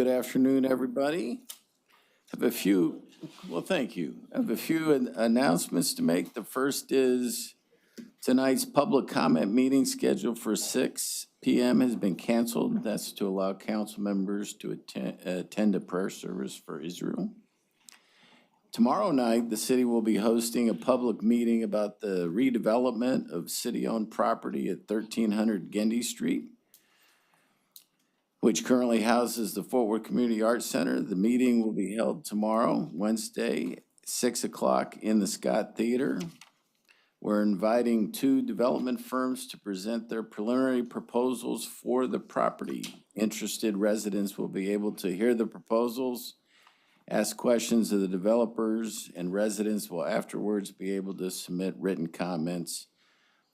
Good afternoon, everybody. Thank you. I have a few announcements to make. The first is tonight's public comment meeting scheduled for 6 p.m. has been canceled. That's to allow council members to attend a prayer service for Israel. Tomorrow night, the city will be hosting a public meeting about the redevelopment of city-owned property at 1300 Gendy Street, which currently houses the Fort Worth Community Arts Center. The meeting will be held tomorrow, Wednesday, 6 o'clock in the Scott Theater. We're inviting 2 development firms to present their preliminary proposals for the property. Interested residents will be able to hear the proposals, ask questions of the developers, and residents will afterwards be able to submit written comments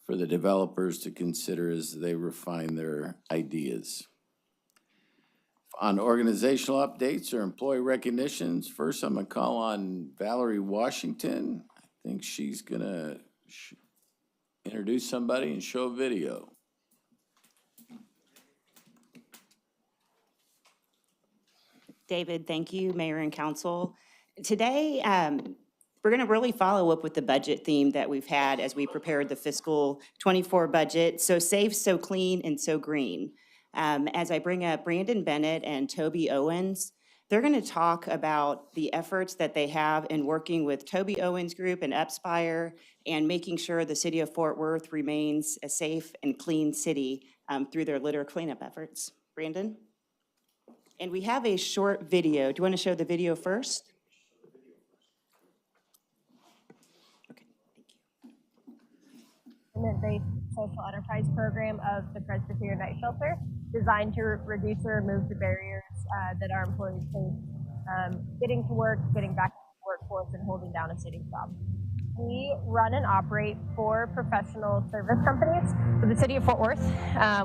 for the developers to consider as they refine their ideas. On organizational updates or employee recognitions, first I'm gonna call on Valerie Washington. I think she's gonna introduce somebody and show a video. David, thank you, Mayor and Council. Today, we're going to really follow up with the budget theme that we've had as we prepared the fiscal 24 budget. So safe, so clean, and so green. As I bring up Brandon Bennett and Toby Owens, they're going to talk about the efforts that they have in working with Toby Owens Group and Upspire and making sure the city of Fort Worth remains a safe and clean city through their litter cleanup efforts. Brandon? And we have a short video. Do you want to show the video first? Okay, thank you. Based social enterprise program of the Presbyterian Night Shelter, designed to reduce or remove the barriers that our employees face getting to work, getting back to the workforce, and holding down a city job. We run and operate 4 professional service companies. So the city of Fort Worth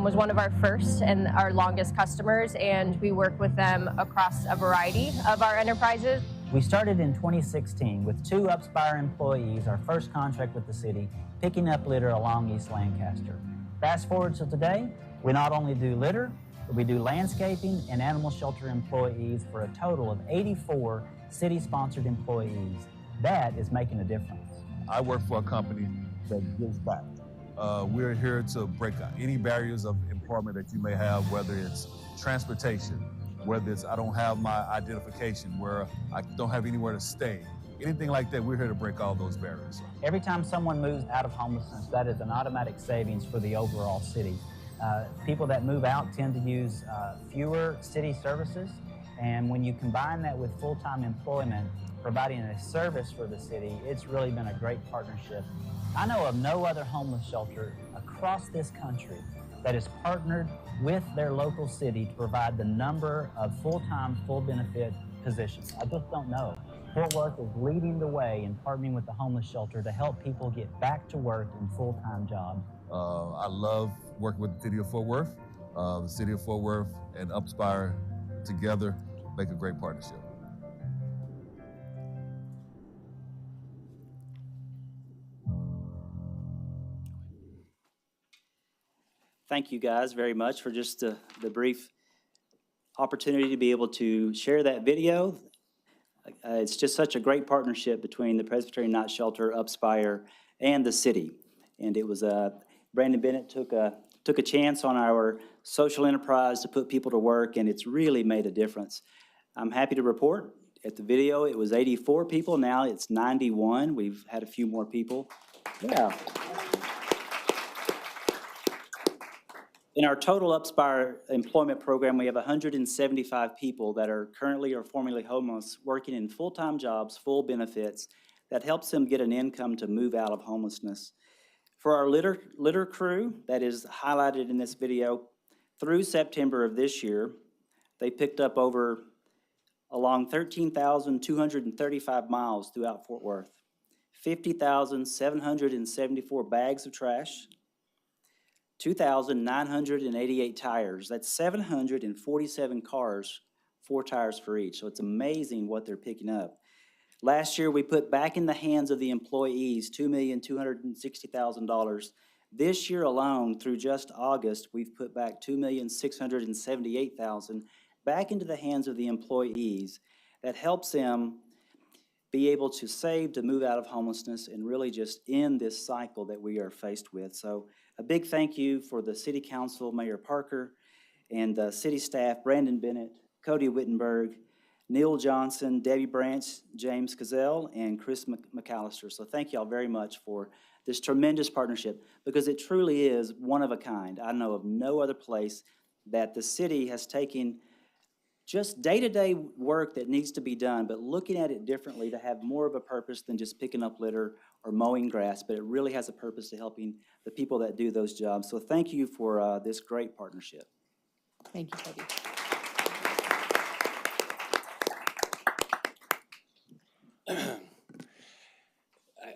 was one of our first and our longest customers, and we work with them across a variety of our enterprises. We started in 2016 with 2 Upspire employees, our first contract with the city, picking up litter along East Lancaster. Fast forward to today, we not only do litter, but we do landscaping and animal shelter employees for a total of 84 city-sponsored employees. That is making a difference. I work for a company that gives back. We're here to break any barriers of employment that you may have, whether it's transportation, whether it's I don't have my identification, where I don't have anywhere to stay, anything like that. We're here to break all those barriers. Every time someone moves out of homelessness, that is an automatic savings for the overall city. People that move out tend to use fewer city services, and when you combine that with full-time employment, providing a service for the city, it's really been a great partnership. I know of no other homeless shelter across this country that has partnered with their local city to provide the number of full-time, full-benefit positions. I just don't know. Fort Worth is leading the way in partnering with the homeless shelter to help people get back to work in full-time jobs. I love working with the city of Fort Worth. The city of Fort Worth and Upspire together make a great partnership. Thank you guys very much for just the brief opportunity to be able to share that video. It's just such a great partnership between the Presbyterian Night Shelter, Upspire, and the city. And it was Brandon Bennett took a chance on our social enterprise to put people to work, and it's really made a difference. I'm happy to report at the video it was 84 people. Now it's 91. We've had a few more people. Yeah. In our total Upspire employment program, we have 175 people that are currently or formerly homeless working in full-time jobs, full benefits, that helps them get an income to move out of homelessness. For our litter crew, that is highlighted in this video, through September of this year, they picked up along 13,235 miles throughout Fort Worth, 50,774 bags of trash, 2,988 tires. That's 747 cars, 4 tires for each. So it's amazing what they're picking up. Last year, we put back in the hands of the employees $2,260,000. This year alone, through just August, we've put back $2,678,000. back into the hands of the employees that helps them be able to save, to move out of homelessness, and really just end this cycle that we are faced with. So a big thank you for the City Council, Mayor Parker, and the city staff, Brandon Bennett, Cody Wittenberg, Neil Johnson, Debbie Branch, James Cazell, and Chris McAllister. So thank y'all very much for this tremendous partnership, because it truly is one of a kind. I know of no other place that the city has taken just day-to-day work that needs to be done, but looking at it differently to have more of a purpose than just picking up litter or mowing grass, but it really has a purpose to helping the people that do those jobs. So thank you for this great partnership. Thank you, Toby.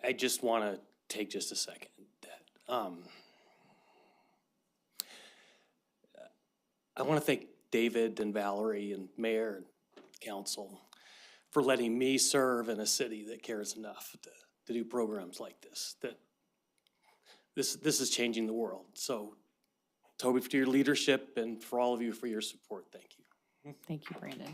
I just want to take just a second. I want to thank David and Valerie and Mayor and Council for letting me serve in a city that cares enough to do programs like this. This is changing the world. So, Toby, for your leadership, and for all of you for your support, thank you. Thank you, Brandon.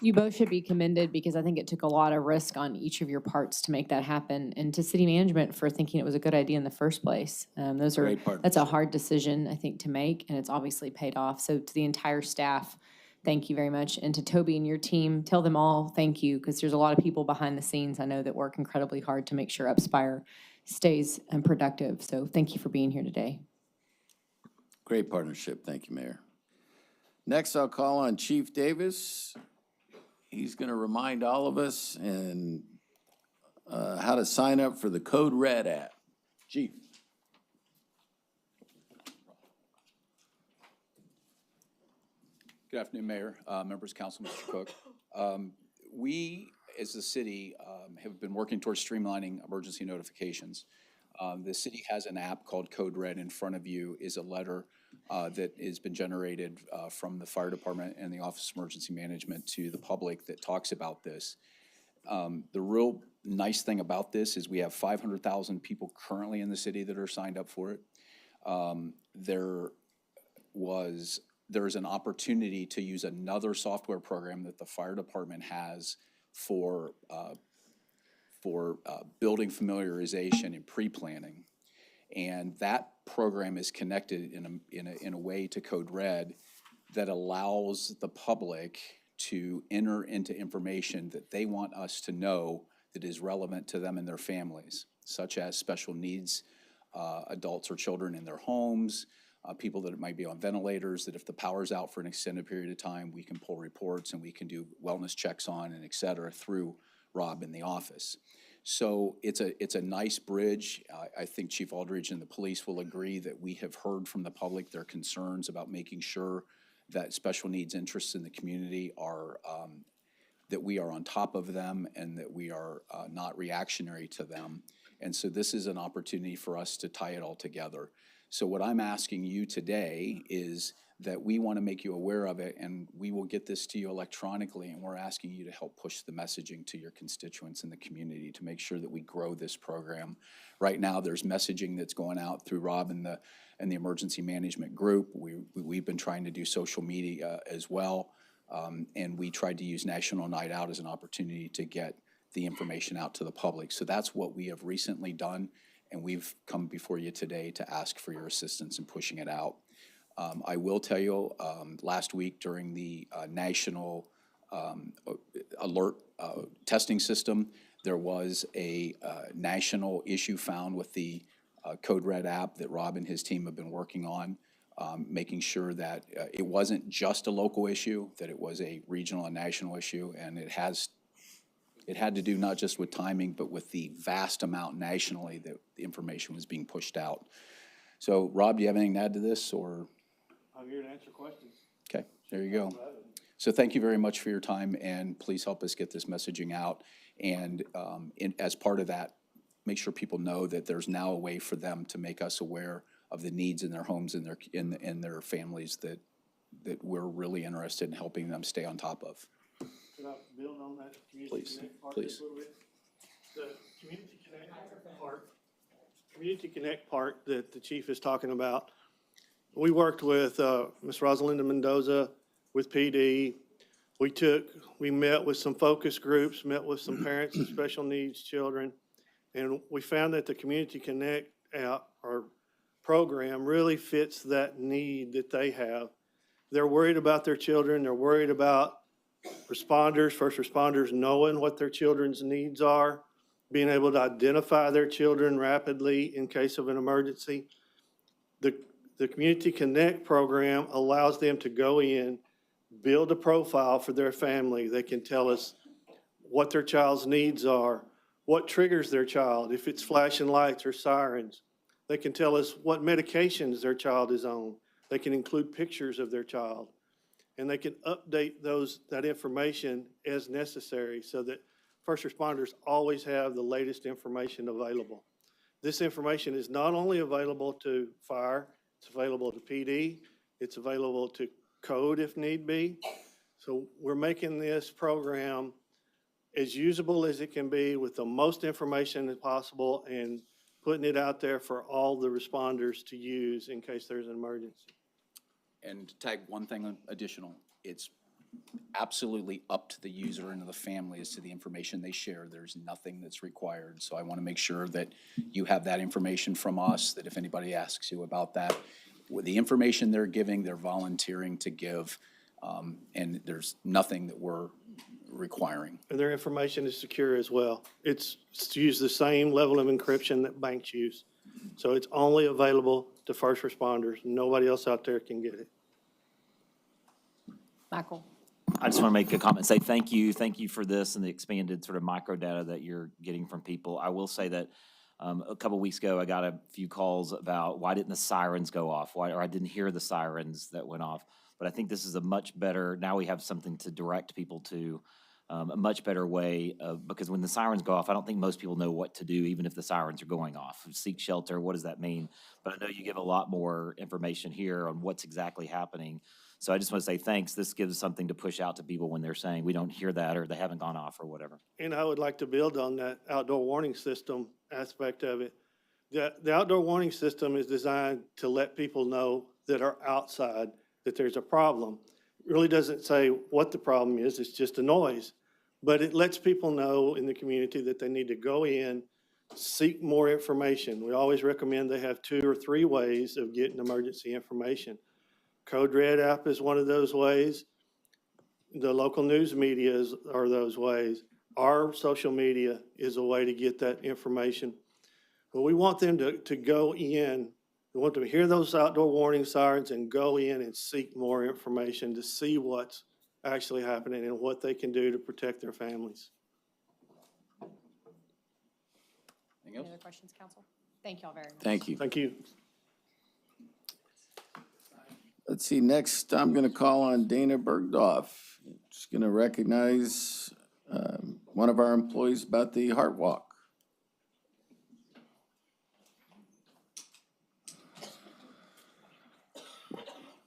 You both should be commended, because I think it took a lot of risk on each of your parts to make that happen, and to city management for thinking it was a good idea in the first place. That's a hard decision, I think, to make, and it's obviously paid off. So to the entire staff, thank you very much. And to Toby and your team, tell them all thank you, because there's a lot of people behind the scenes I know that work incredibly hard to make sure Upspire stays productive. So thank you for being here today. Great partnership. Thank you, Mayor. Next, I'll call on Chief Davis. He's going to remind all of us and how to sign up for the Code Red app. Chief. Good afternoon, Mayor, members, council, Mr. Cook. We, as the city, have been working towards streamlining emergency notifications. The city has an app called Code Red. In front of you is a letter that has been generated from the fire department and the Office of Emergency Management to the public that talks about this. The real nice thing about this is we have 500,000 people currently in the city that are signed up for it. There's an opportunity to use another software program that the fire department has for building familiarization and pre-planning. And that program is connected in a way to Code Red that allows the public to enter into information that they want us to know that is relevant to them and their families, such as special needs adults or children in their homes, people that might be on ventilators, that if the power's out for an extended period of time, we can pull reports and we can do wellness checks on and et cetera through Rob in the office. So it's a nice bridge. I think Chief Aldridge and the police will agree that we have heard from the public their concerns about making sure that special needs interests in the community are, that we are on top of them and that we are not reactionary to them. And so this is an opportunity for us to tie it all together. So what I'm asking you today is that we want to make you aware of it, and we will get this to you electronically, and we're asking you to help push the messaging to your constituents in the community to make sure that we grow this program. Right now, there's messaging that's going out through Rob and the emergency management group. We've been trying to do social media as well, and we tried to use National Night Out as an opportunity to get the information out to the public. So that's what we have recently done, and we've come before you today to ask for your assistance in pushing it out. I will tell you, last week during the national alert testing system, there was a national issue found with the Code Red app that Rob and his team have been working on, making sure that it wasn't just a local issue, that it was a regional and national issue, and it had to do not just with timing, but with the vast amount nationally that the information was being pushed out. So, Rob, do you have anything to add to this, or? I'm here to answer questions. Okay, there you go. So thank you very much for your time, and please help us get this messaging out. And as part of that, make sure people know that there's now a way for them to make us aware of the needs in their homes and in their families that we're really interested in helping them stay on top of. Could I build on that Community Connect part just a little bit? The Community Connect part Community Connect part that the chief is talking about, we worked with Ms. Rosalinda Mendoza with PD. We met with some focus groups, met with some parents of special needs children, and we found that the Community Connect app or program really fits that need that they have. They're worried about their children. They're worried about responders, first responders, knowing what their children's needs are, being able to identify their children rapidly in case of an emergency. The Community Connect program allows them to go in, build a profile for their family. They can tell us what their child's needs are, what triggers their child, if it's flashing lights or sirens. They can tell us what medications their child is on. They can include pictures of their child. And they can update that information as necessary so that first responders always have the latest information available. This information is not only available to fire, it's available to PD, it's available to code if need be. So we're making this program as usable as it can be with the most information as possible and putting it out there for all the responders to use in case there's an emergency. And to tag one thing additional, it's absolutely up to the user and to the family as to the information they share. There's nothing that's required. So I want to make sure that you have that information from us, that if anybody asks you about that, with the information they're giving, they're volunteering to give, and there's nothing that we're requiring. And their information is secure as well. It's to use the same level of encryption that banks use. So it's only available to first responders. Nobody else out there can get it. Michael? I just want to make a comment, say thank you for this and the expanded sort of micro data that you're getting from people. I will say that a couple weeks ago, I got a few calls about why didn't the sirens go off, or I didn't hear the sirens that went off. But I think this is a much better, now we have something to direct people to, a much better way of, because when the sirens go off, I don't think most people know what to do, even if the sirens are going off. Seek shelter, what does that mean? But I know you give a lot more information here on what's exactly happening. So I just want to say thanks. This gives something to push out to people when they're saying we don't hear that or they haven't gone off or whatever. And I would like to build on that outdoor warning system aspect of it. The outdoor warning system is designed to let people know that are outside that there's a problem. It really doesn't say what the problem is, it's just a noise. But it lets people know in the community that they need to go in, seek more information. We always recommend they have 2 or 3 ways of getting emergency information. Code Red app is one of those ways. The local news media are those ways. Our social media is a way to get that information. But we want them to go in. We want them to hear those outdoor warning sirens and go in and seek more information to see what's actually happening and what they can do to protect their families. Anything else? Any other questions, council? Thank you all very much. Thank you. Thank you. Let's see, next I'm going to call on Dana Bergdorf. Just going to recognize one of our employees about the Heart Walk.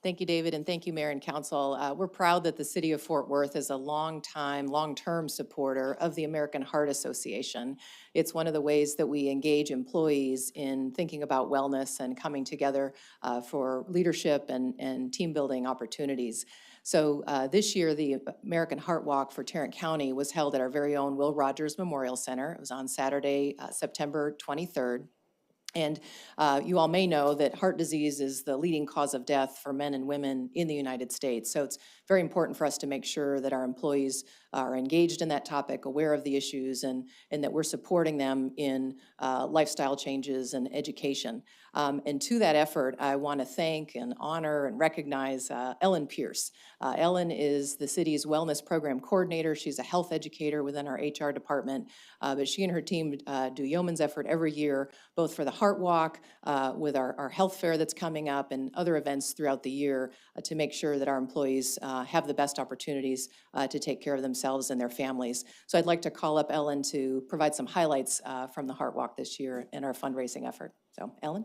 Thank you, David, and thank you, Mayor and Council. We're proud that the City of Fort Worth is a long-term supporter of the American Heart Association. It's one of the ways that we engage employees in thinking about wellness and coming together for leadership and team-building opportunities. So this year, the American Heart Walk for Tarrant County was held at our very own Will Rogers Memorial Center. It was on Saturday, September 23rd. And you all may know that heart disease is the leading cause of death for men and women in the United States. So it's very important for us to make sure that our employees are engaged in that topic, aware of the issues, and that we're supporting them in lifestyle changes and education. And to that effort, I want to thank and honor and recognize Ellen Pierce. Ellen is the city's wellness program coordinator. She's a health educator within our HR department, but she and her team do yeoman's effort every year, both for the Heart Walk, with our health fair that's coming up, and other events throughout the year to make sure that our employees have the best opportunities to take care of themselves and their families. So I'd like to call up Ellen to provide some highlights from the Heart Walk this year in our fundraising effort. So, Ellen?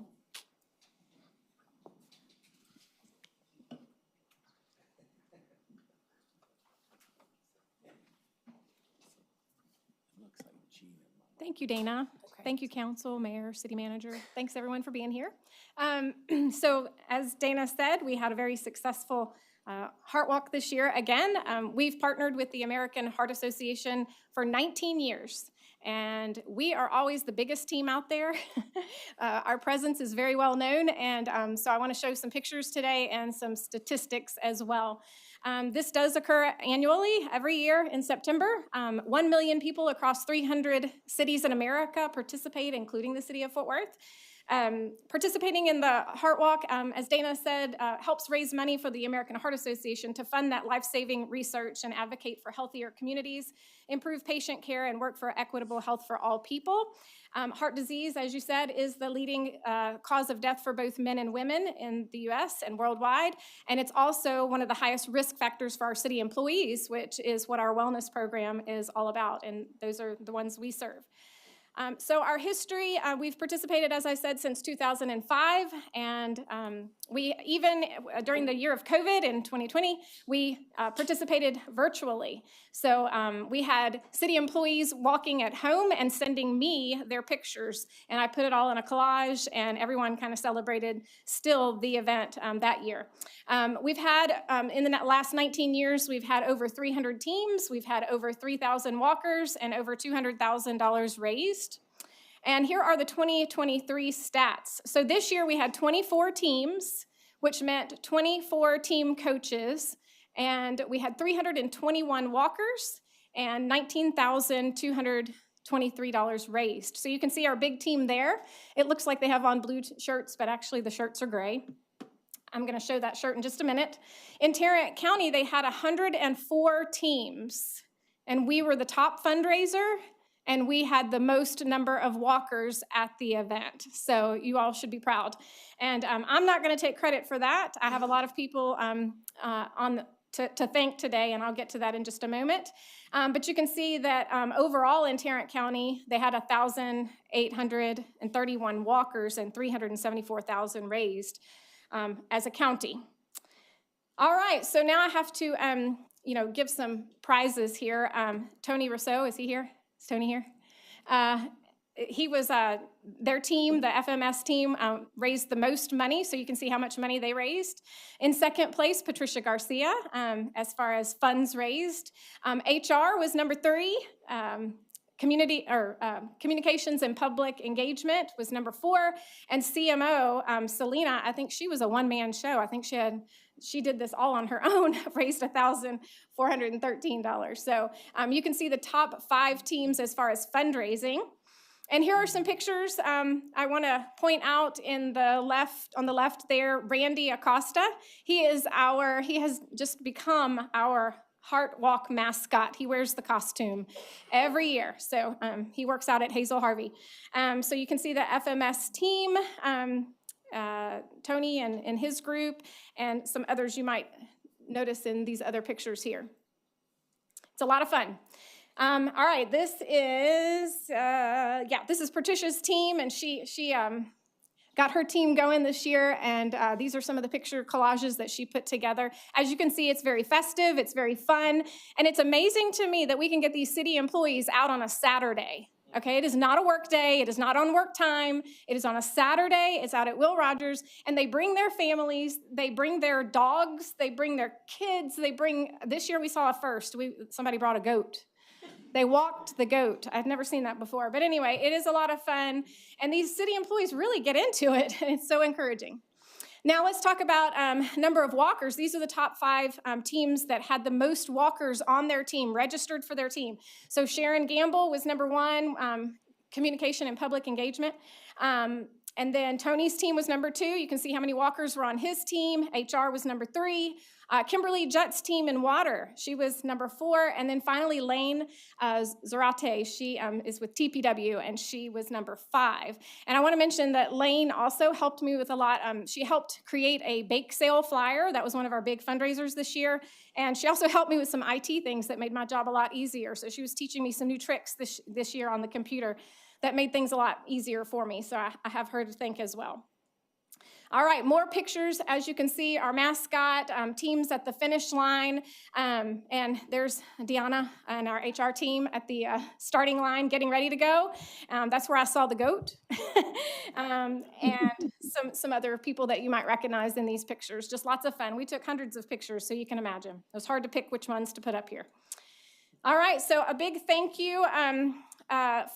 Thank you, Dana. Okay. Thank you, council, mayor, city manager. Thanks, everyone, for being here. So as Dana said, we had a very successful Heart Walk this year. Again, we've partnered with the American Heart Association for 19 years. And we are always the biggest team out there. Our presence is very well known. And so I want to show some pictures today and some statistics as well. This does occur annually, every year in September. 1 million people across 300 cities in America participate, including the city of Fort Worth. Participating in the Heart Walk, as Dana said, helps raise money for the American Heart Association to fund that life-saving research and advocate for healthier communities, improve patient care, and work for equitable health for all people. Heart disease, as you said, is the leading cause of death for both men and women in the US and worldwide. And it's also one of the highest risk factors for our city employees, which is what our wellness program is all about. And those are the ones we serve. So our history, we've participated, as I said, since 2005, and we even, during the year of COVID in 2020, we participated virtually. So we had city employees walking at home and sending me their pictures, and I put it all in a collage, and everyone kind of celebrated still the event that year. We've had, in the last 19 years, we've had over 300 teams, we've had over 3,000 walkers, and over $200,000 raised. And here are the 2023 stats. So this year we had 24 teams, which meant 24 team coaches, and we had 321 walkers and $19,223 raised. So you can see our big team there. It looks like they have on blue shirts, but actually the shirts are gray. I'm going to show that shirt in just a minute. In Tarrant County, they had 104 teams, and we were the top fundraiser, and we had the most number of walkers at the event. So you all should be proud. And I'm not going to take credit for that. I have a lot of people to thank today, and I'll get to that in just a moment. But you can see that overall in Tarrant County, they had 1,831 walkers and 374,000 raised as a county. All right, so now I have to give some prizes here. Tony Rousseau, is he here? Is Tony here? He was, their team, the FMS team, raised the most money, so you can see how much money they raised. In second place, Patricia Garcia, as far as funds raised. HR was number 3. Communications and public engagement was number 4. And CMO, Selena, I think she was a one-man show. I think she did this all on her own, raised $1,413. So you can see the top 5 teams as far as fundraising. And here are some pictures. I want to point out on the left there, Randy Acosta. He has just become our Heart Walk mascot. He wears the costume every year. So he works out at Hazel Harvey. So you can see the FMS team, Tony and his group, and some others you might notice in these other pictures here. It's a lot of fun. All right, this is Patricia's team, and she got her team going this year, and these are some of the picture collages that she put together. As you can see, it's very festive, it's very fun, and it's amazing to me that we can get these city employees out on a Saturday. Okay, it is not a work day, it is not on work time, it is on a Saturday, it's out at Will Rogers, and they bring their families, they bring their dogs, they bring their kids, this year we saw a first, somebody brought a goat. They walked the goat. I've never seen that before. But anyway, it is a lot of fun. And these city employees really get into it. And it's so encouraging. Now let's talk about number of walkers. These are the top 5 teams that had the most walkers on their team, registered for their team. So Sharon Gamble was number 1, communication and public engagement. And then Tony's team was number 2. You can see how many walkers were on his team. HR was number 3. Kimberly Jutt's team in water, she was number 4. And then finally Lane Zarate, she is with TPW, and she was number 5. And I want to mention that Lane also helped me with a lot. She helped create a bake sale flyer. That was one of our big fundraisers this year. And she also helped me with some IT things that made my job a lot easier. So she was teaching me some new tricks this year on the computer that made things a lot easier for me. So I have her to thank as well. All right, more pictures. As you can see, our mascot, teams at the finish line. And there's Deanna and our HR team at the starting line getting ready to go. That's where I saw the goat. And some other people that you might recognize in these pictures. Just lots of fun. We took hundreds of pictures, so you can imagine. It was hard to pick which ones to put up here. All right, so a big thank you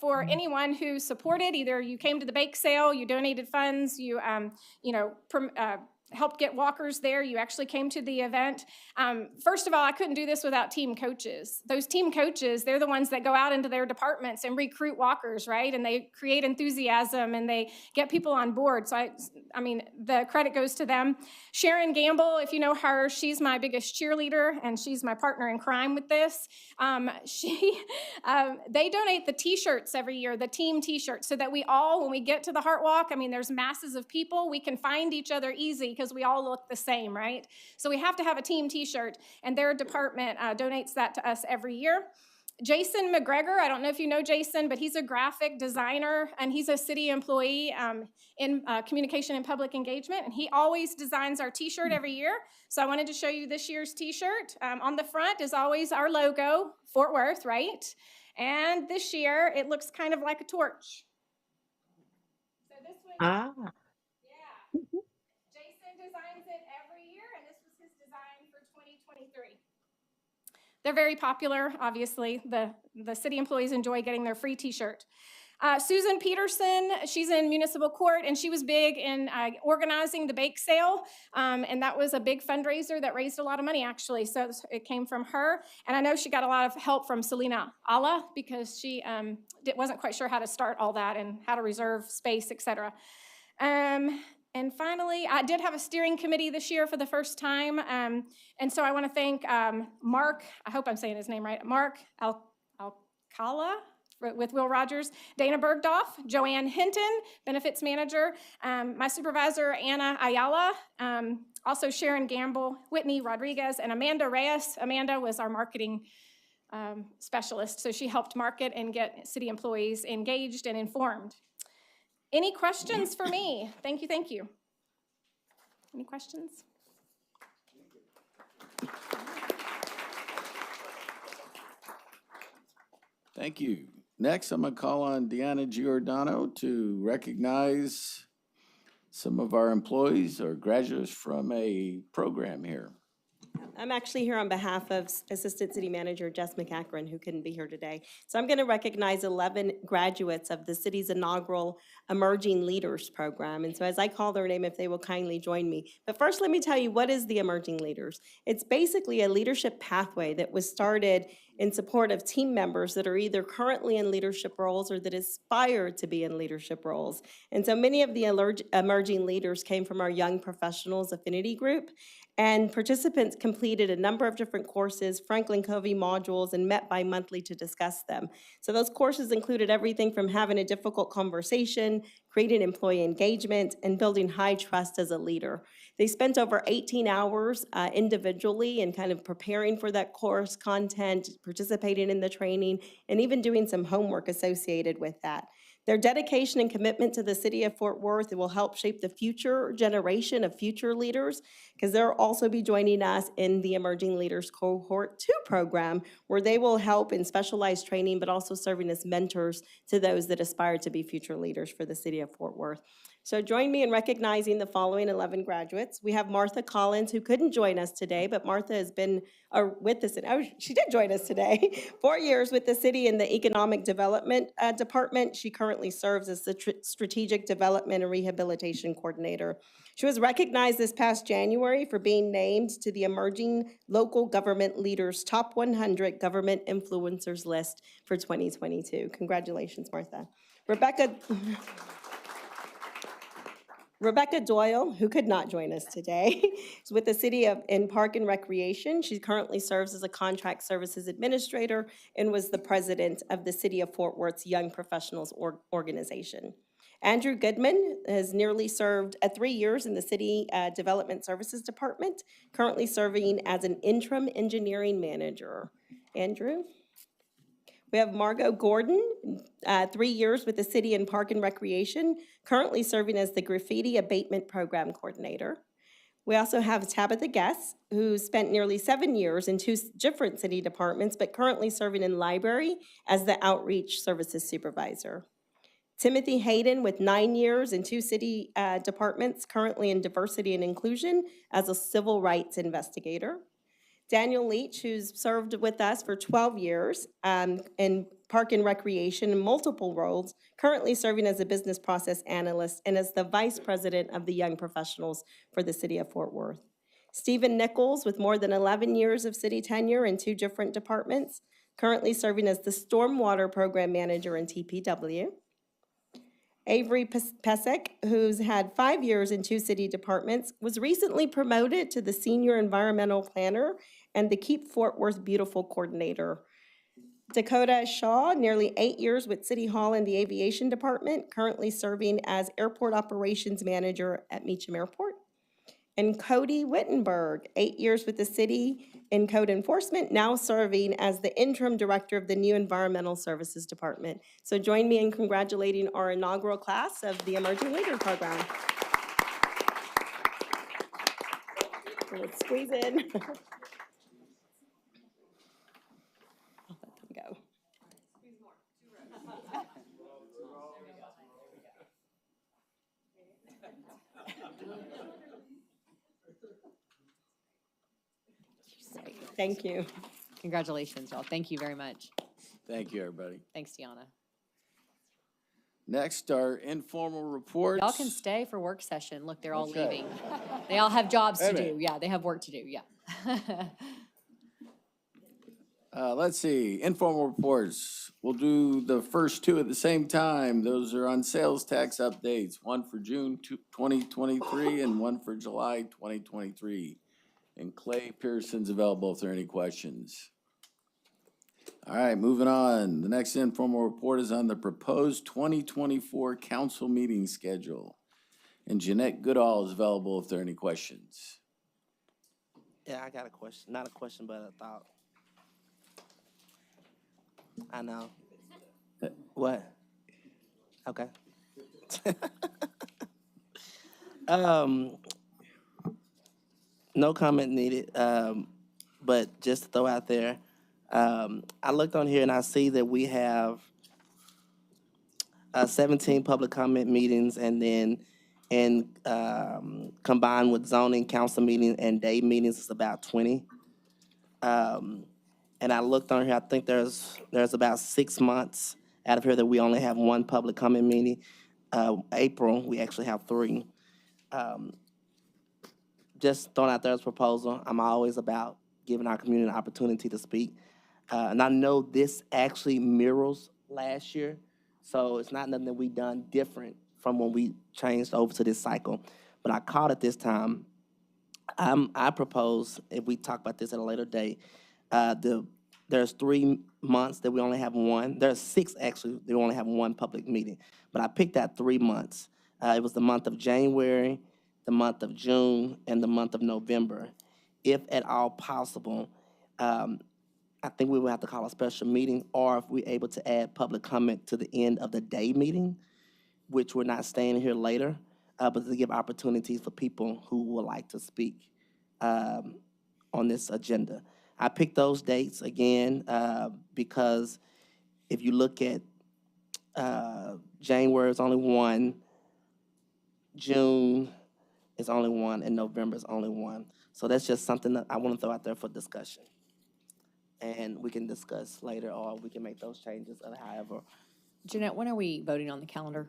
for anyone who supported. Either you came to the bake sale, you donated funds, you helped get walkers there, you actually came to the event. First of all, I couldn't do this without team coaches. Those team coaches, they're the ones that go out into their departments and recruit walkers, right? And they create enthusiasm and they get people on board. So I mean, the credit goes to them. Sharon Gamble, if you know her, she's my biggest cheerleader and she's my partner in crime with this. They donate the t-shirts every year, the team t-shirts, so that we all, when we get to the Heart Walk, I mean, there's masses of people, we can find each other easy because we all look the same, right? So we have to have a team t-shirt, and their department donates that to us every year. Jason McGregor, I don't know if you know Jason, but he's a graphic designer, and he's a city employee in communication and public engagement, and he always designs our t-shirt every year. So I wanted to show you this year's t-shirt. On the front is always our logo, Fort Worth, right? And this year, it looks kind of like a torch. So this one, yeah. Jason designs it every year, and this was his design for 2023. They're very popular, obviously. The city employees enjoy getting their free t-shirt. Susan Peterson, she's in municipal court, and she was big in organizing the bake sale, and that was a big fundraiser that raised a lot of money, actually, so it came from her. And I know she got a lot of help from Selena Alla, because she wasn't quite sure how to start all that and how to reserve space, etc. And finally, I did have a steering committee this year for the first time, and so I want to thank Mark, I hope I'm saying his name right, Mark Alcala, with Will Rogers, Dana Bergdorf, Joanne Hinton, benefits manager, my supervisor, Anna Ayala, also Sharon Gamble, Whitney Rodriguez, and Amanda Reyes. Amanda was our marketing specialist, so she helped market and get city employees engaged and informed. Any questions for me? Thank you, thank you. Any questions? Thank you. Next, I'm going to call on Deanna Giordano to recognize some of our employees or graduates from a program here. I'm actually here on behalf of Assistant City Manager Jess McAkron, who couldn't be here today. So I'm going to recognize 11 graduates of the city's inaugural Emerging Leaders Program. And so as I call their name, if they will kindly join me. But first, let me tell you, what is the Emerging Leaders? It's basically a leadership pathway that was started in support of team members that are either currently in leadership roles or that aspire to be in leadership roles. And so many of the emerging leaders came from our Young Professionals Affinity Group, and participants completed a number of different courses, Franklin Covey modules, and met bi-monthly to discuss them. So those courses included everything from having a difficult conversation, creating employee engagement, and building high trust as a leader. They spent over 18 hours individually and kind of preparing for that course content, participating in the training, and even doing some homework associated with that. Their dedication and commitment to the city of Fort Worth will help shape the future generation of future leaders, because they'll also be joining us in the Emerging Leaders Cohort 2 program, where they will help in specialized training, but also serving as mentors to those that aspire to be future leaders for the city of Fort Worth. So join me in recognizing the following 11 graduates. We have Martha Collins, who couldn't join us today, but Martha has been with us, she did join us today, 4 years with the city in the Economic Development Department. She currently serves as the Strategic Development and Rehabilitation Coordinator. She was recognized this past January for being named to the Emerging Local Government Leaders Top 100 Government Influencers list for 2022. Congratulations, Martha. Rebecca Doyle, who could not join us today, is with the City in Park and Recreation. She currently serves as a contract services administrator and was the president of the City of Fort Worth's Young Professionals Organization. Andrew Goodman has nearly served 3 years in the City Development Services Department, currently serving as an interim engineering manager. Andrew? We have Margot Gordon, 3 years with the City and Park and Recreation, currently serving as the Graffiti Abatement Program Coordinator. We also have Tabitha Guess, who spent nearly 7 years in 2 different city departments, but currently serving in library as the Outreach Services Supervisor. Timothy Hayden with 9 years in 2 city departments, currently in diversity and inclusion as a civil rights investigator. Daniel Leach, who's served with us for 12 years in Park and Recreation in multiple roles, currently serving as a business process analyst and as the Vice President of the Young Professionals for the City of Fort Worth. Stephen Nichols, with more than 11 years of city tenure in 2 different departments, currently serving as the Stormwater Program Manager in TPW. Avery Pesek, who's had 5 years in 2 city departments, was recently promoted to the Senior Environmental Planner and the Keep Fort Worth Beautiful Coordinator. Dakota Shaw, nearly 8 years with City Hall and the Aviation Department, currently serving as Airport Operations Manager at Meacham Airport. And Cody Wittenberg, 8 years with the city in code enforcement, now serving as the interim director of the new Environmental Services Department. So join me in congratulating our inaugural class of the Emerging Leader Program. Let's squeeze in. I'll let them go. Thank you. Congratulations, y'all. Thank you very much. Thank you, everybody. Thanks, Deanna. Next, our informal reports. Y'all can stay for work session. Look, they're all Okay. leaving. They all have jobs to Wait a do. minute. Yeah, they have work to do, yeah. Let's see, informal reports. We'll do the first 2 at the same time. Those are on sales tax updates, one for June 2023 and one for July 2023. And Clay Pearson's available if there are any questions. All right, moving on. The next informal report is on the proposed 2024 council meeting schedule. And Jeanette Goodall is available if there are any questions. Yeah, I got a question. Not a question, but a thought. I know. What? Okay. No comment needed. But just to throw out there, I looked on here and I see that we have 17 public comment meetings, and then combined with zoning council meetings and day meetings, it's about 20. And I looked on here, I think there's about 6 months out of here that we only have 1 public comment meeting. April, we actually have 3. Just throwing out there as a proposal. I'm always about giving our community an opportunity to speak. And I know this actually mirrors last year, so it's not nothing that we done different from when we changed over to this cycle. But I caught it this time. I propose, if we talk about this at a later date, there's 3 months that we only have 1. There's 6 actually that we only have 1 public meeting. But I picked out 3 months. It was the month of January, the month of June, and the month of November. If at all possible, I think we will have to call a special meeting, or if we're able to add public comment to the end of the day meeting, which we're not staying here later, but to give opportunities for people who would like to speak on this agenda. I picked those dates again because if you look at January, it's only 1, June is only 1, and November is only 1. So that's just something that I want to throw out there for discussion. And we can discuss later, or we can make those changes, or however. Jeanette, when are we voting on the calendar?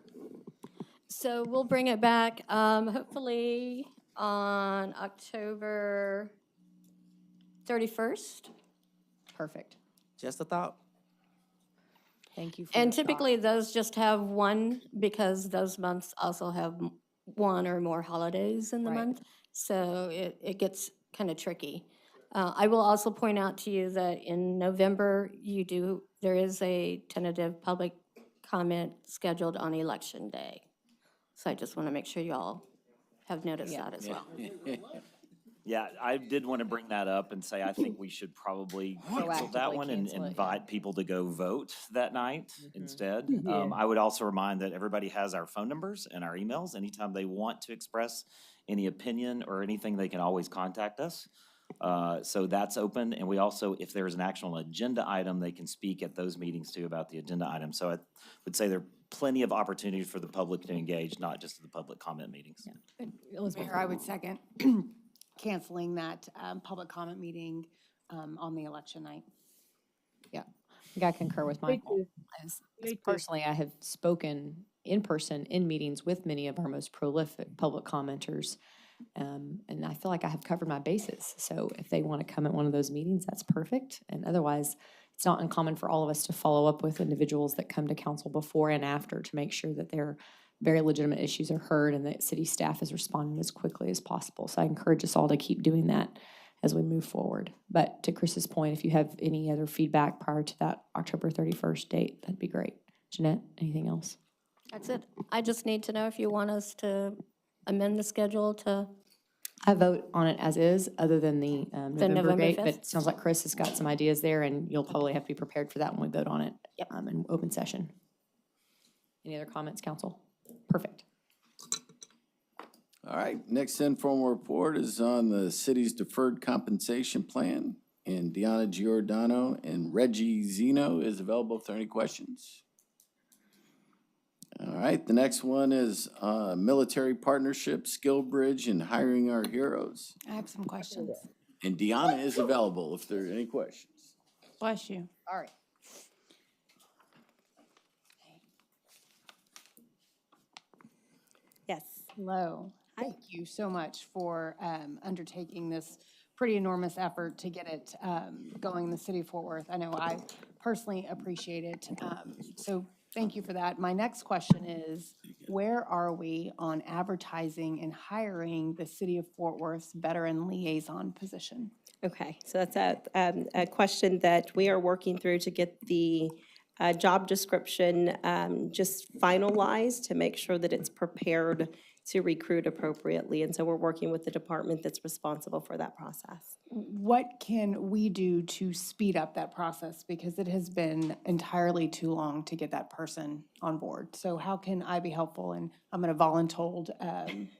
So we'll bring it back, hopefully on October 31st. Perfect. Just a thought. Thank you. And typically those just have 1, because those months also have 1 or more holidays in the month. So it gets kind of tricky. I will also point out to you that in November, there is a tentative public comment scheduled on Election Day. So I just want to make sure you all have noticed that as well. Yeah, I did want to bring that up and say I think we should probably cancel that Proactively one and cancel it, yeah. invite people to go vote that night instead. Yeah. I would also remind that everybody has our phone numbers and our emails. Anytime they want to express any opinion or anything, they can always contact us. So that's open. And we also, if there's an actual agenda item, they can speak at those meetings too about the agenda item. So I would say there are plenty of opportunities for the public to engage, not just the public comment meetings. Elizabeth? Mayor, I would second canceling that public comment meeting on the election night. Yeah, I think I concur with Michael. As personally, I have spoken in person in meetings with many of our most prolific public commenters. And I feel like I have covered my bases. So if they want to come at one of those meetings, that's perfect. And otherwise, it's not uncommon for all of us to follow up with individuals that come to council before and after to make sure that their very legitimate issues are heard and that city staff is responding as quickly as possible. So I encourage us all to keep doing that as we move forward. But to Chris's point, if you have any other feedback prior to that October 31st date, that'd be great. Jeanette, anything else? That's it. I just need to know if you want us to amend the schedule to, I vote on it as is, other than the November November date, 5th? but it sounds like Chris has got some ideas there, and you'll probably have to be prepared for that when we vote on it in open session. Any other comments, council? Perfect. All right, next informal report is on the city's deferred compensation plan. And Deanna Giordano and Reggie Zeno is available if there are any questions. All right, the next one is military partnership, Skill Bridge, and hiring our heroes. I have some questions. And Deanna is available if there are any questions. Bless you. All right. Yes. Hello. Thank you so much for undertaking this pretty enormous effort to get it going in the city of Fort Worth. I know I personally appreciate it. So thank you for that. My next question is, where are we on advertising and hiring the city of Fort Worth's veteran liaison position? Okay, so that's a question that we are working through to get the job description just finalized to make sure that it's prepared to recruit appropriately. And so we're working with the department that's responsible for that process. What can we do to speed up that process? Because it has been entirely too long to get that person on board. So how can I be helpful? And I'm going to voluntold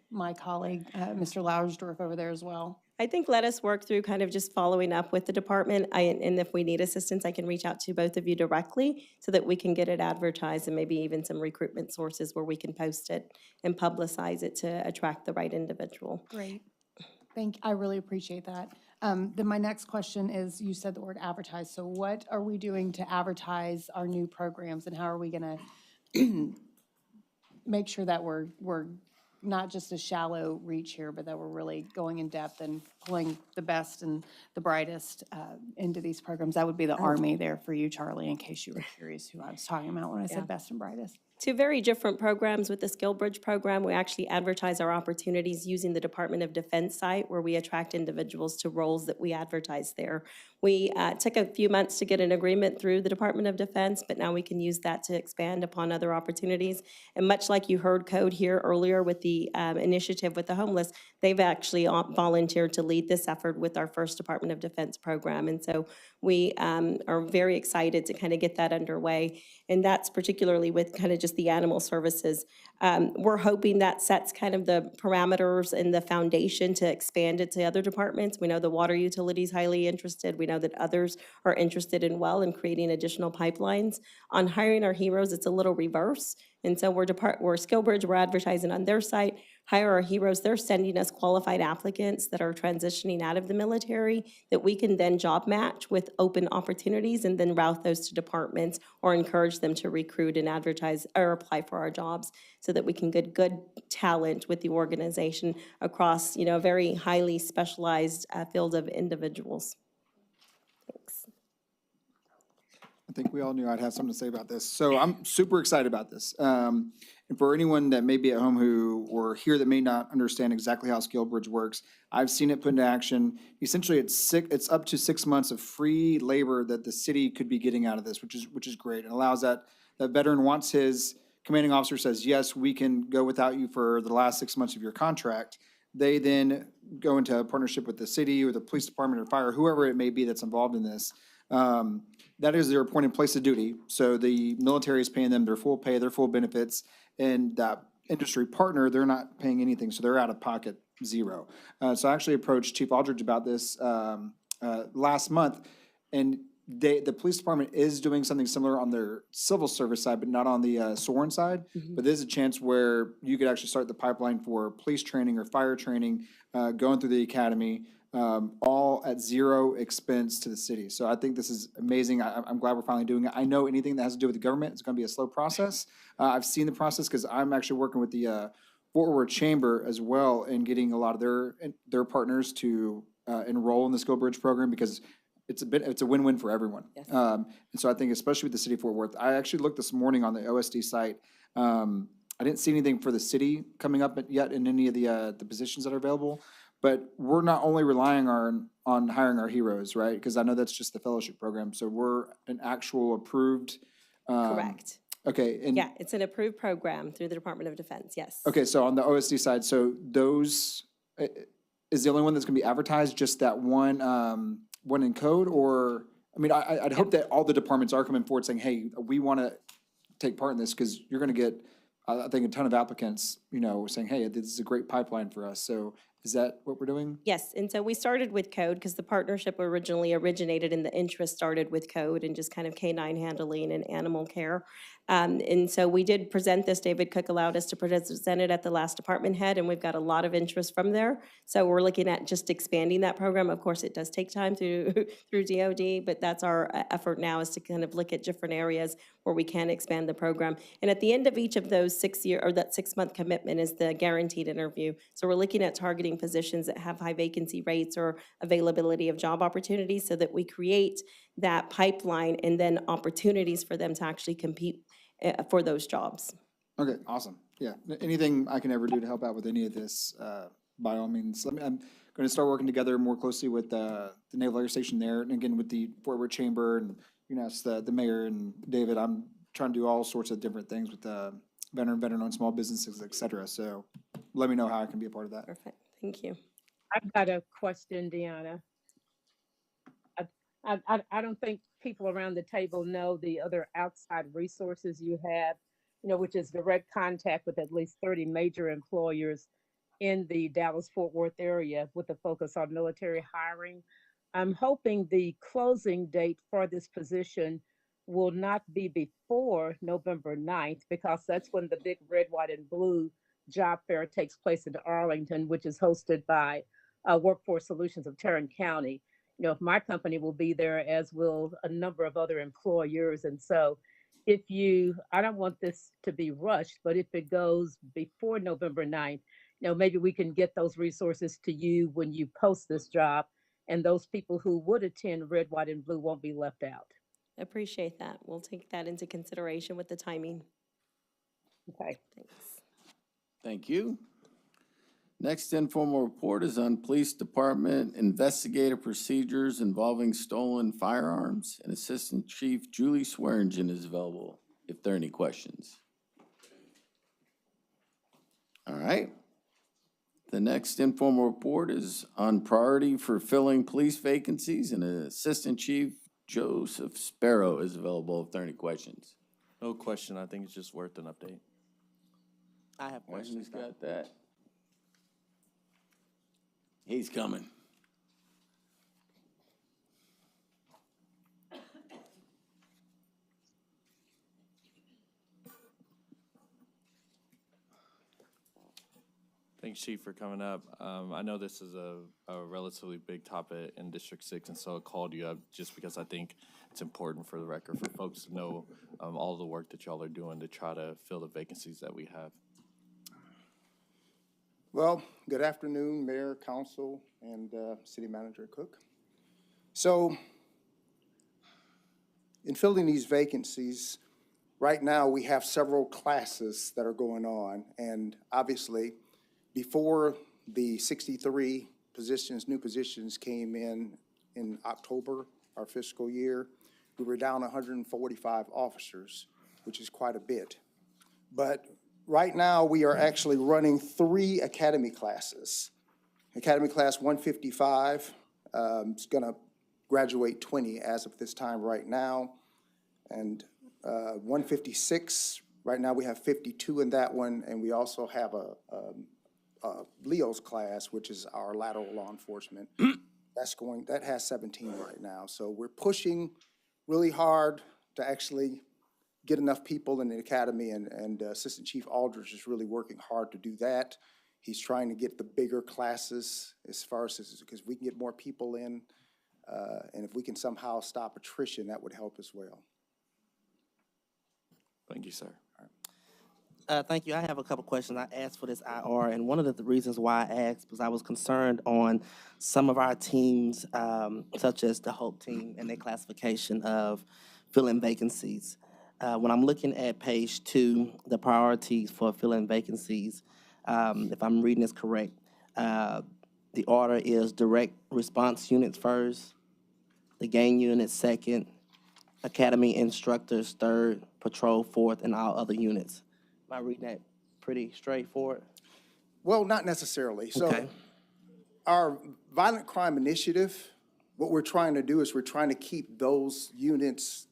my colleague, Mr. Lauersdorf over there as well. I think let us work through kind of just following up with the department. And if we need assistance, I can reach out to both of you directly so that we can get it advertised and maybe even some recruitment sources where we can post it and publicize it to attract the right individual. Great. I really appreciate that. Then my next question is, you said the word advertise. So what are we doing to advertise our new programs, and how are we going to make sure that we're not just a shallow reach here, but that we're really going in depth and pulling the best and the brightest into these programs? That would be the Army there for you, Charlie, in case you were curious who I was talking about when I said best and brightest. Two very different programs. With the Skill Bridge program, we actually advertise our opportunities using the Department of Defense site where we attract individuals to roles that we advertise there. We took a few months to get an agreement through the Department of Defense, but now we can use that to expand upon other opportunities. And much like you heard Code here earlier with the initiative with the homeless, they've actually volunteered to lead this effort with our first Department of Defense program. And so we are very excited to kind of get that underway. And that's particularly with kind of just the animal services. We're hoping that sets kind of the parameters and the foundation to expand it to other departments. We know the water utility is highly interested. We know that others are interested in creating additional pipelines. On hiring our heroes, it's a little reverse. And so we're SkillBridge, we're advertising on their site. Hire Our Heroes, they're sending us qualified applicants that are transitioning out of the military that we can then job match with open opportunities and then route those to departments or encourage them to recruit and advertise or apply for our jobs so that we can get good talent with the organization across, a very highly specialized field of individuals. Thanks. I think we all knew I'd have something to say about this. So I'm super excited about this. And for anyone that may be at home or here that may not understand exactly how SkillBridge works, I've seen it put into action. Essentially, it's up to 6 months of free labor that the city could be getting out of this, which is great. It allows that veteran, once his commanding officer says, yes, we can go without you for the last 6 months of your contract, They then go into a partnership with the city or the police department or fire, whoever it may be that's involved in this. That is their appointed place of duty. So the military is paying them their full pay, their full benefits, and that industry partner, they're not paying anything, so they're out of pocket zero. So I actually approached Chief Aldridge about this last month, and the police department is doing something similar on their civil service side, but not on the Soren side. But there's a chance where you could actually start the pipeline for police training or fire training, going through the academy, all at zero expense to the city. So I think this is amazing. I'm glad we're finally doing it. I know anything that has to do with the government, it's gonna be a slow process. I've seen the process because I'm actually working with the Fort Worth Chamber as well and getting a lot of their partners to enroll in the Skill Bridge program because it's a win-win for everyone. And so I think especially with the city of Fort Worth, I actually looked this morning on the OSD site. I didn't see anything for the city coming up yet in any of the positions that are available. But we're not only relying on hiring our heroes, right? Because I know that's just the fellowship program. So we're an actual approved. Correct. Okay. And Yeah, it's an approved program through the Department of Defense, yes. okay, so on the OSD side, so those is the only one that's going to be advertised, just that one in code, or I mean, I'd hope that all the departments are coming forward saying, hey, we want to take part in this because you're going to get, I think, a ton of applicants, saying, hey, this is a great pipeline for us. So is that what we're doing? Yes, and so we started with code because the partnership originally originated and the interest started with code and just kind of canine handling and animal care. And so we did present this. David Cook allowed us to present it at the last department head, and we've got a lot of interest from there. So we're looking at just expanding that program. Of course, it does take time through DOD, but that's our effort now, is to kind of look at different areas where we can expand the program. And at the end of each of those 6-month commitment is the guaranteed interview. So we're looking at targeting positions that have high vacancy rates or availability of job opportunities so that we create that pipeline and then opportunities for them to actually compete for those jobs. Okay, awesome. Yeah, anything I can ever do to help out with any of this, by all means. I'm going to start working together more closely with the Naval Air Station there, and again with the Fort Worth Chamber, and it's the mayor and David. I'm trying to do all sorts of different things with veteran-owned small businesses, et cetera. So let me know how I can be a part of that. Perfect. Thank you. I've got a question, Deanna. I don't think people around the table know the other outside resources you have, which is direct contact with at least 30 major employers in the Dallas-Fort Worth area with a focus on military hiring. I'm hoping the closing date for this position will not be before November 9th, because that's when the big red, white, and blue job fair takes place in Arlington, which is hosted by Workforce Solutions of Tarrant County. My company will be there, as will a number of other employers. And so I don't want this to be rushed, but if it goes before November 9th, maybe we can get those resources to you when you post this job, and those people who would attend red, white, and blue won't be left out. Appreciate that. We'll take that into consideration with the timing. Okay. Thanks. Thank you. Next informal report is on Police Department investigative procedures involving stolen firearms, and Assistant Chief Julie Swearingen is available if there are any questions. All right. The next informal report is on priority for filling police vacancies, and Assistant Chief Joseph Sparrow is available if there are any questions. No question. I think it's just worth an update. I have questions. He's got that. He's coming. Thanks, Chief, for coming up. I know this is a relatively big topic in District 6, and so I called you up just because I think it's important for the record for folks to know all the work that y'all are doing to try to fill the vacancies that we have. Well, good afternoon, Mayor, Council, and City Manager Cook. So, in filling these vacancies, right now we have several classes that are going on, and obviously, before the 63 positions, new positions came in October, our fiscal year, we were down 145 officers, which is quite a bit. But right now, we are actually running 3 academy classes. Academy Class 155 is going to graduate 20 as of this time right now. And 156, right now we have 52 in that one, and we also have a Leo's class, which is our lateral law enforcement. That has 17 right now. So we're pushing really hard to actually get enough people in the academy, and Assistant Chief Aldridge is really working hard to do that. He's trying to get the bigger classes as far as, because we can get more people in, and if we can somehow stop attrition, that would help as well. Thank you, sir. Thank you. I have a couple questions. I asked for this IR, and one of the reasons why I asked was I was concerned on some of our teams, such as the HOPE team and their classification of filling vacancies. When I'm looking at page 2, the priorities for filling vacancies, if I'm reading this correct, the order is direct response units first, the gang units second, academy instructors third, patrol fourth, and all other units. Am I reading that pretty straightforward? Well, not necessarily. So Okay. our violent crime initiative, what we're trying to do is we're trying to keep those units,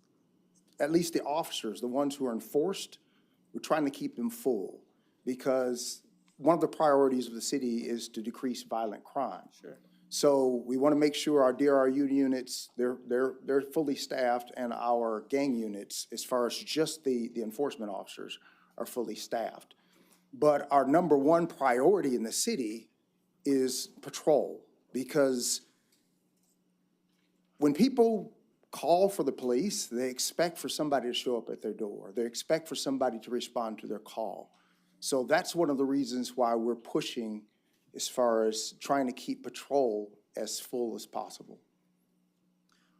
at least the officers, the ones who are enforced, we're trying to keep them full, because one of the priorities of the city is to decrease violent crime. Sure. So we want to make sure our DRU units, they're fully staffed, and our gang units, as far as just the enforcement officers, are fully staffed. But our number one priority in the city is patrol, because when people call for the police, they expect for somebody to show up at their door. They expect for somebody to respond to their call. So that's one of the reasons why we're pushing as far as trying to keep patrol as full as possible.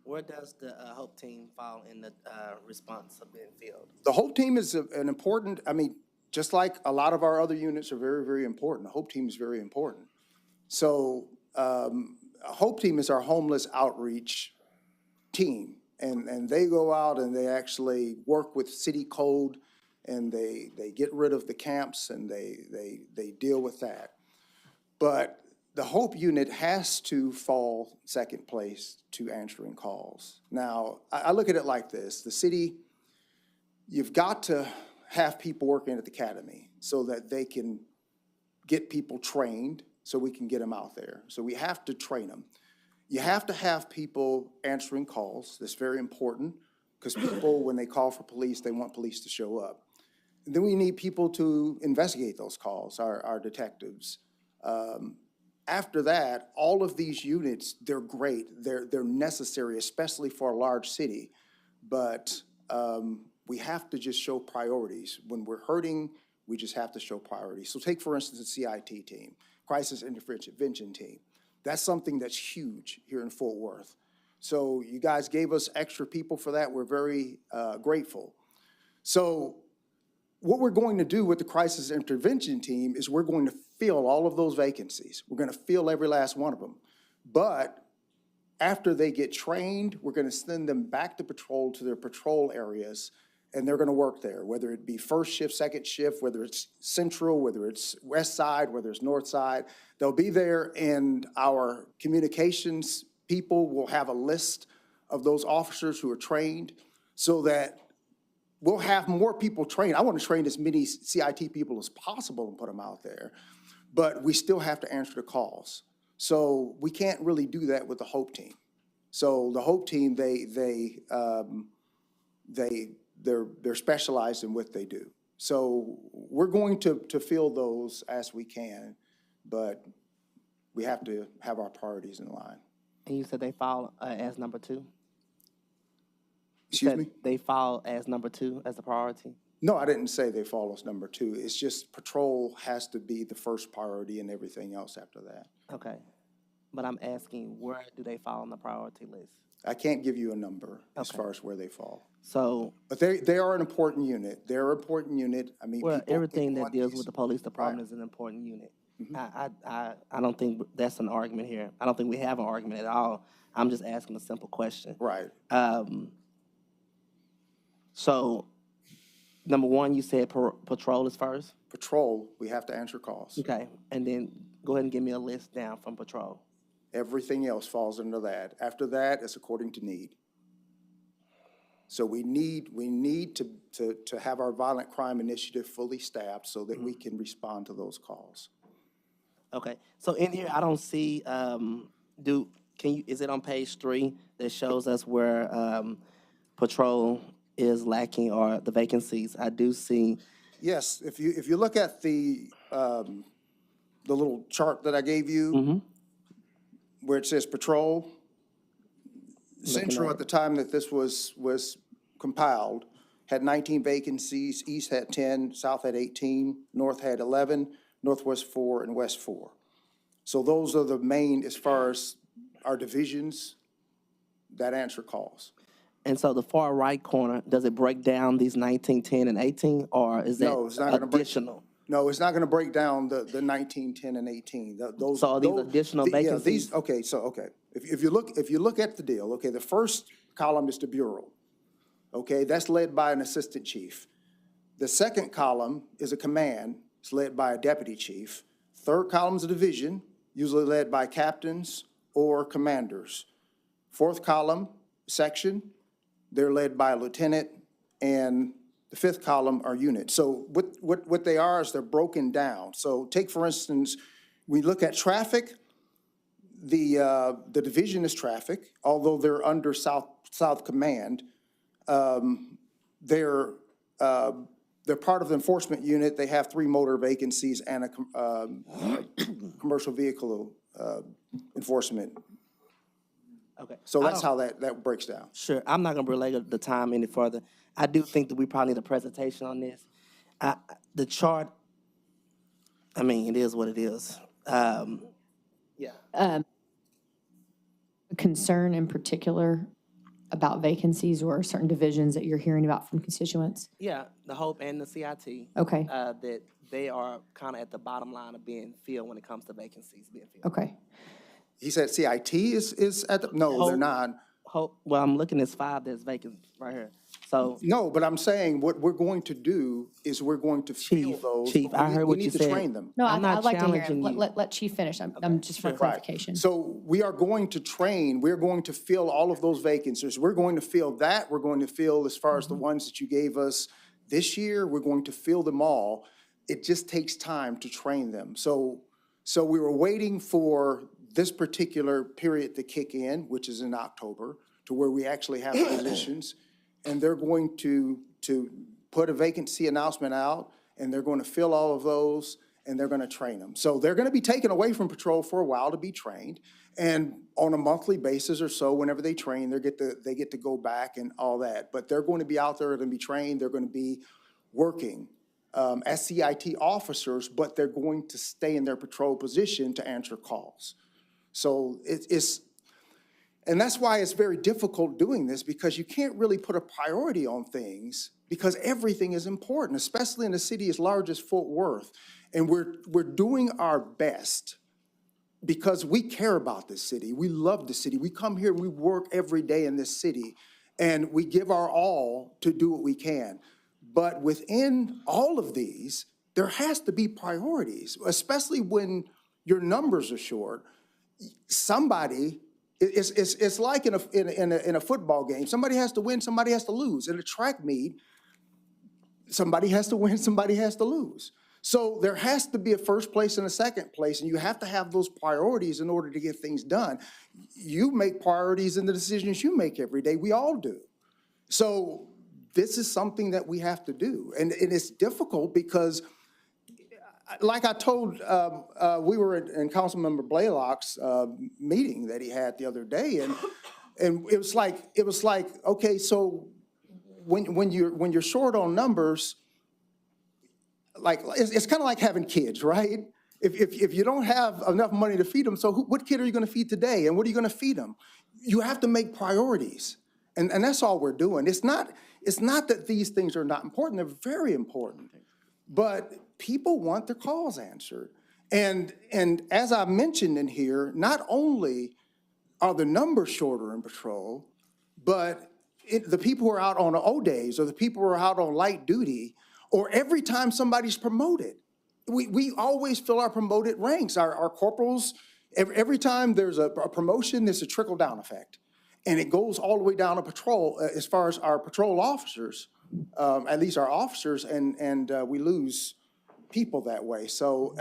Where does the HOPE team fall in the response of being filled? The HOPE team is an important, I mean, just like a lot of our other units are very, very important, the HOPE team is very important. So a HOPE team is our homeless outreach team, and they go out and they actually work with city code, and they get rid of the camps, and they deal with that. But the HOPE unit has to fall second place to answering calls. Now, I look at it like this. The city, you've got to have people working at the academy so that they can get people trained so we can get them out there. So we have to train them. You have to have people answering calls. That's very important, because people, when they call for police, they want police to show up. And then we need people to investigate those calls, our detectives. After that, all of these units, they're great. They're necessary, especially for a large city. But we have to just show priorities. When we're hurting, we just have to show priorities. So take, for instance, the CIT team, Crisis Intervention Team. That's something that's huge here in Fort Worth. So you guys gave us extra people for that. We're very grateful. So what we're going to do with the Crisis Intervention Team is we're going to fill all of those vacancies. We're going to fill every last one of them. But after they get trained, we're going to send them back to patrol, to their patrol areas, and they're going to work there, whether it be first shift, second shift, whether it's central, whether it's west side, whether it's north side. They'll be there, and our communications people will have a list of those officers who are trained, so that we'll have more people trained. I want to train as many CIT people as possible and put them out there, but we still have to answer the calls. So we can't really do that with the HOPE team. So the HOPE team, they're specialized in what they do. So we're going to fill those as we can, but we have to have our priorities in line. And you said they fall as number 2? Excuse me? They fall as number 2 as a priority? No, I didn't say they fall as number 2. It's just patrol has to be the first priority and everything else after that. Okay. But I'm asking, where do they fall on the priority list? I can't give you a number as far as where they fall. So, but they are an important unit. They're an important unit. I mean, well, people everything that want deals these- with the police department is an important unit. I don't think that's an argument here. I don't think we have an argument at all. I'm just asking a simple question. Right. So, number 1, you said patrol is first? Patrol, we have to answer calls. Okay, and then go ahead and give me a list down from patrol. Everything else falls under that. After that, it's according to need. So we need to have our violent crime initiative fully staffed so that we can respond to those calls. Okay, so in here, I don't see, is it on page 3 that shows us where patrol is lacking or the vacancies? I do see. Yes, if you look at the little chart that I gave you, where it says patrol, Central at the time that this was compiled had 19 vacancies, East had 10, South had 18, North had 11, Northwest 4, and West 4. So those are the main, as far as our divisions that answer calls. And so the far right corner, does it break down these 19, 10, and 18, or is that No, it's not gonna break. additional? No, it's not gonna break down the 19, 10, and 18. So are these additional vacancies? Okay. If you look at the deal, okay, the first column is the bureau. Okay, that's led by an assistant chief. The second column is a command. It's led by a deputy chief. Third column is a division, usually led by captains or commanders. Fourth column, section, they're led by a lieutenant, and the fifth column are units. So what they are is they're broken down. So take, for instance, we look at traffic. The division is traffic, although they're under South Command. They're part of the enforcement unit. They have 3 motor vacancies and a commercial vehicle enforcement. Okay. So that's how that breaks down. Sure, I'm not gonna relay the time any further. I do think that we probably need a presentation on this. The chart, I mean, it is what it is. Yeah. Concern in particular about vacancies or certain divisions that you're hearing about from constituents? Yeah, the HOPE and the CIT. Okay. That they are kind of at the bottom line of being filled when it comes to vacancies being filled. Okay. He said CIT is at the, no, they're not. HOPE, well, I'm looking at 5 that's vacant right here. So. No, but I'm saying what we're going to do is we're going to fill those. Chief, I heard what you said. We need to train them. No, I'm not I'd like to hear challenging him. you. Let Chief finish. I'm just for clarification. So we are going to train, we're going to fill all of those vacancies. We're going to fill that. We're going to fill, as far as the ones that you gave us this year, we're going to fill them all. It just takes time to train them. So we were waiting for this particular period to kick in, which is in October, to where we actually have positions. And they're going to put a vacancy announcement out, and they're going to fill all of those, and they're going to train them. So they're going to be taken away from patrol for a while to be trained. And on a monthly basis or so, whenever they train, they get to go back and all that. But they're going to be out there, they're going to be trained, they're going to be working as CIT officers, but they're going to stay in their patrol position to answer calls. So and that's why it's very difficult doing this, because you can't really put a priority on things because everything is important, especially in a city as large as Fort Worth. And we're doing our best because we care about this city. We love the city. We come here and we work every day in this city, and we give our all to do what we can. But within all of these, there has to be priorities, especially when your numbers are short. Somebody, it's like in a football game. Somebody has to win, somebody has to lose. In a track meet, somebody has to win, somebody has to lose. So there has to be a first place and a second place, and you have to have those priorities in order to get things done. You make priorities in the decisions you make every day. We all do. So this is something that we have to do. And it's difficult because, like I told, we were in Councilmember Blaylock's meeting that he had the other day, and it was like, okay, so when you're short on numbers, like it's kind of like having kids, right? If you don't have enough money to feed them, so what kid are you going to feed today, and what are you going to feed them? You have to make priorities, and that's all we're doing. It's not that these things are not important; they're very important, but people want their calls answered. And as I mentioned in here, not only are the numbers shorter in patrol, but the people who are out on O days, or the people who are out on light duty, or every time somebody's promoted, we always fill our promoted ranks, our corporals. Every time there's a promotion, there's a trickle-down effect. And it goes all the way down to patrol, as far as our patrol officers, at least our officers, and we lose people that way. So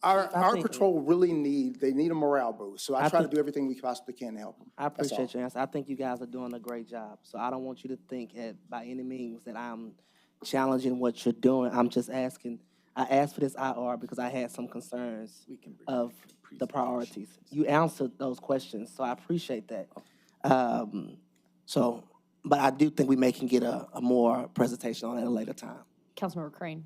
our patrol really they need a morale boost. So I try to do everything we possibly can to help them. I appreciate your answer. I think you guys are doing a great job. So I don't want you to think by any means that I'm challenging what you're doing. I'm just asking. I asked for this IR because I had some concerns of the priorities. You answered those questions, so I appreciate that. But I do think we can get a more presentation on it at a later time. Councilmember Crane.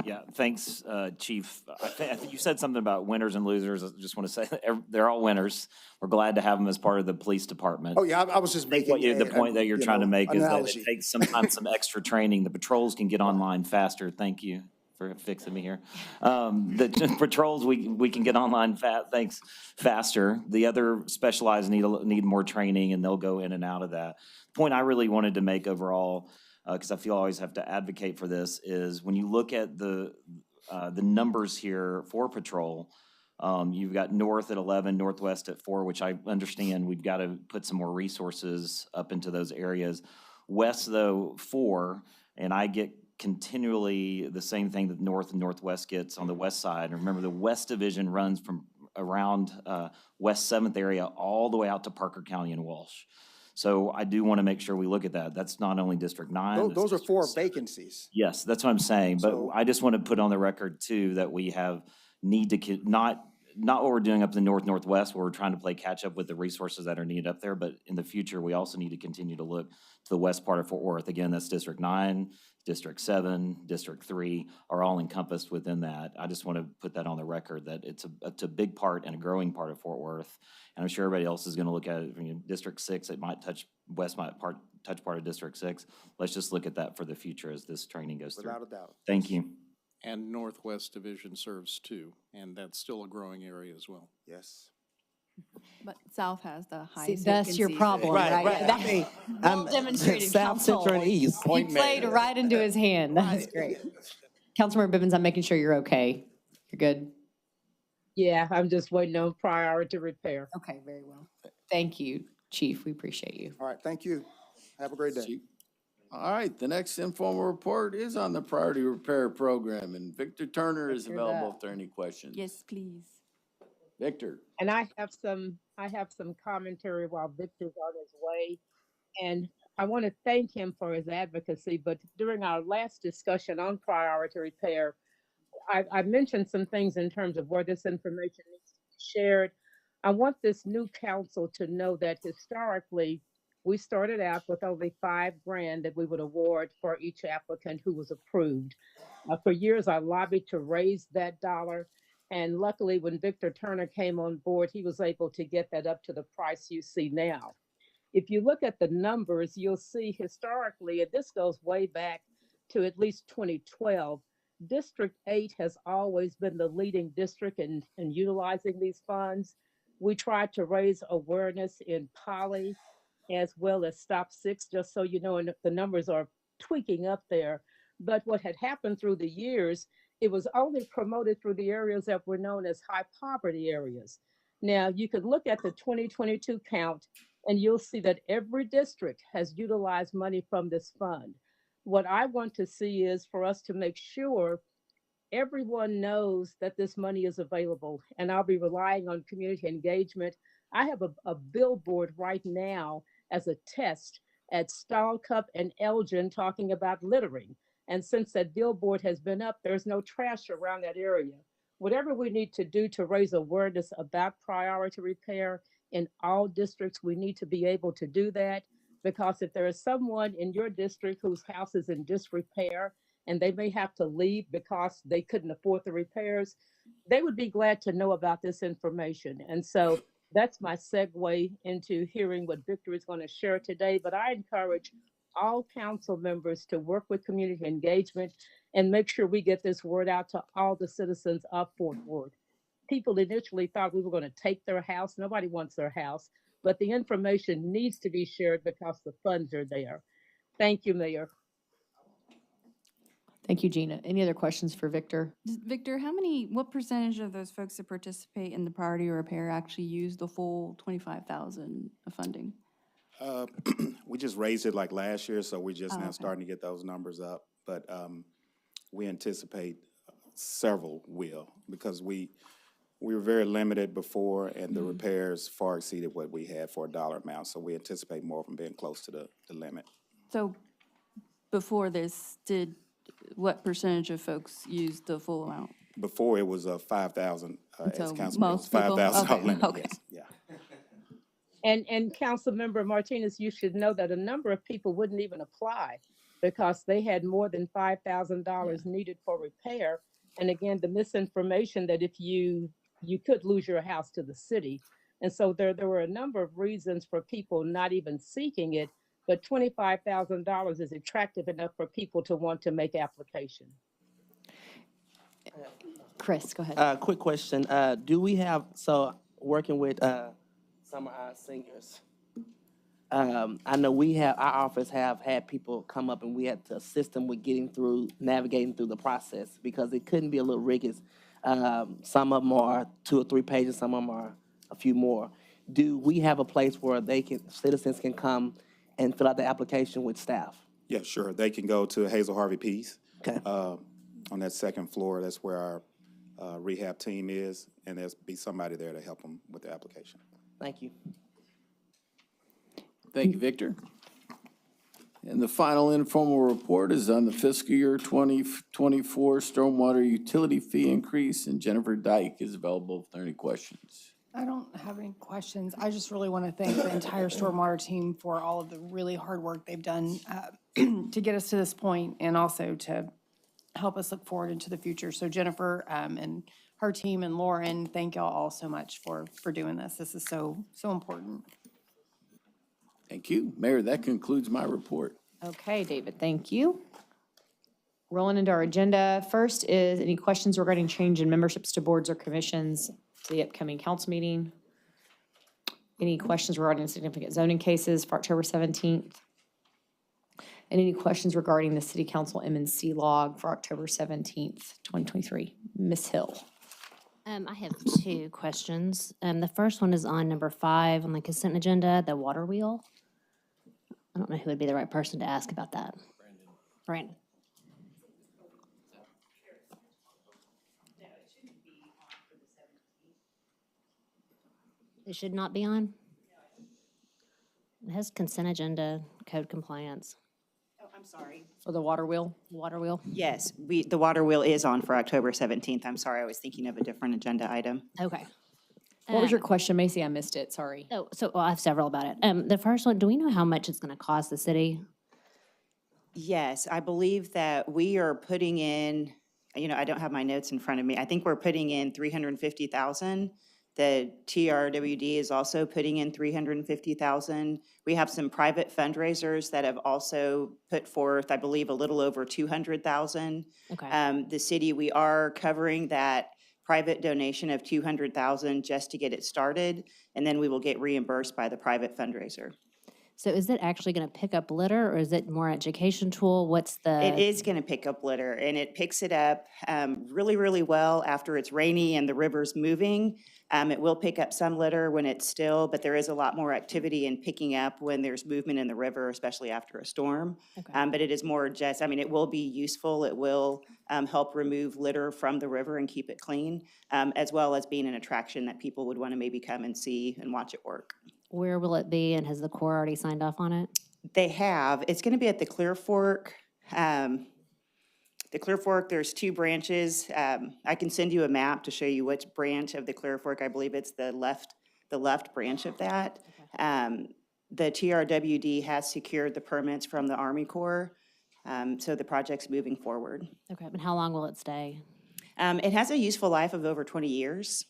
Yeah, thanks, Chief. I think you said something about winners and losers. I just want to say they're all winners. We're glad to have them as part of the police department. Oh, yeah, I was just making the point that you're trying to make is that analogy. it takes sometimes some extra training. The patrols can get online faster. Thank you for fixing me here. The patrols, we can get online faster. The other specialized need more training, and they'll go in and out of that. The point I really wanted to make overall, because I feel I always have to advocate for this, is when you look at the numbers here for patrol, you've got north at 11, northwest at 4, which I understand we've got to put some more resources up into those areas. West, though, 4, and I get continually the same thing that north and northwest gets on the west side. And remember, the West Division runs from around West 7th area all the way out to Parker County and Walsh. So I do want to make sure we look at that. That's not only District 9. Those are 4 vacancies. Yes, that's what I'm saying. But I just want to put on the record, too, that we need to not what we're doing up the northwest, where we're trying to play catch up with the resources that are needed up there. But in the future, we also need to continue to look to the west part of Fort Worth. Again, that's District 9, District 7, District 3 are all encompassed within that. I just want to put that on the record that it's a big part and a growing part of Fort Worth. And I'm sure everybody else is going to look at it. District 6, it might touch, West might touch part of District 6. Let's just look at that for the future as this training goes through. Without a doubt. Thank you. And Northwest Division serves too, and that's still a growing area as well. Yes. But South has the See, highest that's your vacancies. problem, right? I mean, Well demonstrated, South, Council. Central, and East. You played right into his hand. That's great. Councilmember Bivens, I'm making sure you're okay. You're good? Yeah, I'm just waiting on priority repair. Okay, very well. Thank you, Chief. We appreciate you. All right, thank you. Have a great day. All right, the next informal report is on the priority repair program, and Victor Turner is available if there are any questions. Yes, please. Victor. And I have some commentary while Victor's on his way. And I want to thank him for his advocacy, but during our last discussion on priority repair, I mentioned some things in terms of where this information needs to be shared. I want this new council to know that historically, we started out with only $5,000 that we would award for each applicant who was approved. For years, I lobbied to raise that dollar. And luckily, when Victor Turner came on board, he was able to get that up to the price you see now. If you look at the numbers, you'll see historically, and this goes way back to at least 2012, District 8 has always been the leading district in utilizing these funds. We tried to raise awareness in Poly as well as Stop 6, just so you know, and the numbers are tweaking up there. But what had happened through the years, it was only promoted through the areas that were known as high poverty areas. Now, you could look at the 2022 count and you'll see that every district has utilized money from this fund. What I want to see is for us to make sure everyone knows that this money is available, and I'll be relying on community engagement. I have a billboard right now as a test at Stallcup and Elgin talking about littering. And since that billboard has been up, there's no trash around that area. Whatever we need to do to raise awareness about priority repair in all districts, we need to be able to do that. Because if there is someone in your district whose house is in disrepair and they may have to leave because they couldn't afford the repairs, they would be glad to know about this information. And so that's my segue into hearing what Victor is going to share today. But I encourage all council members to work with community engagement and make sure we get this word out to all the citizens of Fort Worth. People initially thought we were going to take their house. Nobody wants their house, but the information needs to be shared because the funds are there. Thank you, Mayor. Thank you, Gina. Any other questions for Victor? Victor, what percentage of those folks that participate in the priority repair actually use the full 25,000 of funding? We just raised it like last year, so we're just Oh, now okay. starting to get those numbers up. But we anticipate several will, because we were very limited before, and the repairs far exceeded what we had for a dollar amount. So we anticipate more of them being close to the limit. So before this, what percentage of folks use the full amount? Before, it was 5,000, as So Councilman, most people? $5,000 Okay, limit, okay. yes, yeah. And Councilmember Martinez, you should know that a number of people wouldn't even apply because they had more than $5,000 needed for repair. And again, the misinformation that if you could lose your house to the city. And so there were a number of reasons for people not even seeking it, but $25,000 is attractive enough for people to want to make application. Chris, go ahead. Quick question. Do we have, working with some of our seniors, I know our office have had people come up and we had to assist them with navigating through the process because it couldn't be a little rigorous. Some of them are 2 or 3 pages, some of them are a few more. Do we have a place where citizens can come and fill out the application with staff? Yeah, sure. They can go to Hazel Harvey Peace. Okay. On that second floor, that's where our rehab team is, and there'll be somebody there to help them with the application. Thank you. Thank you, Victor. And the final informal report is on the fiscal year 2024 stormwater utility fee increase, and Jennifer Dyke is available if there are any questions. I don't have any questions. I just really want to thank the entire stormwater team for all of the really hard work they've done to get us to this point and also to help us look forward into the future. So Jennifer and her team and Lauren, thank y'all all so much for doing this. This is so important. Thank you. Mayor, that concludes my report. Okay, David, thank you. Rolling into our agenda. First is any questions regarding change in memberships to boards or commissions to the upcoming council meeting? Any questions regarding significant zoning cases for October 17th? And any questions regarding the city council M&C log for October 17th, 2023? Ms. Hill. I have 2 questions. The first one is on number 5 on the consent agenda, the water wheel. I don't know who would be the right person to ask about that. Brandon. It should not be on? It has consent agenda, code compliance. Oh, I'm sorry. For the water wheel? Water wheel? Yes, the water wheel is on for October 17th. I'm sorry, I was thinking of a different agenda item. Okay. What was your question, Macy? I missed it, sorry. Oh, well, I have several about it. The first one, do we know how much it's going to cost the city? Yes, I believe that we are putting in, I don't have my notes in front of me. I think we're putting in $350,000. The TRWD is also putting in $350,000. We have some private fundraisers that have also put forth, I believe, a little over $200,000. Okay. The city, we are covering that private donation of $200,000 just to get it started, and then we will get reimbursed by the private fundraiser. So is it actually going to pick up litter, or is it more education tool? What's the? It is going to pick up litter, and it picks it up really, really well after it's rainy and the river's moving. It will pick up some litter when it's still, but there is a lot more activity in picking up when there's movement in the river, especially after a storm. Okay. But it is more just, it will be useful. It will help remove litter from the river and keep it clean, as well as being an attraction that people would want to maybe come and see and watch it work. Where will it be, and has the Corps already signed off on it? They have. It's going to be at the Clear Fork. The Clear Fork, there's 2 branches. I can send you a map to show you which branch of the Clear Fork. I believe it's the left branch of that. The TRWD has secured the permits from the Army Corps, so the project's moving forward. Okay, but how long will it stay? It has a useful life of over 20 years.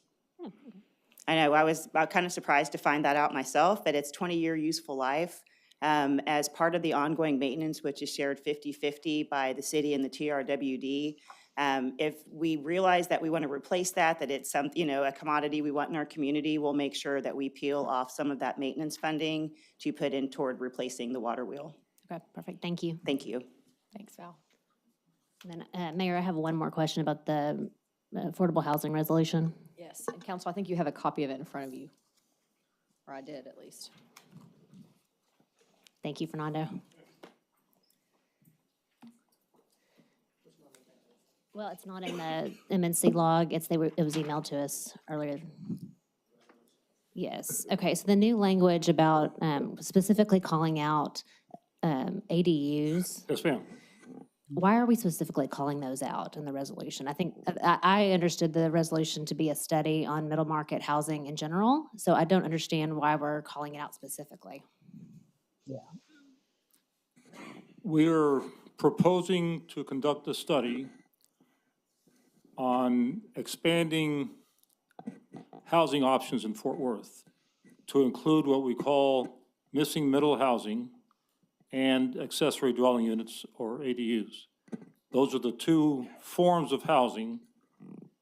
I know, I was kind of surprised to find that out myself, but it's 20-year useful life. As part of the ongoing maintenance, which is shared 50-50 by the city and the TRWD. If we realize that we want to replace that it's a commodity we want in our community, we'll make sure that we peel off some of that maintenance funding to put in toward replacing the water wheel. Okay, perfect. Thank you. Thank you. Thanks, Val. And then, Mayor, I have one more question about the affordable housing resolution. Yes, and council, I think you have a copy of it in front of you. Or I did, at least. Thank you, Fernando. Well, it's not in the MNC log. It was emailed to us earlier. Yes. Okay. So the new language about specifically calling out ADUs. Yes, ma'am. Why are we specifically calling those out in the resolution? I think I understood the resolution to be a study on middle market housing in general. So I don't understand why we're calling it out specifically. We're proposing to conduct a study on expanding housing options in Fort Worth to include what we call missing middle housing and accessory dwelling units, or ADUs. Those are the two forms of housing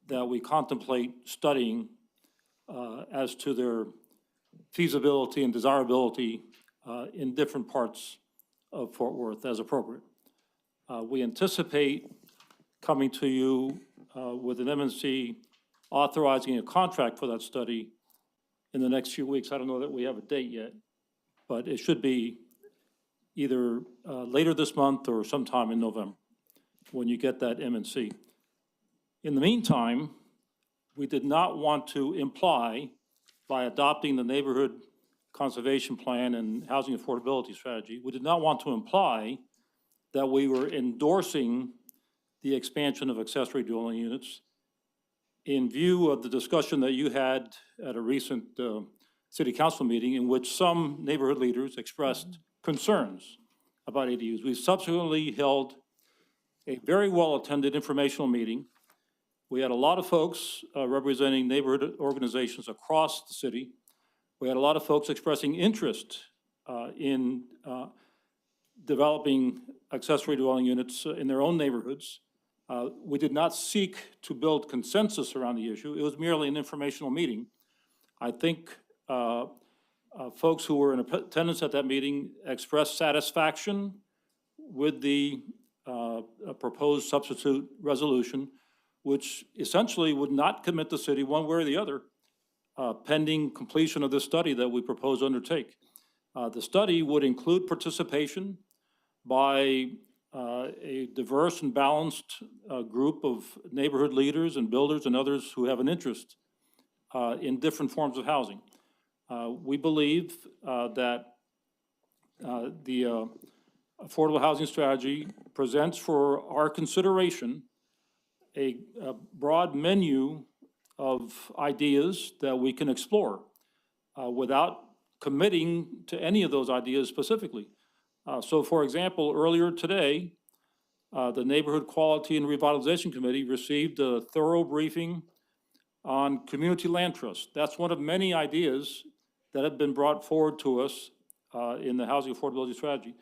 that we contemplate studying as to their feasibility and desirability in different parts of Fort Worth as appropriate. We anticipate coming to you with an MNC authorizing a contract for that study in the next few weeks. I don't know that we have a date yet, but it should be either later this month or sometime in November when you get that MNC. In the meantime, we did not want to imply, by adopting the neighborhood conservation plan and housing affordability strategy, we did not want to imply that we were endorsing the expansion of accessory dwelling units in view of the discussion that you had at a recent city council meeting in which some neighborhood leaders expressed concerns about ADUs. We subsequently held a very well-attended informational meeting. We had a lot of folks representing neighborhood organizations across the city. We had a lot of folks expressing interest in developing accessory dwelling units in their own neighborhoods. We did not seek to build consensus around the issue. It was merely an informational meeting. I think folks who were in attendance at that meeting expressed satisfaction with the proposed substitute resolution, which essentially would not commit the city one way or the other pending completion of this study that we propose to undertake. The study would include participation by a diverse and balanced group of neighborhood leaders and builders and others who have an interest in different forms of housing. We believe that the affordable housing strategy presents for our consideration a broad menu of ideas that we can explore without committing to any of those ideas specifically. So for example, earlier today, the Neighborhood Quality and Revitalization Committee received a thorough briefing on community land trust. That's one of many ideas that have been brought forward to us in the housing affordability strategy.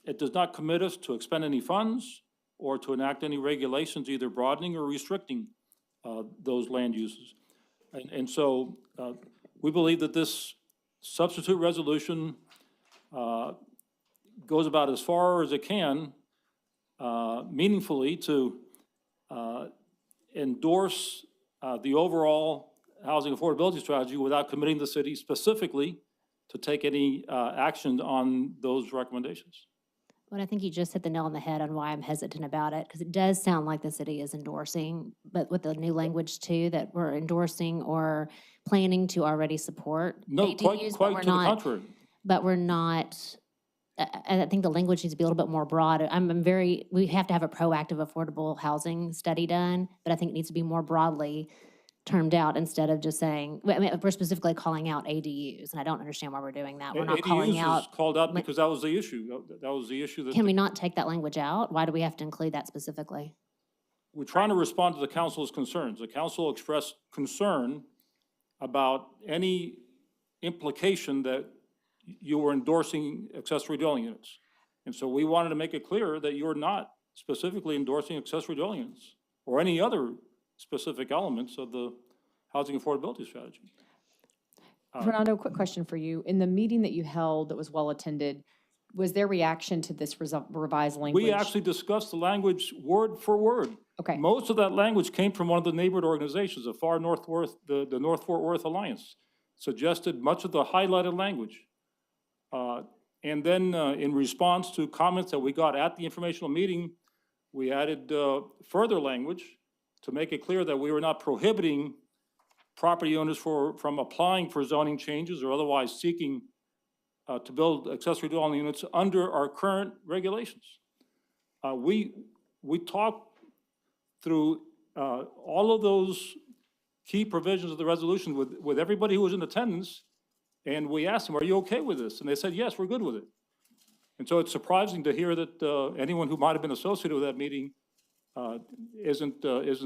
It does not commit us to expend any funds or to enact any regulations, either broadening or restricting those land uses. And so we believe that this substitute resolution goes about as far as it can meaningfully to endorse the overall housing affordability strategy without committing the city specifically to take any action on those recommendations. Well, I think you just hit the nail on the head on why I'm hesitant about it, because it does sound like the city is endorsing, but with the new language too, that we're endorsing or planning to already support No, ADUs, quite to the contrary. But we're not, I think the language needs to be a little bit more broad. We have to have a proactive affordable housing study done, but I think it needs to be more broadly termed out instead of just saying, I mean, we're specifically calling out ADUs, and I don't understand why we're doing that. We're not calling ADUs out. is called out because that was the issue. That was the issue that. Can we not take that language out? Why do we have to include that specifically? We're trying to respond to the council's concerns. The council expressed concern about any implication that you were endorsing accessory dwelling units. And so we wanted to make it clear that you're not specifically endorsing accessory dwelling units or any other specific elements of the housing affordability strategy. Fernando, quick question for you. In the meeting that you held that was well-attended, was their reaction to this revised language? We actually discussed the language word for word. Okay. Most of that language came from one of the neighborhood organizations, the the North Fort Worth Alliance, suggested much of the highlighted language. And then in response to comments that we got at the informational meeting, we added further language to make it clear that we were not prohibiting property owners from applying for zoning changes or otherwise seeking to build accessory dwelling units under our current regulations. We talked through all of those key provisions of the resolution with everybody who was in attendance, and we asked them, are you okay with this? And they said, yes, we're good with it. And so it's surprising to hear that anyone who might have been associated with that meeting isn't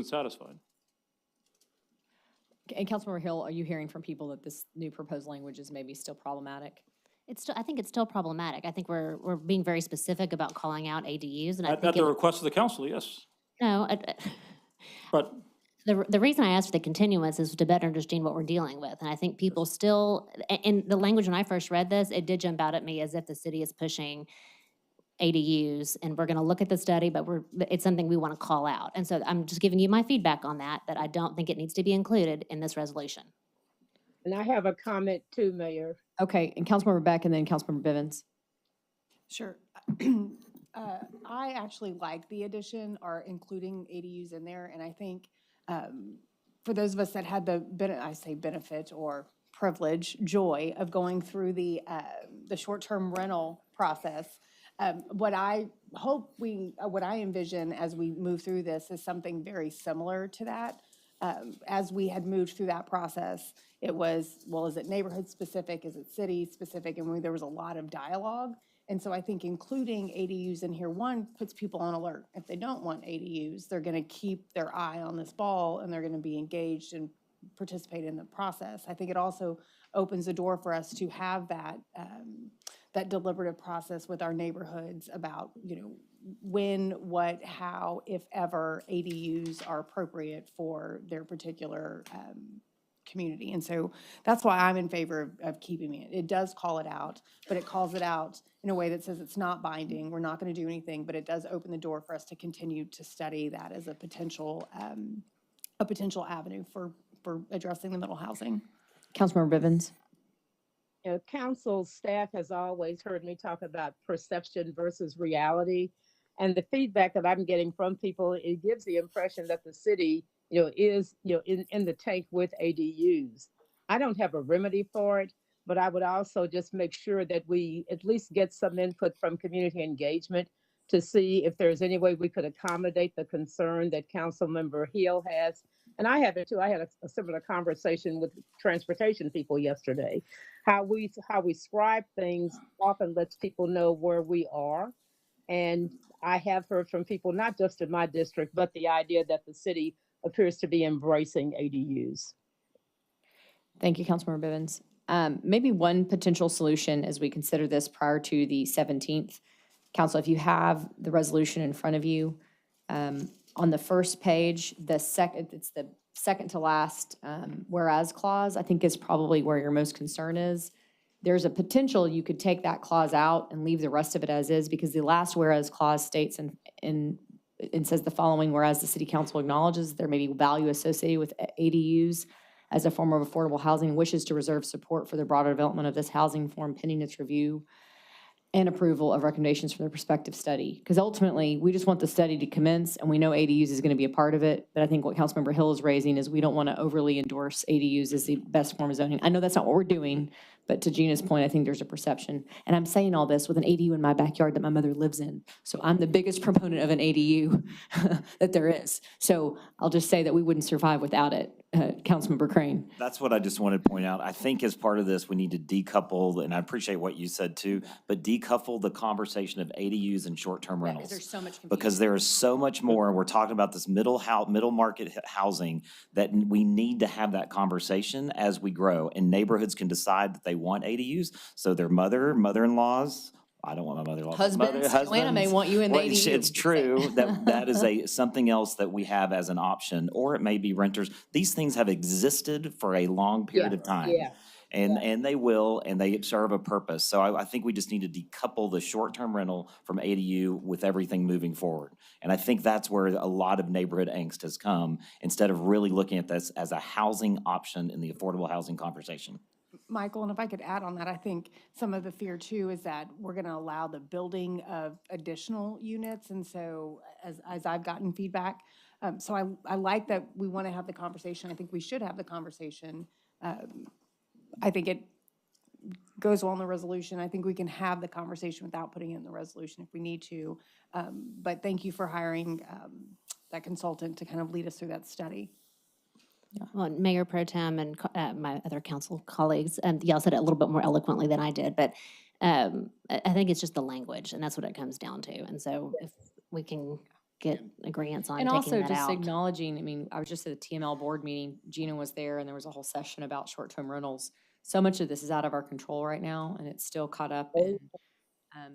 satisfied. And Councilmember Hill, are you hearing from people that this new proposed language is maybe still problematic? I think it's still problematic. I think we're being very specific about calling out ADUs, and I think At the request of the council, yes. no. But The reason I asked for the continuance is to better understand what we're dealing with. And I think people still, and the language when I first read this, it did jump out at me as if the city is pushing ADUs, and we're going to look at the study, but it's something we want to call out. And so I'm just giving you my feedback on that I don't think it needs to be included in this resolution. And I have a comment too, Mayor. Okay, and Councilmember Beck and then Councilmember Bivens. Sure. I actually like the addition or including ADUs in there, and I think for those of us that had the benefit or privilege, joy of going through the short-term rental process, what I envision as we move through this is something very similar to that. As we had moved through that process, it was, well, is it neighborhood specific? Is it city specific? And there was a lot of dialogue. And so I think including ADUs in here, one, puts people on alert. If they don't want ADUs, they're going to keep their eye on this ball and they're going to be engaged and participate in the process. I think it also opens the door for us to have that deliberative process with our neighborhoods about, when, what, how, if ever, ADUs are appropriate for their particular community. And so that's why I'm in favor of keeping it. It does call it out, but it calls it out in a way that says it's not binding. We're not going to do anything, but it does open the door for us to continue to study that as a potential avenue for addressing the middle housing. Councilmember Bivens. Council staff has always heard me talk about perception versus reality. And the feedback that I'm getting from people, it gives the impression that the city, is, in the tank with ADUs. I don't have a remedy for it, but I would also just make sure that we at least get some input from community engagement to see if there's any way we could accommodate the concern that Councilmember Hill has. And I have it too. I had a similar conversation with transportation people yesterday. How we scribe things often lets people know where we are. And I have heard from people, not just in my district, but the idea that the city appears to be embracing ADUs. Thank you, Councilmember Bivens. Maybe one potential solution as we consider this prior to the 17th. Council, if you have the resolution in front of you, on the first page, it's the second to last whereas clause, I think is probably where your most concern is. There's a potential you could take that clause out and leave the rest of it as is, because the last whereas clause states and says the following: whereas the city council acknowledges there may be value associated with ADUs as a form of affordable housing and wishes to reserve support for the broader development of this housing form pending its review and approval of recommendations from the prospective study. Because ultimately, we just want the study to commence, and we know ADUs is going to be a part of it. But I think what Councilmember Hill is raising is we don't want to overly endorse ADUs as the best form of zoning. I know that's not what we're doing, but to Gina's point, I think there's a perception. And I'm saying all this with an ADU in my backyard that my mother lives in. So I'm the biggest proponent of an ADU that there is. So I'll just say that we wouldn't survive without it. Councilmember Crane. That's what I just wanted to point out. I think as part of this, we need to decouple, and I appreciate what you said too, but decouple the conversation of ADUs and short-term rentals. There's so much confusion. Because there is so much more, and we're talking about this middle market housing, that we need to have that conversation as we grow. And neighborhoods can decide that they want ADUs, so their mother-in-laws, I don't want my mother-in-law. Husbands, Joanna may want you in the ADU. It's true that is something else that we have as an option, or it may be renters. These things have existed for a long period of time. Yeah. And they will, and they serve a purpose. So I think we just need to decouple the short-term rental from ADU with everything moving forward. And I think that's where a lot of neighborhood angst has come, instead of really looking at this as a housing option in the affordable housing conversation. Michael, and if I could add on that, I think some of the fear too is that we're going to allow the building of additional units. And so as I've gotten feedback, so I like that we want to have the conversation. I think we should have the conversation. I think it goes well in the resolution. I think we can have the conversation without putting it in the resolution if we need to. But thank you for hiring that consultant to kind of lead us through that study. Well, Mayor Pro Tem and my other council colleagues, y'all said it a little bit more eloquently than I did, but I think it's just the language, and that's what it comes down to. And so if we can get agreements on And taking also that just out. acknowledging, I mean, I was just at a TML board meeting, Gina was there, and there was a whole session about short-term rentals. So much of this is out of our control right now, and it's still caught up in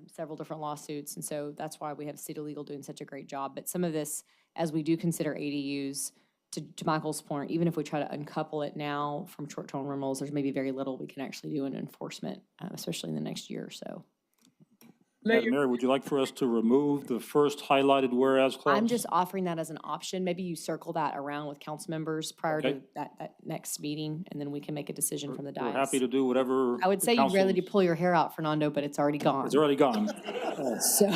several different lawsuits. And so that's why we have City Legal doing such a great job. But some of this, as we do consider ADUs, to Michael's point, even if we try to uncouple it now from short-term rentals, there's maybe very little we can actually do in enforcement, especially in the next year or so. Madam Mayor, would you like for us to remove the first highlighted whereas clause? I'm just offering that as an option. Maybe you circle that around with council members prior to Okay. that next meeting, and then we can make a decision from the We're dais. happy to do whatever. I would the say you'd council- ready to pull your hair out, Fernando, but it's already gone. It's already gone. So,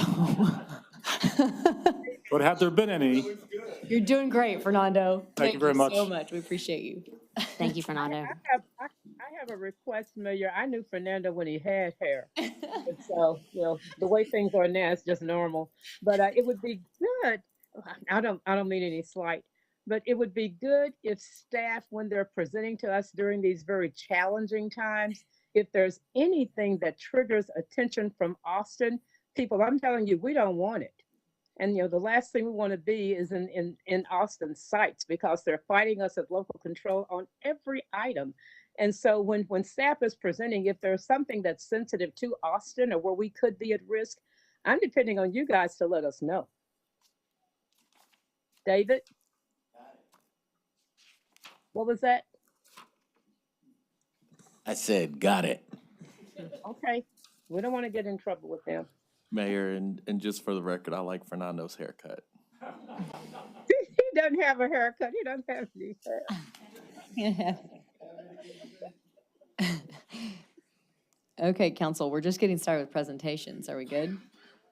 But had there been any, you're doing great, Fernando. Thank you very much. so much. We appreciate you. Thank you, Fernando. I have a request, Mayor. I knew Fernando when he had hair. And so, the way things are now, it's just normal. But it would be good, I don't mean any slight, but it would be good if staff, when they're presenting to us during these very challenging times, if there's anything that triggers attention from Austin, people, I'm telling you, we don't want it. And, the last thing we want to be is in Austin sites, because they're fighting us at local control on every item. And so when staff is presenting, if there's something that's sensitive to Austin or where we could be at risk, I'm depending on you guys to let us know. David? What was that? I said, got it. Okay, we don't want to get in trouble with them. Mayor, and just for the record, I like Fernando's haircut. He doesn't have a haircut. He doesn't have any hair. Okay, council, we're just getting started with presentations. Are we good?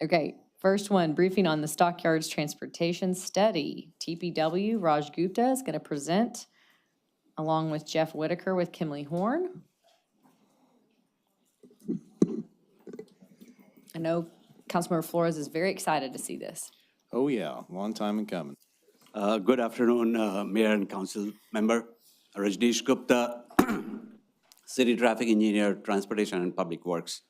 Okay, first one, briefing on the Stockyards Transportation Study. TPW, Raj Gupta is going to present along with Jeff Whitaker with Kimley Horn. I know Councilmember Flores is very excited to see this. Oh, yeah, long time in coming. Good afternoon, Mayor and Council Member. Rajneesh Gupta, City Traffic Engineer, Transportation and Public Works.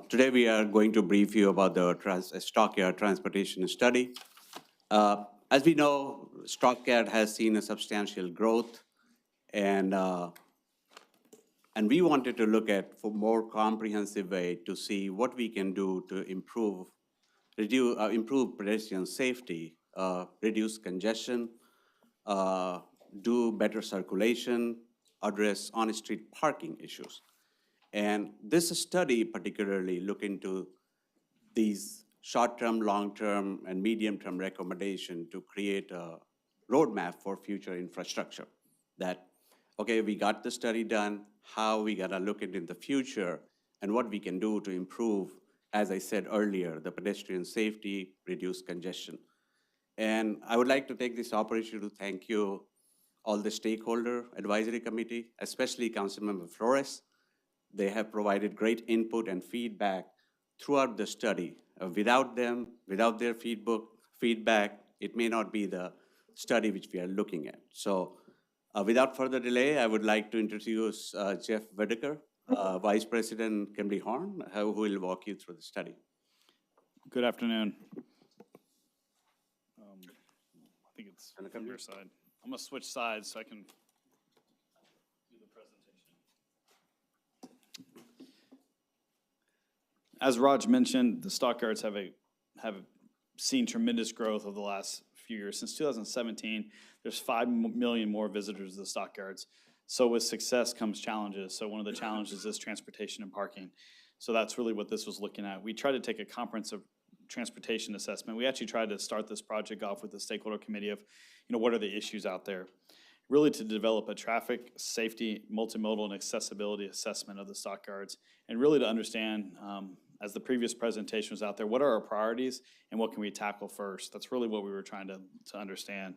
Today we are going to brief you about the Stockyard Transportation Study. As we know, Stockyard has seen a substantial growth, and we wanted to look at for more comprehensive way to see what we can do to improve pedestrian safety, reduce congestion, do better circulation, address on-street parking issues. And this study particularly look into these short-term, long-term, and medium-term recommendation to create a roadmap for future infrastructure. That, okay, we got the study done, how we gotta look at in the future, and what we can do to improve, as I said earlier, the pedestrian safety, reduce congestion. And I would like to take this opportunity to thank you, all the stakeholder advisory committee, especially Councilmember Flores. They have provided great input and feedback throughout the study. Without them, without their feedback, it may not be the study which we are looking at. So without further delay, I would like to introduce Jeff Whitaker, Vice President Kimley Horn, who will walk you through the study. Good afternoon. I think it's from your side. I'm gonna switch sides so I can do the presentation. As Raj mentioned, the Stockyards have seen tremendous growth over the last few years. Since 2017, there's 5 million more visitors to the Stockyards. So with success comes challenges. So one of the challenges is transportation and parking. So that's really what this was looking at. We tried to take a comprehensive transportation assessment. We actually tried to start this project off with the stakeholder committee of, what are the issues out there? Really to develop a traffic, safety, multimodal, and accessibility assessment of the stockyards, and really to understand, as the previous presentation was out there, what are our priorities and what can we tackle first? That's really what we were trying to understand.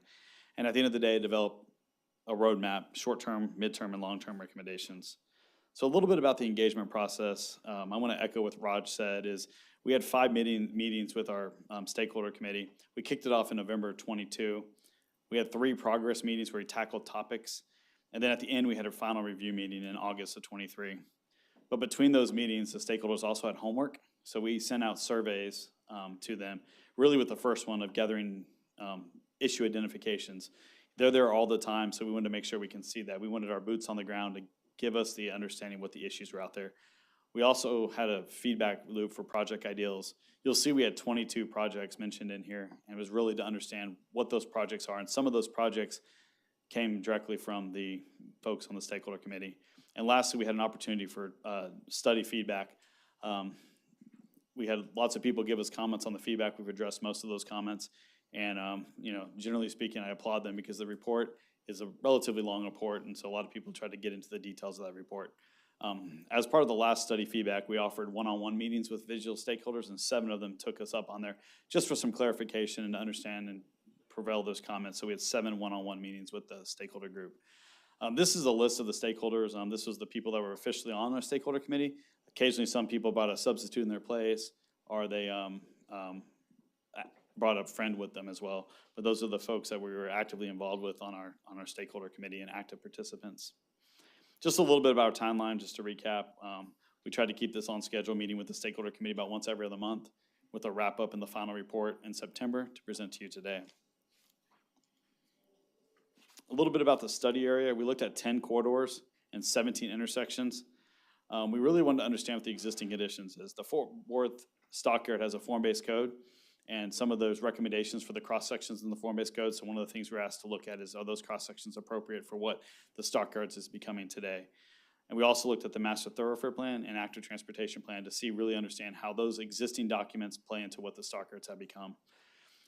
And at the end of the day, develop a roadmap, short-term, midterm, and long-term recommendations. So a little bit about the engagement process. I want to echo what Raj said is we had 5 meetings with our stakeholder committee. We kicked it off in November 22. We had 3 progress meetings where we tackled topics. And then at the end, we had a final review meeting in August of 23. But between those meetings, the stakeholders also had homework. So we sent out surveys to them, really with the first one of gathering issue identifications. They're there all the time, so we wanted to make sure we can see that. We wanted our boots on the ground to give us the understanding what the issues were out there. We also had a feedback loop for project ideals. You'll see we had 22 projects mentioned in here, and it was really to understand what those projects are. And some of those projects came directly from the folks on the stakeholder committee. And lastly, we had an opportunity for study feedback. We had lots of people give us comments on the feedback. We've addressed most of those comments. And, generally speaking, I applaud them because the report is a relatively long report, and so a lot of people try to get into the details of that report. As part of the last study feedback, we offered one-on-one meetings with visual stakeholders, and 7 of them took us up on there just for some clarification and to understand and prevail those comments. So we had 7 one-on-one meetings with the stakeholder group. This is a list of the stakeholders. This was the people that were officially on our stakeholder committee. Occasionally, some people brought a substitute in their place, or they brought a friend with them as well. But those are the folks that we were actively involved with on our stakeholder committee and active participants. Just a little bit about our timeline, just to recap. We tried to keep this on schedule, meeting with the stakeholder committee about once every other month, with a wrap-up and the final report in September to present to you today. A little bit about the study area. We looked at 10 corridors and 17 intersections. We really wanted to understand what the existing conditions is. The Fort Worth Stockyard has a form-based code, and some of those recommendations for the cross-sections in the form-based code. So one of the things we're asked to look at is, are those cross-sections appropriate for what the Stockyards is becoming today? And we also looked at the Master Thoroughfare Plan and Active Transportation Plan to really understand how those existing documents play into what the Stockyards have become.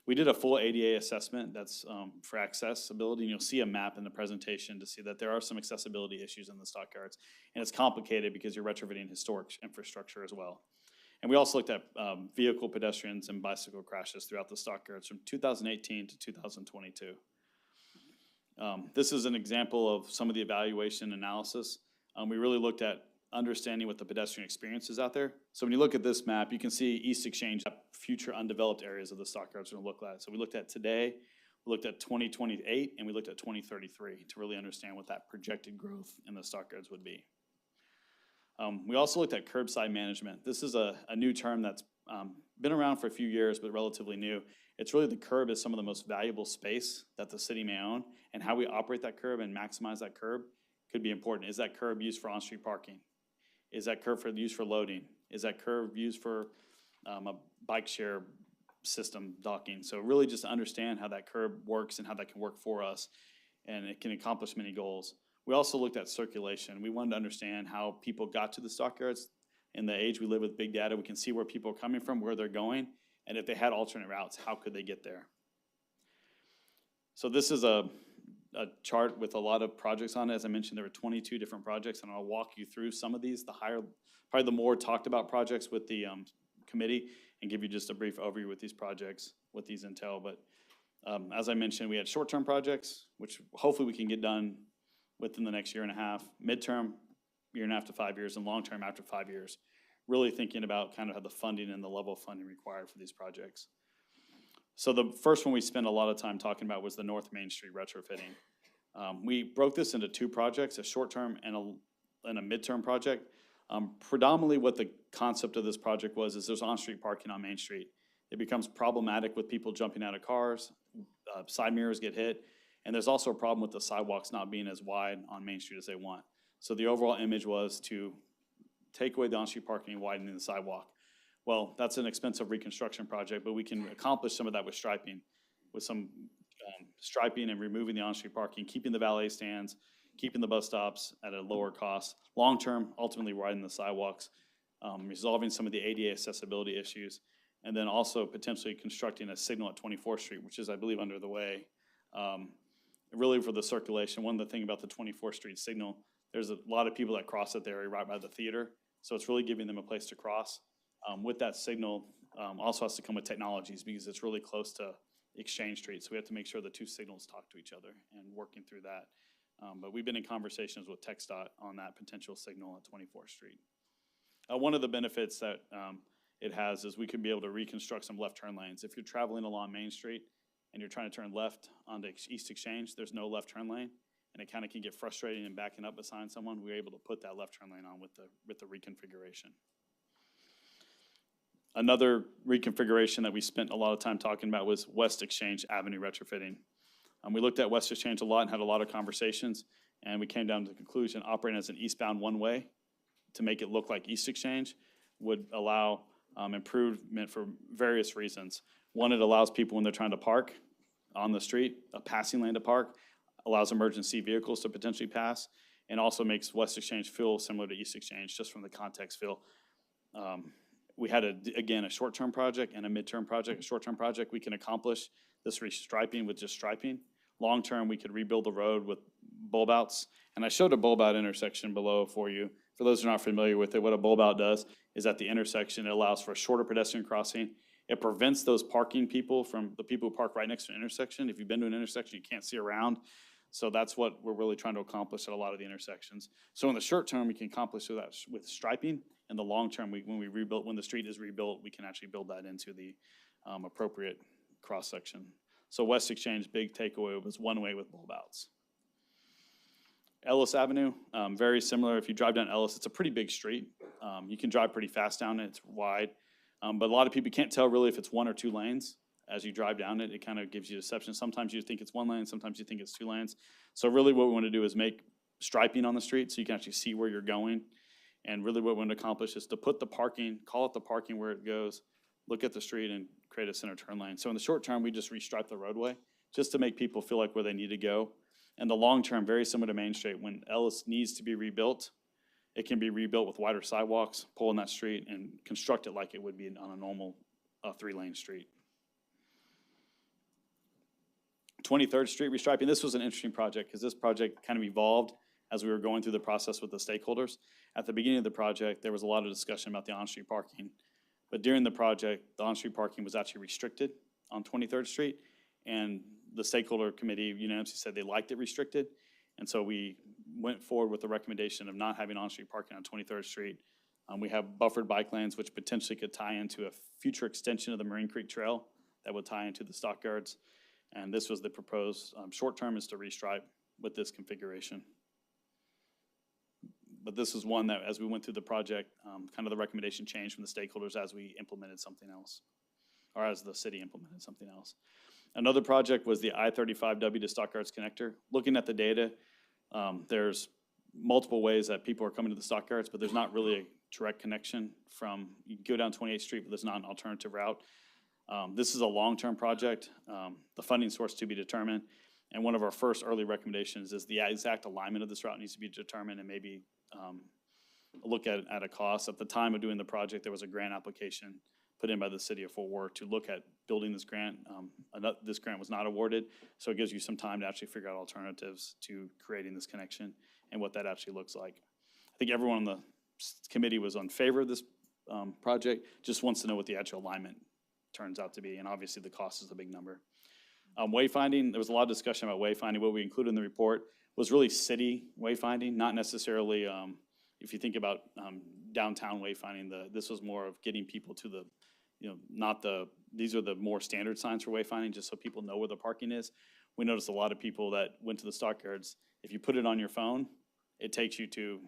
We did a full ADA assessment that's for accessibility, and you'll see a map in the presentation to see that there are some accessibility issues in the Stockyards. And it's complicated because you're retrofitting historic infrastructure as well. And we also looked at vehicle, pedestrians, and bicycle crashes throughout the Stockyards from 2018 to 2022. This is an example of some of the evaluation analysis. We really looked at understanding what the pedestrian experience is out there. So when you look at this map, you can see East Exchange, future undeveloped areas of the Stockyards are going to look like. So we looked at today, we looked at 2028, and we looked at 2033 to really understand what that projected growth in the Stockyards would be. We also looked at curbside management. This is a new term that's been around for a few years, but relatively new. It's really the curb is some of the most valuable space that the city may own, and how we operate that curb and maximize that curb could be important. Is that curb used for on-street parking? Is that curb used for loading? Is that curb used for a bike share system docking? So really just to understand how that curb works and how that can work for us, and it can accomplish many goals. We also looked at circulation. We wanted to understand how people got to the Stockyards. In the age we live with big data, we can see where people are coming from, where they're going, and if they had alternate routes, how could they get there? So this is a chart with a lot of projects on it. As I mentioned, there were 22 different projects, and I'll walk you through some of these, probably the more talked about projects with the committee, and give you just a brief overview with these projects, what these entail. But as I mentioned, we had short-term projects, which hopefully we can get done within the next 1.5 years, midterm, 1.5 to 5 years, and long-term after 5 years. Really thinking about kind of how the funding and the level of funding required for these projects. So the first one we spent a lot of time talking about was the North Main Street retrofitting. We broke this into 2 projects, a short-term and a midterm project. Predominantly what the concept of this project was is there's on-street parking on Main Street. It becomes problematic with people jumping out of cars, side mirrors get hit, and there's also a problem with the sidewalks not being as wide on Main Street as they want. So the overall image was to take away the on-street parking and widening the sidewalk. Well, that's an expensive reconstruction project, but we can accomplish some of that with striping, with some striping and removing the on-street parking, keeping the valet stands, keeping the bus stops at a lower cost. Long-term, ultimately widening the sidewalks, resolving some of the ADA accessibility issues, and then also potentially constructing a signal at 24th Street, which is, I believe, under the way. Really for the circulation, one of the things about the 24th Street signal, there's a lot of people that cross that area right by the theater, so it's really giving them a place to cross. With that signal, also has to come with technologies because it's really close to Exchange Street, so we have to make sure the two signals talk to each other and working through that. But we've been in conversations with TxDOT on that potential signal at 24th Street. One of the benefits that it has is we could be able to reconstruct some left turn lanes. If you're traveling along Main Street and you're trying to turn left onto East Exchange, there's no left turn lane, and it kind of can get frustrating and backing up beside someone. We're able to put that left turn lane on with the reconfiguration. Another reconfiguration that we spent a lot of time talking about was West Exchange Avenue retrofitting. We looked at West Exchange a lot and had a lot of conversations, and we came down to the conclusion operating as an eastbound one-way to make it look like East Exchange would allow improvement for various reasons. One, it allows people when they're trying to park on the street, a passing lane to park, allows emergency vehicles to potentially pass, and also makes West Exchange feel similar to East Exchange just from the context feel. We had, again, a short-term project and a midterm project. A short-term project, we can accomplish this restriping with just striping. Long-term, we could rebuild the road with bulb outs. And I showed a bulb out intersection below for you. For those who are not familiar with it, what a bulb out does is at the intersection, it allows for a shorter pedestrian crossing. It prevents those parking people from the people who park right next to an intersection. If you've been to an intersection, you can't see around. So that's what we're really trying to accomplish at a lot of the intersections. So in the short term, we can accomplish that with striping. In the long term, when the street is rebuilt, we can actually build that into the appropriate cross section. So West Exchange, big takeaway was one way with bulb outs. Ellis Avenue, very similar. If you drive down Ellis, it's a pretty big street. You can drive pretty fast down it. It's wide, but a lot of people can't tell really if it's one or two lanes. As you drive down it, it kind of gives you deception. Sometimes you think it's one lane, sometimes you think it's two lanes. So really what we want to do is make striping on the street so you can actually see where you're going. And really what we want to accomplish is to put the parking, call it the parking where it goes, look at the street and create a center turn lane. So in the short term, we just restripe the roadway just to make people feel like where they need to go. And the long term, very similar to Main Street, when Ellis needs to be rebuilt, it can be rebuilt with wider sidewalks, pull in that street and construct it like it would be on a normal 3-lane street. 23rd Street restriping, this was an interesting project because this project kind of evolved as we were going through the process with the stakeholders. At the beginning of the project, there was a lot of discussion about the on-street parking. But during the project, the on-street parking was actually restricted on 23rd Street. And the stakeholder committee unanimously said they liked it restricted. And so we went forward with the recommendation of not having on-street parking on 23rd Street. We have buffered bike lanes, which potentially could tie into a future extension of the Marine Creek Trail that would tie into the stockyards. And this was the proposed short term is to restripe with this configuration. But this is one that, as we went through the project, kind of the recommendation changed from the stakeholders as we implemented something else, or as the city implemented something else. Another project was the I-35W to Stockyards connector. Looking at the data, there's multiple ways that people are coming to the stockyards, but there's not really a direct connection from, you go down 28th Street, but there's not an alternative route. This is a long-term project, the funding source to be determined. And one of our first early recommendations is the exact alignment of this route needs to be determined and maybe look at a cost. At the time of doing the project, there was a grant application put in by the city of Fort Worth to look at building this grant. This grant was not awarded, so it gives you some time to actually figure out alternatives to creating this connection and what that actually looks like. I think everyone on the committee was in favor of this project, just wants to know what the actual alignment turns out to be, and obviously the cost is a big number. Wayfinding, there was a lot of discussion about wayfinding. What we included in the report was really city wayfinding, not necessarily, if you think about downtown wayfinding, this was more of getting people to the, these are the more standard signs for wayfinding, just so people know where the parking is. We noticed a lot of people that went to the stockyards, if you put it on your phone, it takes you to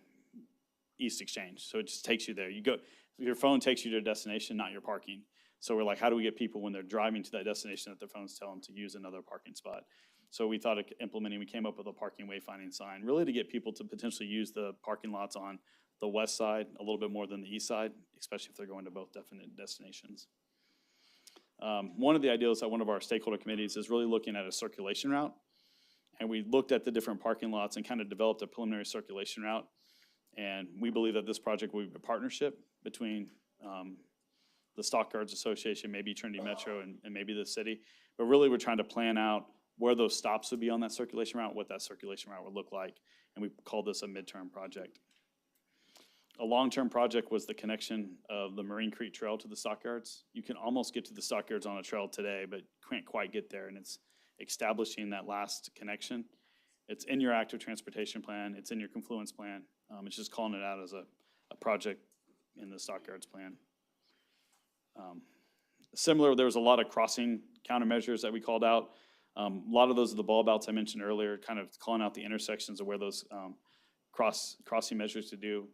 East Exchange. So it just takes you there. Your phone takes you to a destination, not your parking. So we're like, how do we get people when they're driving to that destination that their phones tell them to use another parking spot? So we thought of implementing, we came up with a parking wayfinding sign, really to get people to potentially use the parking lots on the west side a little bit more than the east side, especially if they're going to both definite destinations. One of the ideas at one of our stakeholder committees is really looking at a circulation route. And we looked at the different parking lots and kind of developed a preliminary circulation route. And we believe that this project will be a partnership between the Stockyards Association, maybe Trinity Metro, and maybe the city. But really, we're trying to plan out where those stops would be on that circulation route, what that circulation route would look like. And we called this a midterm project. A long-term project was the connection of the Marine Creek Trail to the Stockyards. You can almost get to the Stockyards on a trail today, but can't quite get there. And it's establishing that last connection. It's in your active transportation plan. It's in your confluence plan. It's just calling it out as a project in the Stockyards plan. Similar, there was a lot of crossing countermeasures that we called out. A lot of those are the bulb outs I mentioned earlier, kind of calling out the intersections of where those crossing measures to do.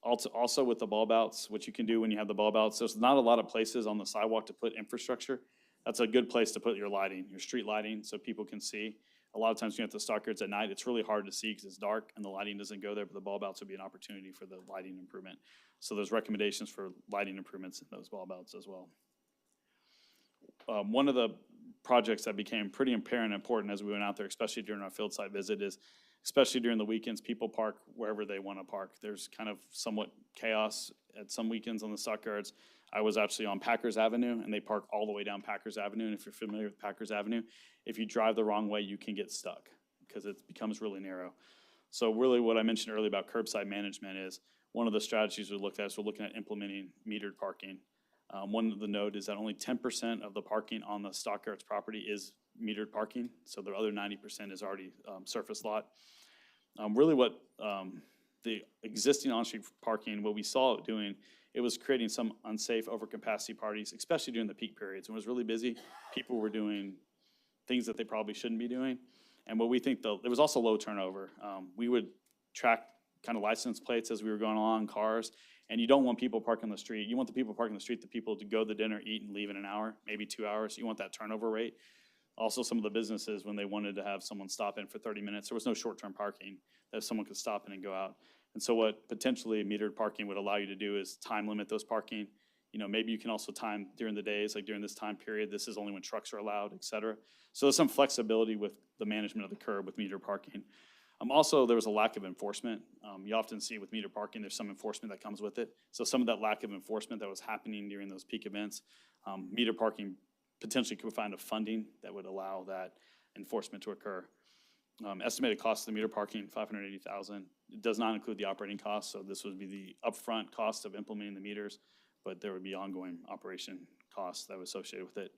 Also with the bulb outs, what you can do when you have the bulb outs, there's not a lot of places on the sidewalk to put infrastructure. That's a good place to put your lighting, your street lighting, so people can see. A lot of times when you're at the Stockyards at night, it's really hard to see because it's dark and the lighting doesn't go there, but the bulb outs would be an opportunity for the lighting improvement. So there's recommendations for lighting improvements in those bulb outs as well. One of the projects that became pretty apparent and important as we went out there, especially during our field site visit, is especially during the weekends, people park wherever they want to park. There's kind of somewhat chaos at some weekends on the Stockyards. I was actually on Packers Avenue, and they park all the way down Packers Avenue. And if you're familiar with Packers Avenue, if you drive the wrong way, you can get stuck because it becomes really narrow. So really what I mentioned earlier about curbside management is one of the strategies we looked at is we're looking at implementing metered parking. One of the note is that only 10% of the parking on the Stockyards property is metered parking. So the other 90% is already surface lot. Really what the existing on-street parking, what we saw it doing, it was creating some unsafe overcapacity parties, especially during the peak periods. When it was really busy, people were doing things that they probably shouldn't be doing. And what we think, though, there was also low turnover. We would track kind of license plates as we were going along, cars, and you don't want people parking on the street. You want the people parking on the street, the people to go to dinner, eat, and leave in an hour, maybe 2 hours. You want that turnover rate. Also, some of the businesses, when they wanted to have someone stop in for 30 minutes, there was no short-term parking that someone could stop in and go out. And so what potentially metered parking would allow you to do is time limit those parking. You know, maybe you can also time during the days, like during this time period, this is only when trucks are allowed, et cetera. So there's some flexibility with the management of the curb with metered parking. Also, there was a lack of enforcement. You often see with metered parking, there's some enforcement that comes with it. So some of that lack of enforcement that was happening during those peak events, metered parking potentially could find a funding that would allow that enforcement to occur. Estimated cost of the meter parking, $580,000. It does not include the operating costs, so this would be the upfront cost of implementing the meters, but there would be ongoing operation costs that were associated with it.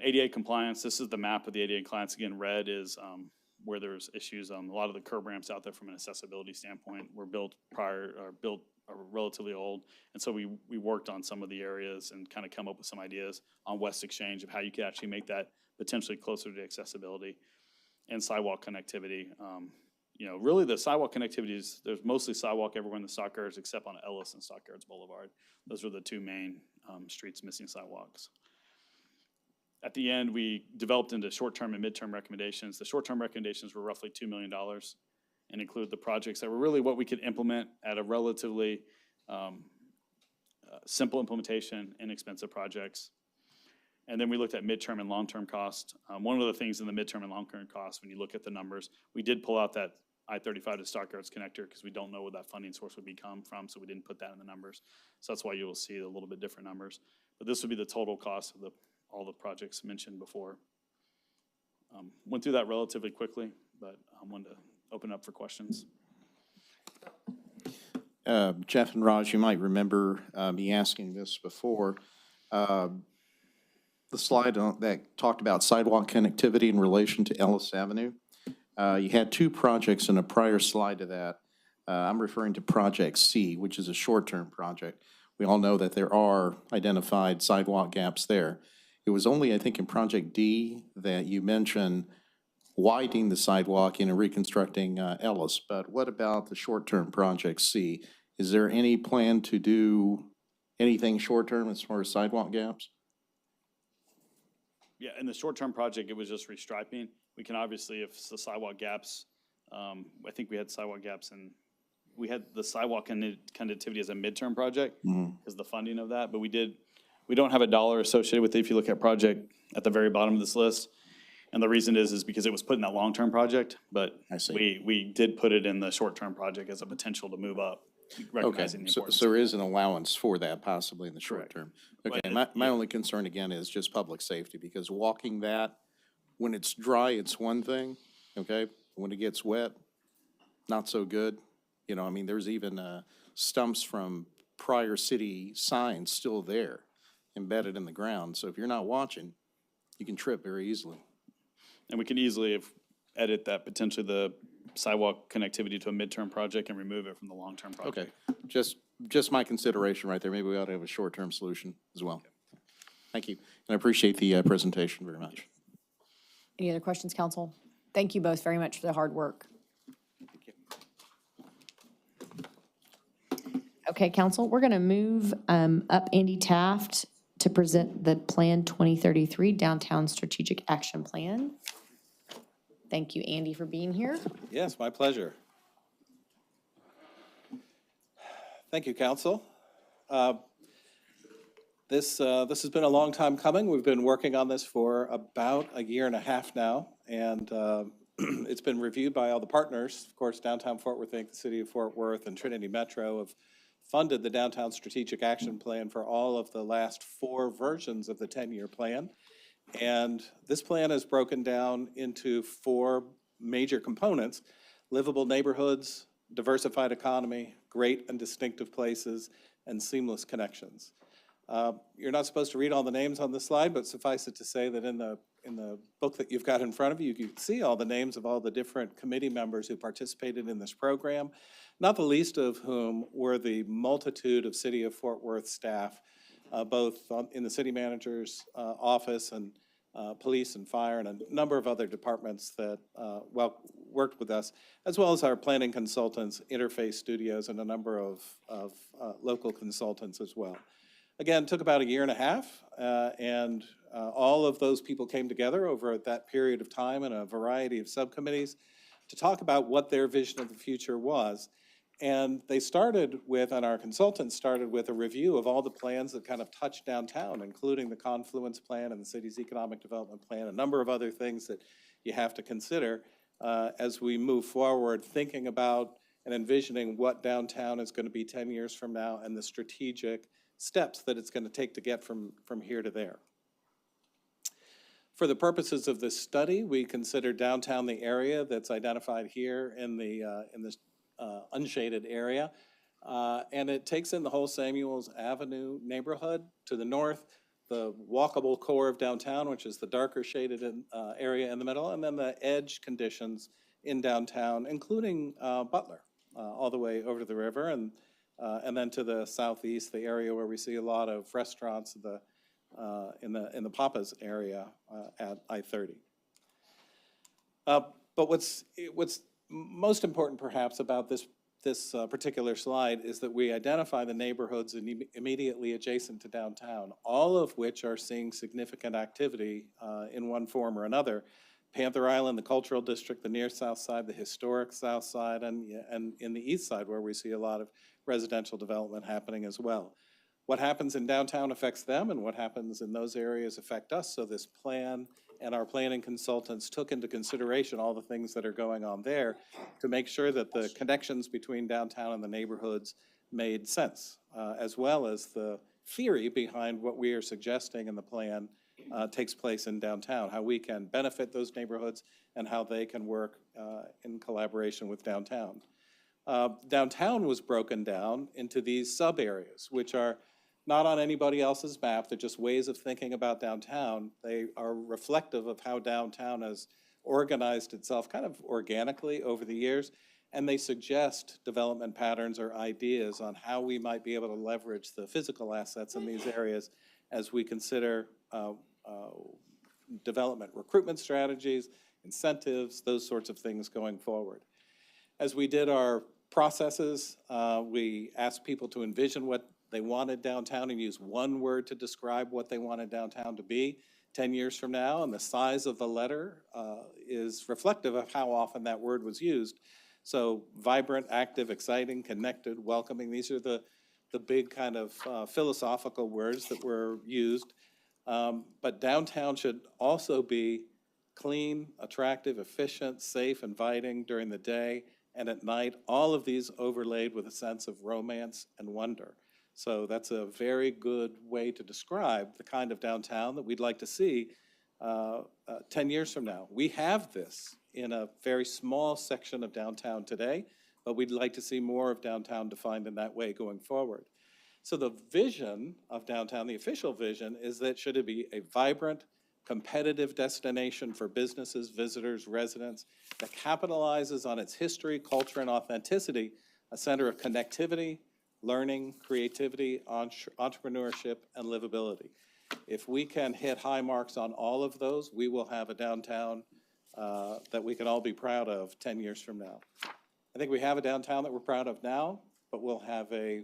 ADA compliance, this is the map of the ADA compliance. Again, red is where there's issues. A lot of the curb ramps out there from an accessibility standpoint were built relatively old. And so we worked on some of the areas and kind of come up with some ideas on West Exchange of how you could actually make that potentially closer to accessibility and sidewalk connectivity. You know, really the sidewalk connectivity is, there's mostly sidewalk everywhere in the Stockyards except on Ellis and Stockyards Boulevard. Those are the two main streets missing sidewalks. At the end, we developed into short-term and midterm recommendations. The short-term recommendations were roughly $2 million and include the projects that were really what we could implement at a relatively simple implementation, inexpensive projects. And then we looked at midterm and long-term cost. One of the things in the midterm and long-term cost, when you look at the numbers, we did pull out that I-35 to Stockyards connector because we don't know where that funding source would come from, so we didn't put that in the numbers. So that's why you will see a little bit different numbers. But this would be the total cost of all the projects mentioned before. Went through that relatively quickly, but I wanted to open up for questions. Jeff and Raj, you might remember me asking this before. The slide that talked about sidewalk connectivity in relation to Ellis Avenue. You had two projects in a prior slide to that. I'm referring to Project C, which is a short-term project. We all know that there are identified sidewalk gaps there. It was only, I think, in Project D that you mentioned widening the sidewalk and reconstructing Ellis. But what about the short-term Project C? Is there any plan to do anything short-term as far as sidewalk gaps? Yeah, in the short-term project, it was just restriping. We can obviously, if the sidewalk gaps, I think we had sidewalk gaps and we had the sidewalk connectivity as a midterm project because the funding of that, but we don't have a dollar associated with it. If you look at project at the very bottom of this list, And the reason is because it was put in that long-term project, but I see. we did put it in the short-term project as a potential to move up, Okay, recognizing the so importance. there is an allowance for that possibly in the short Correct. term. But Okay, it- my only concern again is just public safety, because walking that, when it's dry, it's one thing, okay? When it gets wet, not so good. You know, I mean, there's even stumps from prior city signs still there, embedded in the ground. So if you're not watching, you can trip very easily. And we can easily edit that, potentially the sidewalk connectivity to a midterm project and remove it from the long-term project. Okay, just my consideration right there. Maybe we ought to have a short-term solution as well. Thank you, and I appreciate the presentation very much. Any other questions, council? Thank you both very much for the hard work. Okay, council, we're going to move up Andy Taft to present the Plan 2033 Downtown Strategic Action Plan. Thank you, Andy, for being here. Yes, my pleasure. Thank you, council. This has been a long time coming. We've been working on this for about a year and a half now, and it's been reviewed by all the partners. Of course, Downtown Fort Worth Inc., the City of Fort Worth, and Trinity Metro have funded the Downtown Strategic Action Plan for all of the last 4 versions of the 10-year plan. And this plan is broken down into 4 major components: livable neighborhoods, diversified economy, great and distinctive places, and seamless connections. You're not supposed to read all the names on the slide, but suffice it to say that in the book that you've got in front of you, you can see all the names of all the different committee members who participated in this program, not the least of whom were the multitude of City of Fort Worth staff, both in the city manager's office and police and fire and a number of other departments that worked with us, as well as our planning consultants, Interface Studios, and a number of local consultants as well. Again, took about a year and a half, and all of those people came together over that period of time in a variety of subcommittees to talk about what their vision of the future was. And they started with, and our consultants started with, a review of all the plans that kind of touched downtown, including the Confluence Plan and the city's economic development plan, a number of other things that you have to consider as we move forward, thinking about and envisioning what downtown is going to be 10 years from now and the strategic steps that it's going to take to get from here to there. For the purposes of this study, we consider downtown the area that's identified here in this unshaded area. And it takes in the whole Samuels Avenue neighborhood to the north, the walkable core of downtown, which is the darker shaded area in the middle, and then the edge conditions in downtown, including Butler, all the way over to the river, and then to the southeast, the area where we see a lot of restaurants, in the Papas area at I-30. But what's most important perhaps about this particular slide is that we identify the neighborhoods immediately adjacent to downtown, all of which are seeing significant activity in one form or another. Panther Island, the Cultural District, the near South Side, the historic South Side, and in the East Side, where we see a lot of residential development happening as well. What happens in downtown affects them, and what happens in those areas affect us. So this plan and our planning consultants took into consideration all the things that are going on there to make sure that the connections between downtown and the neighborhoods made sense, as well as the theory behind what we are suggesting in the plan takes place in downtown, how we can benefit those neighborhoods and how they can work in collaboration with downtown. Downtown was broken down into these sub-areas, which are not on anybody else's map. They're just ways of thinking about downtown. They are reflective of how downtown has organized itself kind of organically over the years, and they suggest development patterns or ideas on how we might be able to leverage the physical assets in these areas as we consider development recruitment strategies, incentives, those sorts of things going forward. As we did our processes, we asked people to envision what they wanted downtown and use one word to describe what they wanted downtown to be 10 years from now, and the size of the letter is reflective of how often that word was used. So vibrant, active, exciting, connected, welcoming, these are the big kind of philosophical words that were used. But downtown should also be clean, attractive, efficient, safe, inviting during the day and at night, all of these overlaid with a sense of romance and wonder. So that's a very good way to describe the kind of downtown that we'd like to see 10 years from now. We have this in a very small section of downtown today, but we'd like to see more of downtown defined in that way going forward. So the vision of downtown, the official vision, is that should it be a vibrant, competitive destination for businesses, visitors, residents, that capitalizes on its history, culture, and authenticity, a center of connectivity, learning, creativity, entrepreneurship, and livability. If we can hit high marks on all of those, we will have a downtown that we can all be proud of 10 years from now. I think we have a downtown that we're proud of now, but we'll have a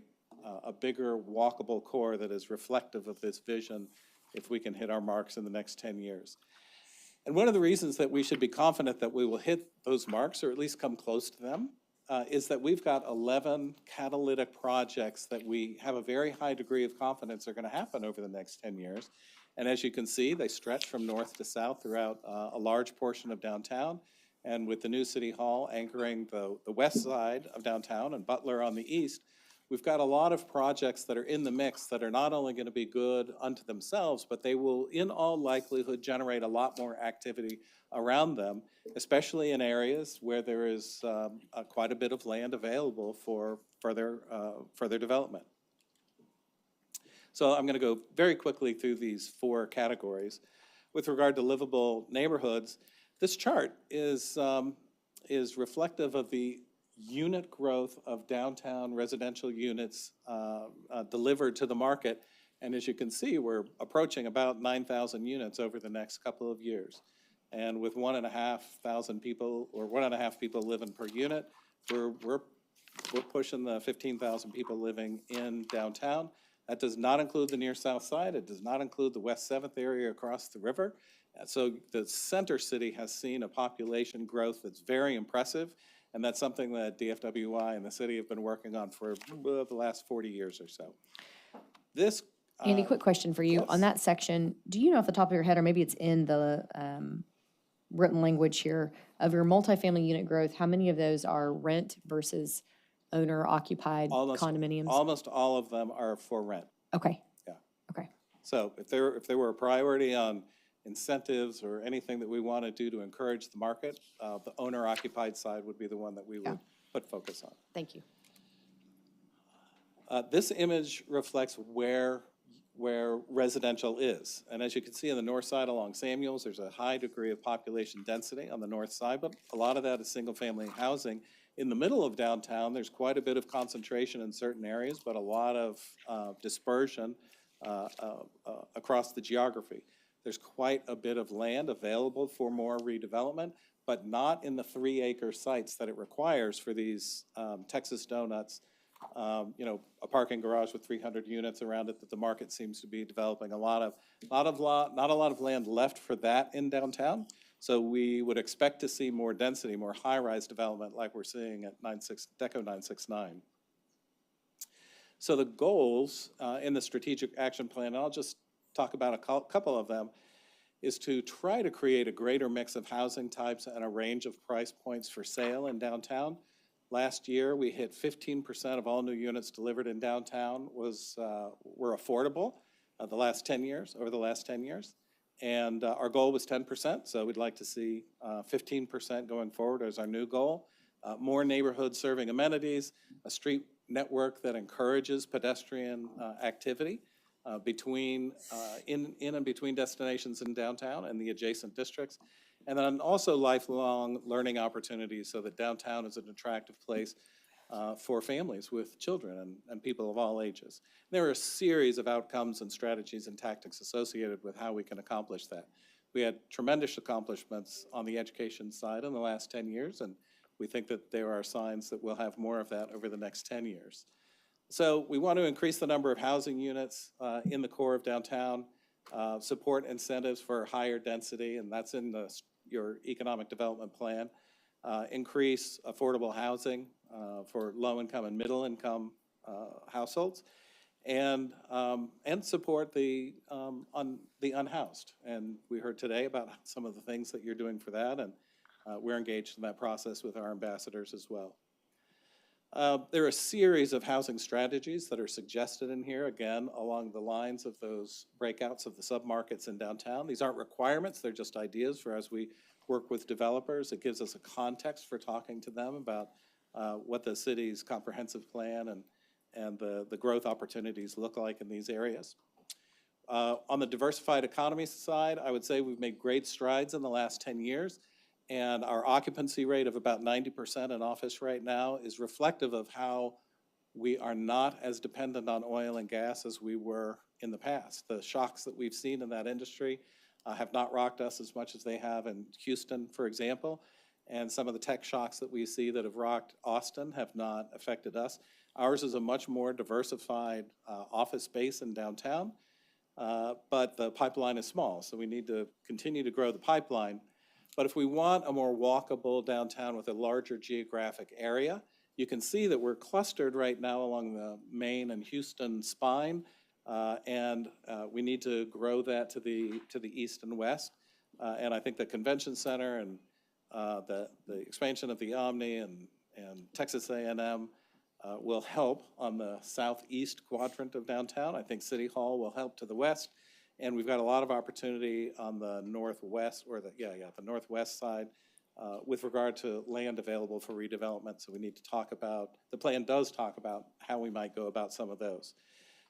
bigger walkable core that is reflective of this vision if we can hit our marks in the next 10 years. And one of the reasons that we should be confident that we will hit those marks, or at least come close to them, is that we've got 11 catalytic projects that we have a very high degree of confidence are going to happen over the next 10 years. And as you can see, they stretch from north to south throughout a large portion of downtown. And with the new City Hall anchoring the west side of downtown and Butler on the east, we've got a lot of projects that are in the mix that are not only going to be good unto themselves, but they will, in all likelihood, generate a lot more activity around them, especially in areas where there is quite a bit of land available for further development. So I'm going to go very quickly through these 4 categories. With regard to livable neighborhoods, this chart is reflective of the unit growth of downtown residential units delivered to the market. And as you can see, we're approaching about 9,000 units over the next couple of years. And with 1,500 people, or 1.5 people living per unit, we're pushing the 15,000 people living in downtown. That does not include the near south side. It does not include the West 7th area across the river. So the center city has seen a population growth that's very impressive. And that's something that DFWI and the city have been working on for the last 40 years or so. This. Andy, quick question for you. Yes. On that section, do you know off the top of your head, or maybe it's in the written language here, of your multifamily unit growth, how many of those are rent versus owner-occupied condominiums? Almost all of them are for rent. Okay. Yeah. Okay. So if there were a priority on incentives or anything that we want to do to encourage the market, the owner-occupied side would be the one that we would put focus on. Thank you. This image reflects where residential is. And as you can see on the north side along Samuels, there's a high degree of population density on the north side, but a lot of that is single-family housing. In the middle of downtown, there's quite a bit of concentration in certain areas, but a lot of dispersion across the geography. There's quite a bit of land available for more redevelopment, but not in the 3-acre sites that it requires for these Texas Donuts, a parking garage with 300 units around it that the market seems to be developing. Not a lot of land left for that in downtown. So we would expect to see more density, more high-rise development like we're seeing at Deco 969. So the goals in the strategic action plan, and I'll just talk about a couple of them, is to try to create a greater mix of housing types and a range of price points for sale in downtown. Last year, we hit 15% of all new units delivered in downtown were affordable over the last 10 years. And our goal was 10%, so we'd like to see 15% going forward as our new goal. More neighborhoods serving amenities, a street network that encourages pedestrian activity in and between destinations in downtown and the adjacent districts. And then also lifelong learning opportunities so that downtown is an attractive place for families with children and people of all ages. There are a series of outcomes and strategies and tactics associated with how we can accomplish that. We had tremendous accomplishments on the education side in the last 10 years, and we think that there are signs that we'll have more of that over the next 10 years. So we want to increase the number of housing units in the core of downtown, support incentives for higher density, and that's in your economic development plan, increase affordable housing for low-income and middle-income households, and support the unhoused. And we heard today about some of the things that you're doing for that, and we're engaged in that process with our ambassadors as well. There are a series of housing strategies that are suggested in here, again, along the lines of those breakouts of the submarkets in downtown. These aren't requirements, they're just ideas for as we work with developers. It gives us a context for talking to them about what the city's comprehensive plan and the growth opportunities look like in these areas. On the diversified economy side, I would say we've made great strides in the last 10 years. And our occupancy rate of about 90% in office right now is reflective of how we are not as dependent on oil and gas as we were in the past. The shocks that we've seen in that industry have not rocked us as much as they have in Houston, for example. And some of the tech shocks that we see that have rocked Austin have not affected us. Ours is a much more diversified office space in downtown, but the pipeline is small, so we need to continue to grow the pipeline. But if we want a more walkable downtown with a larger geographic area, you can see that we're clustered right now along the Maine and Houston spine, and we need to grow that to the east and west. And I think the convention center and the expansion of the Omni and Texas A&M will help on the southeast quadrant of downtown. I think City Hall will help to the west. And we've got a lot of opportunity on the northwest, or the northwest side with regard to land available for redevelopment. So we need to talk about, the plan does talk about how we might go about some of those.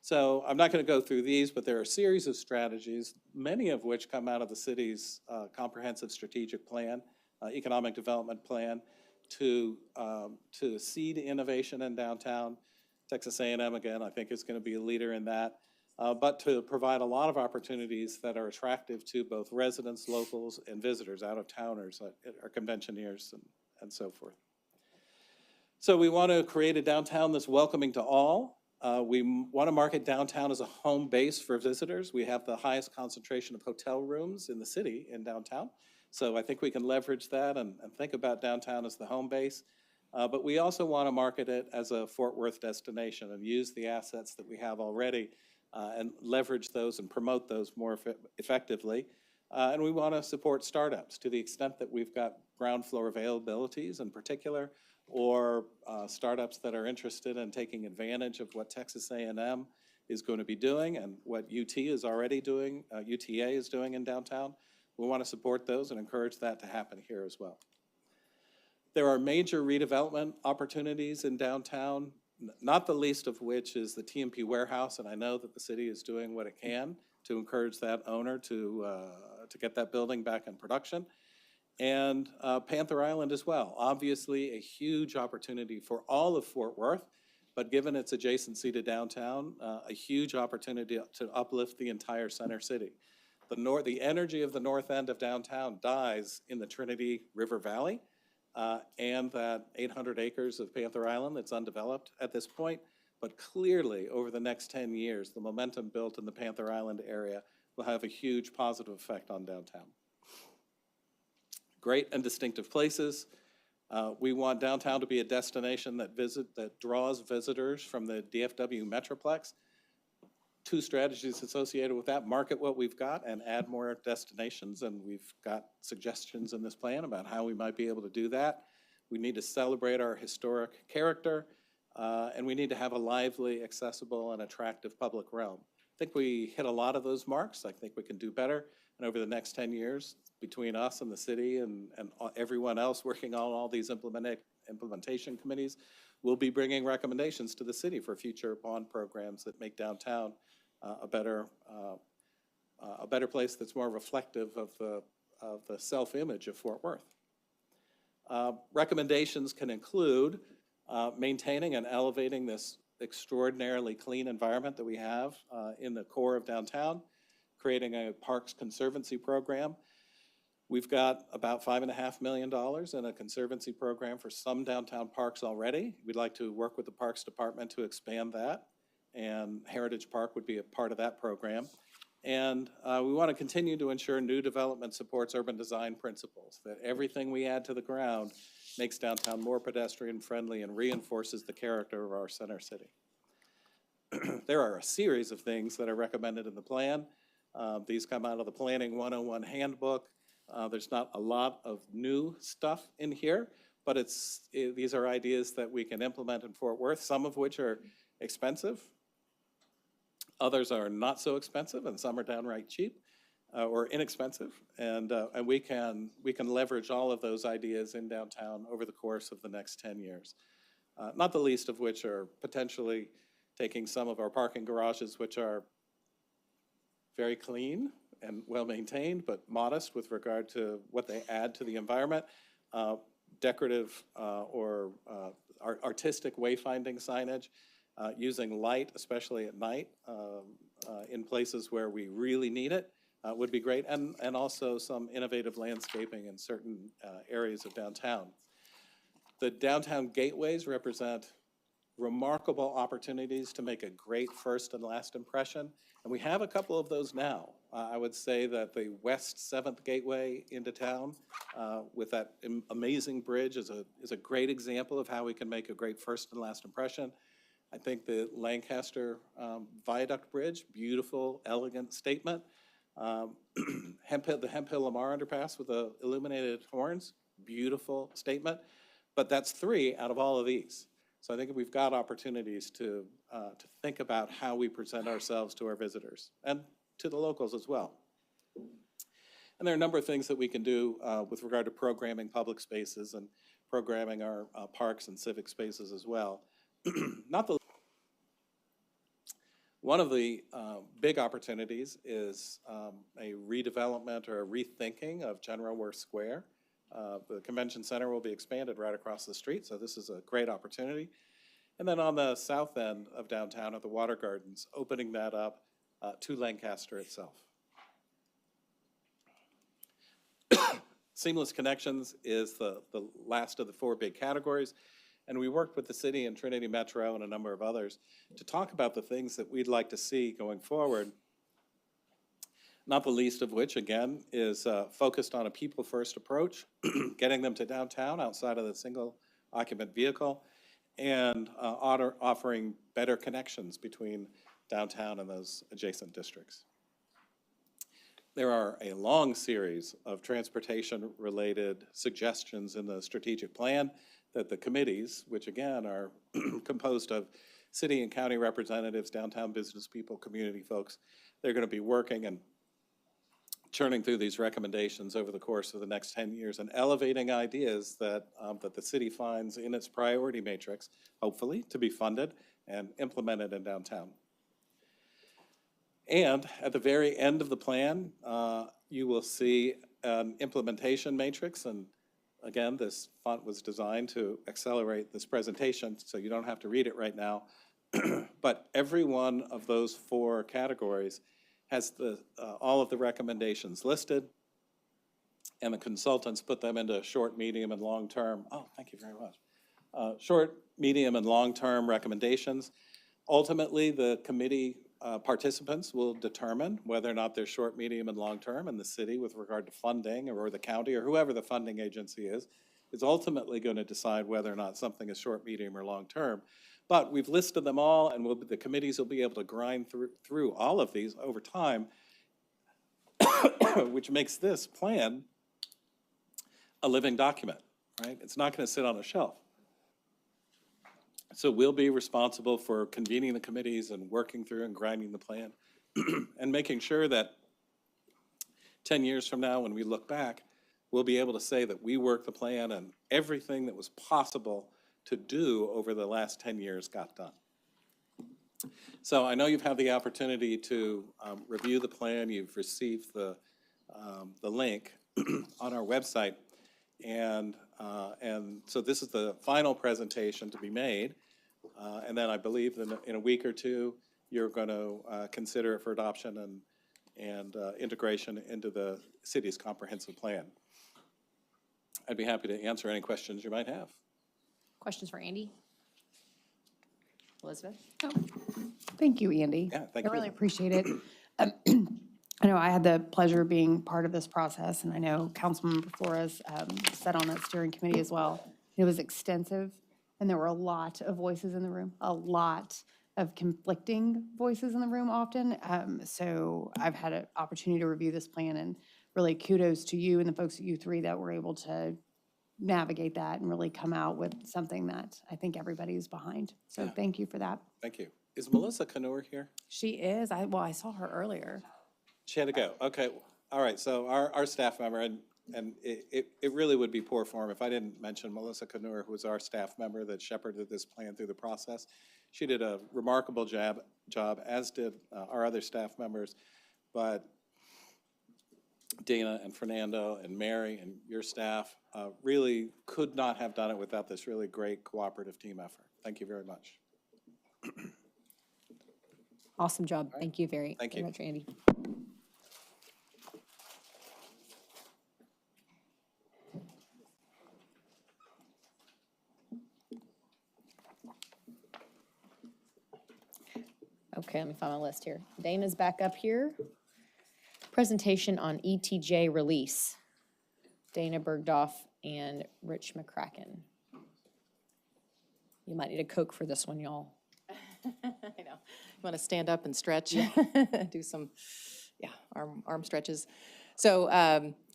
So I'm not going to go through these, but there are a series of strategies, many of which come out of the city's comprehensive strategic plan, economic development plan, to seed innovation in downtown. Texas A&M, again, I think is going to be a leader in that. But to provide a lot of opportunities that are attractive to both residents, locals, and visitors, out-of-towners, our conventioneers, and so forth. So we want to create a downtown that's welcoming to all. We want to market downtown as a home base for visitors. We have the highest concentration of hotel rooms in the city in downtown. So I think we can leverage that and think about downtown as the home base. But we also want to market it as a Fort Worth destination and use the assets that we have already and leverage those and promote those more effectively. And we want to support startups to the extent that we've got ground floor availabilities in particular, or startups that are interested in taking advantage of what Texas A&M is going to be doing and what UT is already doing, UTA is doing in downtown. We want to support those and encourage that to happen here as well. There are major redevelopment opportunities in downtown, not the least of which is the TMP warehouse, and I know that the city is doing what it can to encourage that owner to get that building back in production. And Panther Island as well. Obviously a huge opportunity for all of Fort Worth, but given its adjacency to downtown, a huge opportunity to uplift the entire center city. The energy of the north end of downtown dies in the Trinity River Valley, and that 800 acres of Panther Island that's undeveloped at this point. But clearly, over the next 10 years, the momentum built in the Panther Island area will have a huge positive effect on downtown. Great and distinctive places. We want downtown to be a destination that draws visitors from the DFW Metroplex. Two strategies associated with that: market what we've got and add more destinations. And we've got suggestions in this plan about how we might be able to do that. We need to celebrate our historic character, and we need to have a lively, accessible, and attractive public realm. I think we hit a lot of those marks. I think we can do better. And over the next 10 years, between us and the city and everyone else working on all these implementation committees, we'll be bringing recommendations to the city for future bond programs that make downtown a better place that's more reflective of the self-image of Fort Worth. Recommendations can include maintaining and elevating this extraordinarily clean environment that we have in the core of downtown, creating a Parks Conservancy program. We've got about $5.5 million in a conservancy program for some downtown parks already. We'd like to work with the Parks Department to expand that, and Heritage Park would be a part of that program. And we want to continue to ensure new development supports urban design principles, that everything we add to the ground makes downtown more pedestrian friendly and reinforces the character of our center city. there are a series of things that are recommended in the plan. These come out of the Planning 101 handbook. There's not a lot of new stuff in here, but these are ideas that we can implement in Fort Worth, some of which are expensive. Others are not so expensive, and some are downright cheap or inexpensive. And we can leverage all of those ideas in downtown over the course of the next 10 years. Not the least of which are potentially taking some of our parking garages, which are very clean and well-maintained, but modest with regard to what they add to the environment, decorative or artistic wayfinding signage, using light, especially at night, in places where we really need it, would be great, and also some innovative landscaping in certain areas of downtown. The downtown gateways represent remarkable opportunities to make a great first and last impression, and we have a couple of those now. I would say that the West 7th Gateway into town with that amazing bridge is a great example of how we can make a great first and last impression. I think the Lancaster Viaduct Bridge, beautiful, elegant statement. The Hemp Hill Lamar Underpass with the illuminated horns, beautiful statement. But that's 3 out of all of these. So I think we've got opportunities to think about how we present ourselves to our visitors and to the locals as well. And there are a number of things that we can do with regard to programming public spaces and programming our parks and civic spaces as well. One of the big opportunities is a redevelopment or a rethinking of General Worth Square. The convention center will be expanded right across the street, so this is a great opportunity. And then on the south end of downtown at the Water Gardens, opening that up to Lancaster itself. Seamless Connections is the last of the 4 big categories. And we worked with the city and Trinity Metro and a number of others to talk about the things that we'd like to see going forward. Not the least of which, again, is focused on a people-first approach, getting them to downtown outside of the single occupant vehicle, and offering better connections between downtown and those adjacent districts. There are a long series of transportation-related suggestions in the strategic plan that the committees, which again are composed of city and county representatives, downtown business people, community folks, they're going to be working and churning through these recommendations over the course of the next 10 years and elevating ideas that the city finds in its priority matrix, hopefully, to be funded and implemented in downtown. And at the very end of the plan, you will see an implementation matrix. And again, this font was designed to accelerate this presentation, so you don't have to read it right now. But every one of those 4 categories has all of the recommendations listed, and the consultants put them into short, medium, and long-term. Oh, thank you very much. Short, medium, and long-term recommendations. Ultimately, the committee participants will determine whether or not they're short, medium, and long-term, and the city, with regard to funding, or the county, or whoever the funding agency is ultimately going to decide whether or not something is short, medium, or long-term. But we've listed them all, and the committees will be able to grind through all of these over time, which makes this plan a living document, right? It's not going to sit on a shelf. So we'll be responsible for convening the committees and working through and grinding the plan and making sure that 10 years from now, when we look back, we'll be able to say that we worked the plan and everything that was possible to do over the last 10 years got done. So I know you've had the opportunity to review the plan. You've received the link on our website. And so this is the final presentation to be made. And then I believe that in a week or two, you're going to consider it for adoption and integration into the city's comprehensive plan. I'd be happy to answer any questions you might have. Questions for Andy? Elizabeth? Oh, thank you, Andy. Yeah, thank you. I really appreciate it. I know I had the pleasure of being part of this process, and I know Councilmember Flores sat on that steering committee as well. It was extensive, and there were a lot of voices in the room, a lot. of conflicting voices in the room often. So I've had an opportunity to review this plan, and really kudos to you and the folks at U3 that were able to navigate that and really come out with something that I think everybody's behind. So Yeah. thank you for that. Thank you. Is Melissa Canor here? She is. I saw her earlier. She had to go. Okay. All right. So our staff member, and it really would be poor form if I didn't mention Melissa Canor, who was our staff member that shepherded this plan through the process. She did a remarkable job, as did our other staff members. But Dana and Fernando and Mary and your staff really could not have done it without this really great cooperative team effort. Thank you very much. Awesome job. Thank you very Thank you. much, Andy. Okay, let me find my list here. Dana's back up here. Presentation on ETJ release. Dana Bergdorf and Rich McCracken. You might need a Coke for this one, y'all. I know. You want to stand up and stretch? Do some, arm stretches. So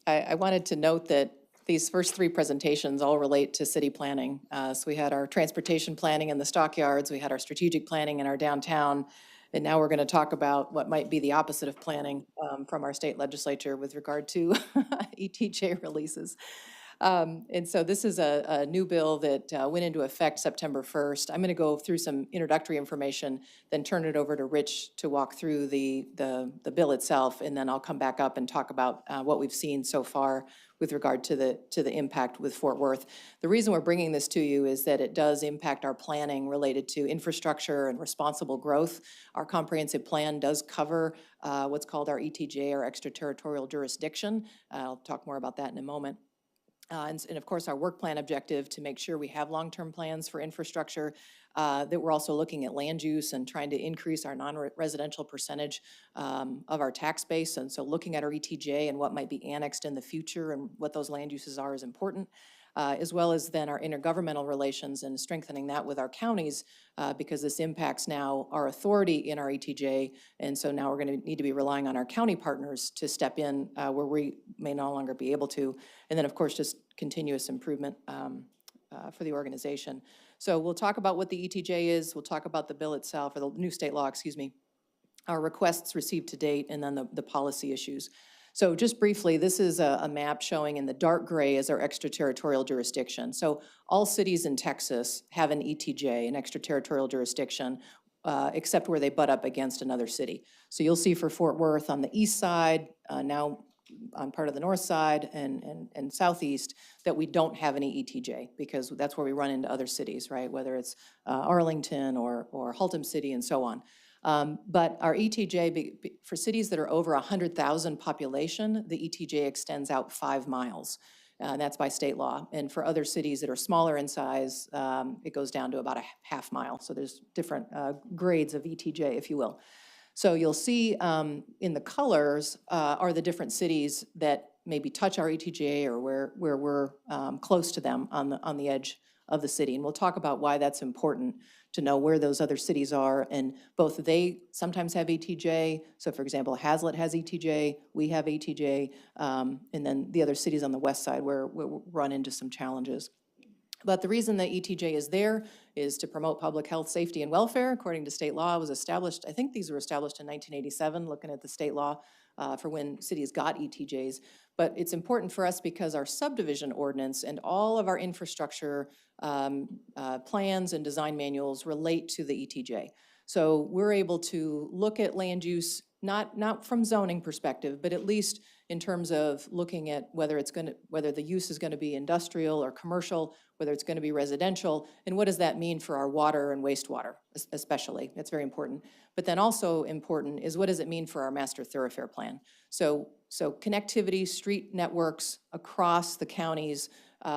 I wanted to note that these first three presentations all relate to city planning. So we had our transportation planning in the stockyards, we had our strategic planning in our downtown, and now we're going to talk about what might be the opposite of planning from our state legislature with regard to ETJ releases. And so this is a new bill that went into effect September 1st. I'm going to go through some introductory information, then turn it over to Rich to walk through the bill itself, and then I'll come back up and talk about what we've seen so far with regard to the impact with Fort Worth. The reason we're bringing this to you is that it does impact our planning related to infrastructure and responsible growth. Our comprehensive plan does cover what's called our ETJ, our extraterritorial jurisdiction. I'll talk more about that in a moment. And of course, our work plan objective to make sure we have long-term plans for infrastructure, that we're also looking at land use and trying to increase our non-residential percentage of our tax base. And so looking at our ETJ and what might be annexed in the future and what those land uses are is important, as well as then our intergovernmental relations and strengthening that with our counties, because this impacts now our authority in our ETJ. And so now we're going to need to be relying on our county partners to step in where we may no longer be able to. And then, of course, just continuous improvement for the organization. So we'll talk about what the ETJ is. We'll talk about the bill itself, or the new state law, excuse me, our requests received to date, and then the policy issues. So just briefly, this is a map showing in the dark gray is our extraterritorial jurisdiction. So all cities in Texas have an ETJ, an extraterritorial jurisdiction, except where they butt up against another city. So you'll see for Fort Worth on the east side, now on part of the north side and southeast, that we don't have any ETJ, because that's where we run into other cities, right? Whether it's Arlington or Haltom City and so on. But our ETJ, for cities that are over 100,000 population, the ETJ extends out 5 miles. And that's by state law. And for other cities that are smaller in size, it goes down to about a half mile. So there's different grades of ETJ, if you will. So you'll see in the colors are the different cities that maybe touch our ETJ or where we're close to them on the edge of the city. And we'll talk about why that's important to know where those other cities are. And both they sometimes have ETJ. So for example, Hazlet has ETJ, we have ETJ, and then the other cities on the west side where we'll run into some challenges. But the reason that ETJ is there is to promote public health, safety, and welfare. According to state law, it was established, I think these were established in 1987, looking at the state law for when cities got ETJs. But it's important for us because our subdivision ordinance and all of our infrastructure plans and design manuals relate to the ETJ. So we're able to look at land use, not from zoning perspective, but at least in terms of looking at whether the use is going to be industrial or commercial, whether it's going to be residential, and what does that mean for our water and wastewater, especially. That's very important. But then also important is what does it mean for our master thoroughfare plan? So connectivity, street networks across the counties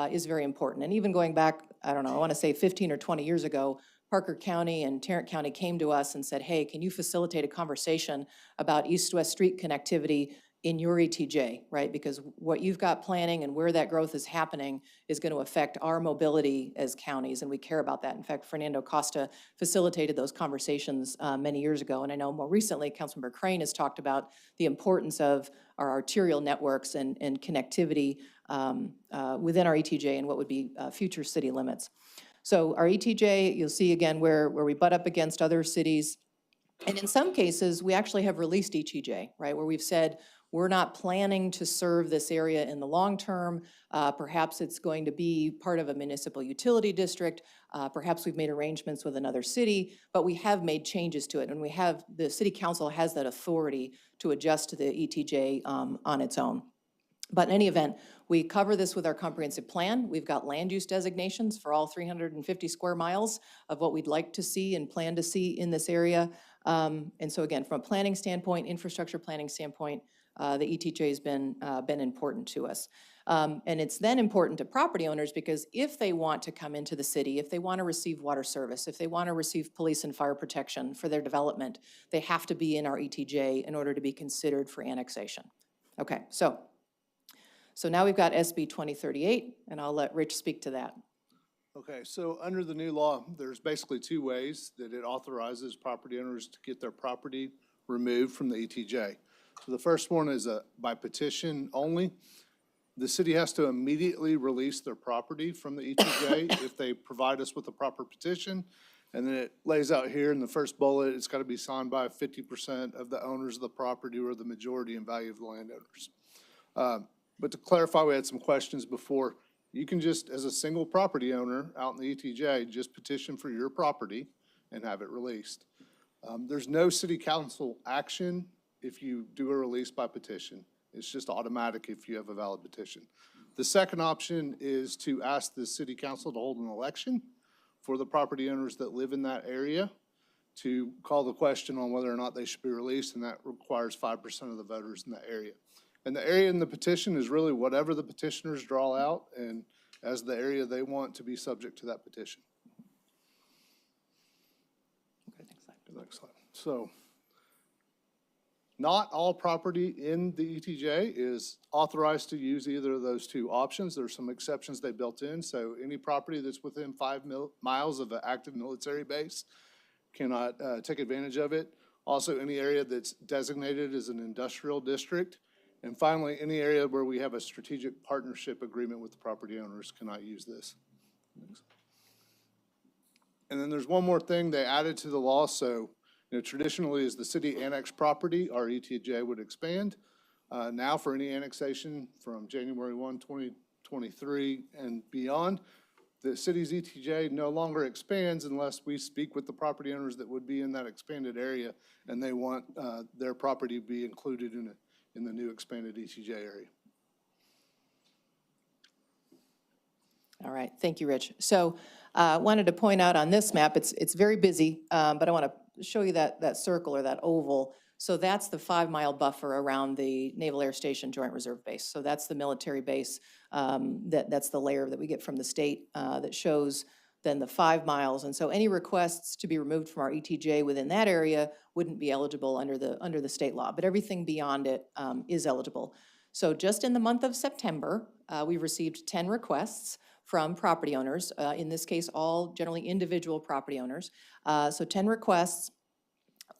is very important. And even going back, I don't know, I want to say 15 or 20 years ago, Parker County and Tarrant County came to us and said, hey, can you facilitate a conversation about east-west street connectivity in your ETJ, right? Because what you've got planning and where that growth is happening is going to affect our mobility as counties, and we care about that. In fact, Fernando Costa facilitated those conversations many years ago, and I know more recently, Councilmember Crane has talked about the importance of our arterial networks and connectivity within our ETJ and what would be future city limits. So our ETJ, you'll see again where we butt up against other cities. And in some cases, we actually have released ETJ, right, where we've said, we're not planning to serve this area in the long term. Perhaps it's going to be part of a municipal utility district. Perhaps we've made arrangements with another city, but we have made changes to it. And the city council has that authority to adjust to the ETJ on its own. But in any event, we cover this with our comprehensive plan. We've got land use designations for all 350 square miles of what we'd like to see and plan to see in this area. And so again, from a planning standpoint, infrastructure planning standpoint, the ETJ has been important to us. And it's then important to property owners because if they want to come into the city, if they want to receive water service, if they want to receive police and fire protection for their development, they have to be in our ETJ in order to be considered for annexation. Okay, so now we've got SB 2038, and I'll let Rich speak to that. Okay, so under the new law, there's basically two ways that it authorizes property owners to get their property removed from the ETJ. So the first one is by petition only. The city has to immediately release their property from the ETJ if they provide us with a proper petition. And then it lays out here in the first bullet, it's got to be signed by 50% of the owners of the property or the majority in value of the landowners. But to clarify, we had some questions before. You can just, as a single property owner out in the ETJ, just petition for your property and have it released. There's no city council action if you do a release by petition. It's just automatic if you have a valid petition. The second option is to ask the city council to hold an election for the property owners that live in that area to call the question on whether or not they should be released, and that requires 5% of the voters in that area. And the area in the petition is really whatever the petitioners draw out and as the area they want to be subject to that petition. Okay, next slide. Next slide. So not all property in the ETJ is authorized to use either of those two options. There's some exceptions they built in. So any property that's within 5 miles of an active military base cannot take advantage of it. Also, any area that's designated as an industrial district. And finally, any area where we have a strategic partnership agreement with the property owners cannot use this. And then there's one more thing they added to the law. So, traditionally as the city annexed property, our ETJ would expand. Now for any annexation from January 1, 2023 and beyond, the city's ETJ no longer expands unless we speak with the property owners that would be in that expanded area and they want their property to be included in the new expanded ETJ area. All right, thank you, Rich. So I wanted to point out on this map, it's very busy, but I want to show you that circle or that oval. So that's the 5-mile buffer around the Naval Air Station Joint Reserve Base. So that's the military base. That's the layer that we get from the state that shows then the 5 miles. And so any requests to be removed from our ETJ within that area wouldn't be eligible under the state law, but everything beyond it is eligible. So just in the month of September, we've received 10 requests from property owners, in this case, all generally individual property owners. So 10 requests.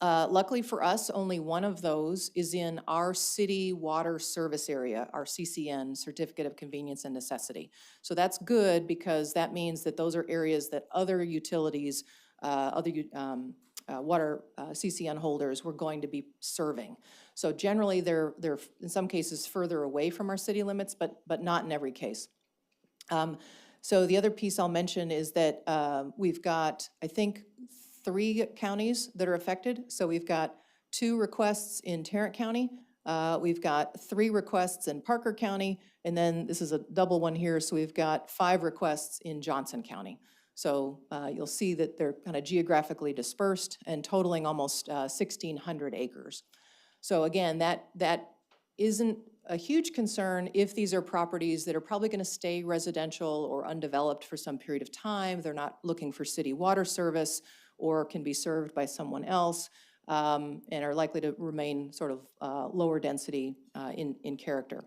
Luckily for us, only one of those is in our city water service area, our CCN, Certificate of Convenience and Necessity. So that's good because that means that those are areas that other utilities, water CCN holders were going to be serving. So generally they're in some cases further away from our city limits, but not in every case. So the other piece I'll mention is that we've got, I think, 3 counties that are affected. So we've got 2 requests in Tarrant County. We've got 3 requests in Parker County, and then this is a double one here. So we've got 5 requests in Johnson County. So you'll see that they're kind of geographically dispersed and totaling almost 1,600 acres. So again, that isn't a huge concern if these are properties that are probably going to stay residential or undeveloped for some period of time. They're not looking for city water service or can be served by someone else. and are likely to remain sort of lower density in character.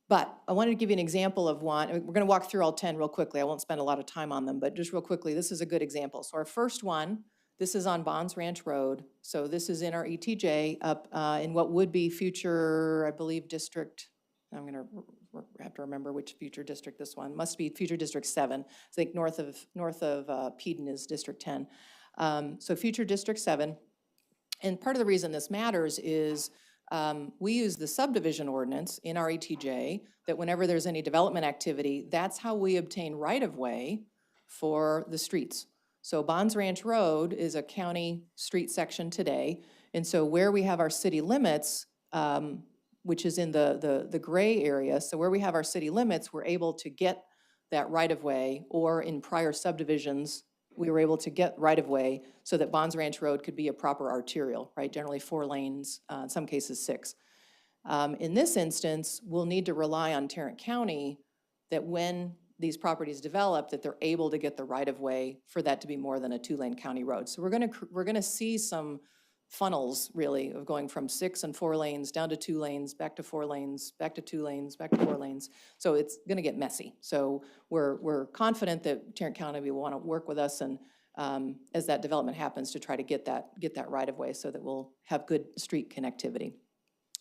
But I wanted to give you an example of one. We're going to walk through all 10 real quickly. I won't spend a lot of time on them, but just real quickly, this is a good example. So our first one, this is on Bonds Ranch Road. So this is in our ETJ up in what would be future, I believe, district, I'm going to have to remember which future district this one, must be future District 7. I think north of Peden is District 10. So future District 7. And part of the reason this matters is we use the subdivision ordinance in our ETJ that whenever there's any development activity, that's how we obtain right-of-way for the streets. So Bonds Ranch Road is a county street section today, and so where we have our city limits, which is in the gray area, so where we have our city limits, we're able to get that right-of-way, or in prior subdivisions, we were able to get right-of-way so that Bonds Ranch Road could be a proper arterial, right? Generally 4 lanes, in some cases 6. In this instance, we'll need to rely on Tarrant County that when these properties develop, that they're able to get the right-of-way for that to be more than a 2-lane county road. So we're gonna see some funnels, really, of going from 6 and 4 lanes down to 2 lanes, back to 4 lanes, back to 2 lanes, back to 4 lanes. So it's going to get messy. So we're confident that Tarrant County will want to work with us, and as that development happens, to try to get that right of way so that we'll have good street connectivity.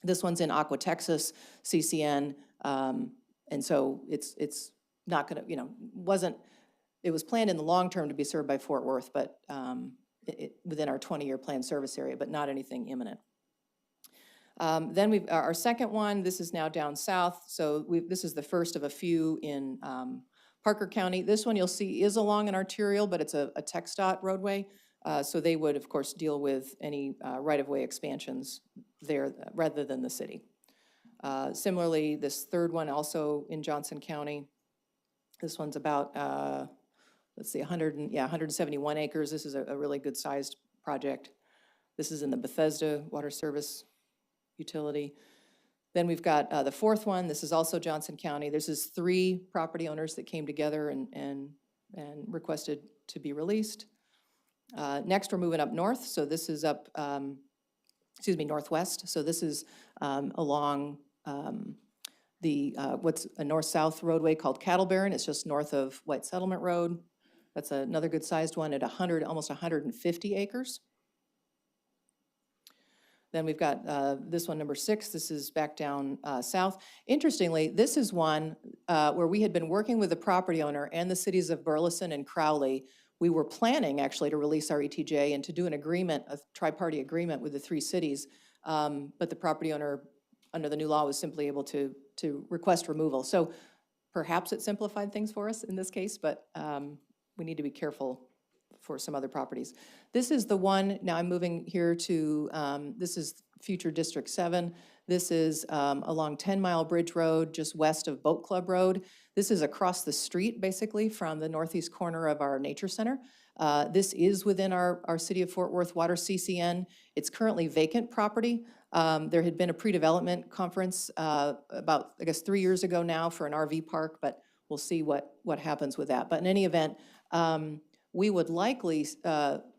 This one's in Aqua, Texas, CCN, and so it's not going to, it was planned in the long term to be served by Fort Worth, but within our 20-year planned service area, but not anything imminent. Then our second one, this is now down south, so this is the first of a few in Parker County. This one you'll see is along an arterial, but it's a TxDOT roadway, so they would, of course, deal with any right-of-way expansions there rather than the city. Similarly, this third one also in Johnson County. This one's about let's see, 171 acres. This is a really good-sized project. This is in the Bethesda Water Service Utility. Then we've got the fourth one. This is also Johnson County. This is 3 property owners that came together and requested to be released. Next, we're moving up north. So this is up, northwest. So this is along what's a north-south roadway called Cattle Barren. It's just north of White Settlement Road. That's another good-sized one at almost 150 acres. Then we've got this one, number 6. This is back down south. Interestingly, this is one where we had been working with the property owner and the cities of Burleson and Crowley. We were planning, actually, to release our ETJ and to do an agreement, a tri-party agreement with the 3 cities, but the property owner, under the new law, was simply able to request removal. So perhaps it simplified things for us in this case, but we need to be careful for some other properties. This is the one, now I'm moving here to, this is future District 7. This is along 10 Mile Bridge Road, just west of Boat Club Road. This is across the street, basically, from the northeast corner of our nature center. This is within our City of Fort Worth Water CCN. It's currently vacant property. There had been a pre-development conference about, I guess, 3 years ago now for an RV park, but we'll see what happens with that. But in any event, we would likely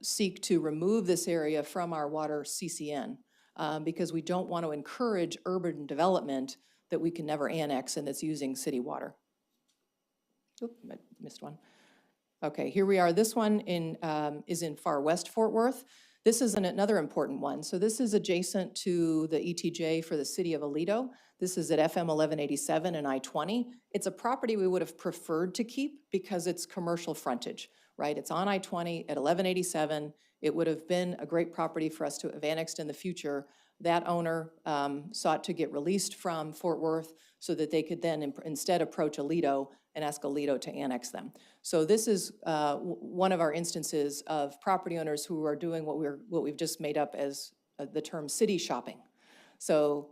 seek to remove this area from our water CCN because we don't want to encourage urban development that we can never annex and that's using city water. Oop, I missed one. Okay, here we are. This one is in far west Fort Worth. This is another important one. So this is adjacent to the ETJ for the city of Aledo. This is at FM 1187 and I-20. It's a property we would have preferred to keep because it's commercial frontage, right? It's on I-20 at 1187. It would have been a great property for us to have annexed in the future. That owner sought to get released from Fort Worth so that they could then instead approach Aledo and ask Aledo to annex them. So this is one of our instances of property owners who are doing what we've just made up as the term city shopping. So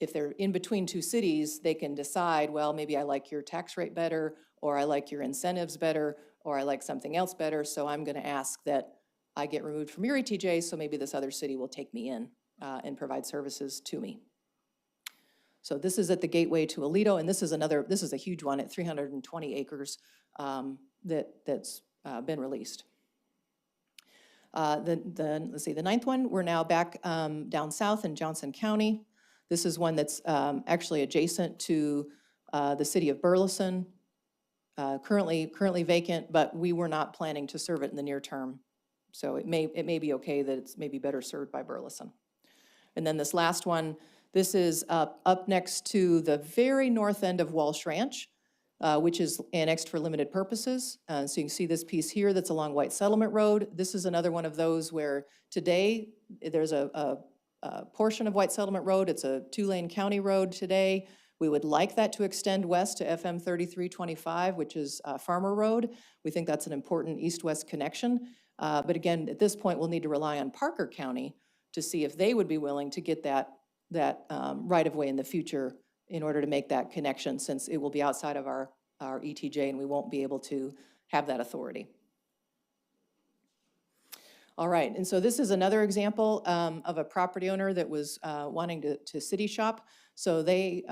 if they're in between 2 cities, they can decide, well, maybe I like your tax rate better, or I like your incentives better, or I like something else better, so I'm gonna ask that I get removed from your ETJ, so maybe this other city will take me in and provide services to me. So this is at the gateway to Aledo, and this is a huge one at 320 acres that's been released. Let's see, the ninth one, we're now back down south in Johnson County. This is one that's actually adjacent to the city of Burleson, currently vacant, but we were not planning to serve it in the near term. So it may be okay that it's maybe better served by Burleson. And then this last one, this is up next to the very north end of Walsh Ranch, which is annexed for limited purposes. So you can see this piece here that's along White Settlement Road. This is another one of those where today there's a portion of White Settlement Road. It's a 2-lane county road today. We would like that to extend west to FM 3325, which is Farmer Road. We think that's an important east-west connection. But again, at this point, we'll need to rely on Parker County to see if they would be willing to get that right-of-way in the future in order to make that connection, since it will be outside of our ETJ and we won't be able to have that authority. All right, and so this is another example of a property owner that was wanting to city shop. So they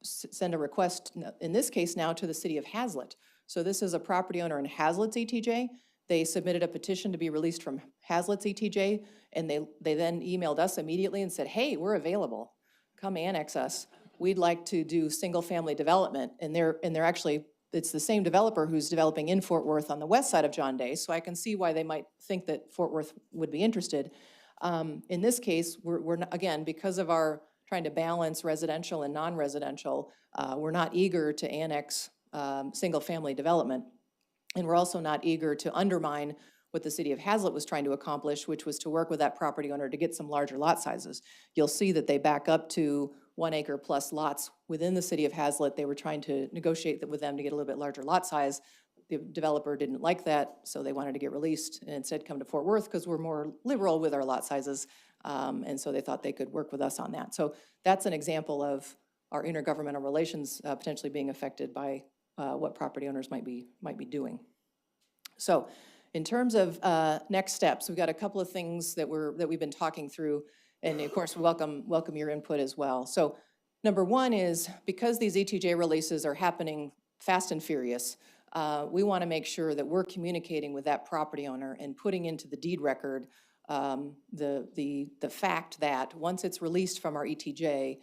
send a request, in this case now, to the city of Hazlet. So this is a property owner in Hazlet's ETJ. They submitted a petition to be released from Hazlet's ETJ, and they then emailed us immediately and said, hey, we're available. Come annex us. We'd like to do single-family development. And they're actually, it's the same developer who's developing in Fort Worth on the west side of John Day, so I can see why they might think that Fort Worth would be interested. In this case, we're not, again, because of our trying to balance residential and non-residential, we're not eager to annex single-family development. And we're also not eager to undermine what the city of Hazlet was trying to accomplish, which was to work with that property owner to get some larger lot sizes. You'll see that they back up to 1 acre plus lots within the city of Hazlet. They were trying to negotiate with them to get a little bit larger lot size. The developer didn't like that, so they wanted to get released and instead come to Fort Worth because we're more liberal with our lot sizes. And so they thought they could work with us on that. So that's an example of our intergovernmental relations potentially being affected by what property owners might be doing. So in terms of next steps, we've got a couple of things that we've been talking through, and of course we welcome your input as well. So number one is, because these ETJ releases are happening fast and furious, we want to make sure that we're communicating with that property owner and putting into the deed record the fact that once it's released from our ETJ,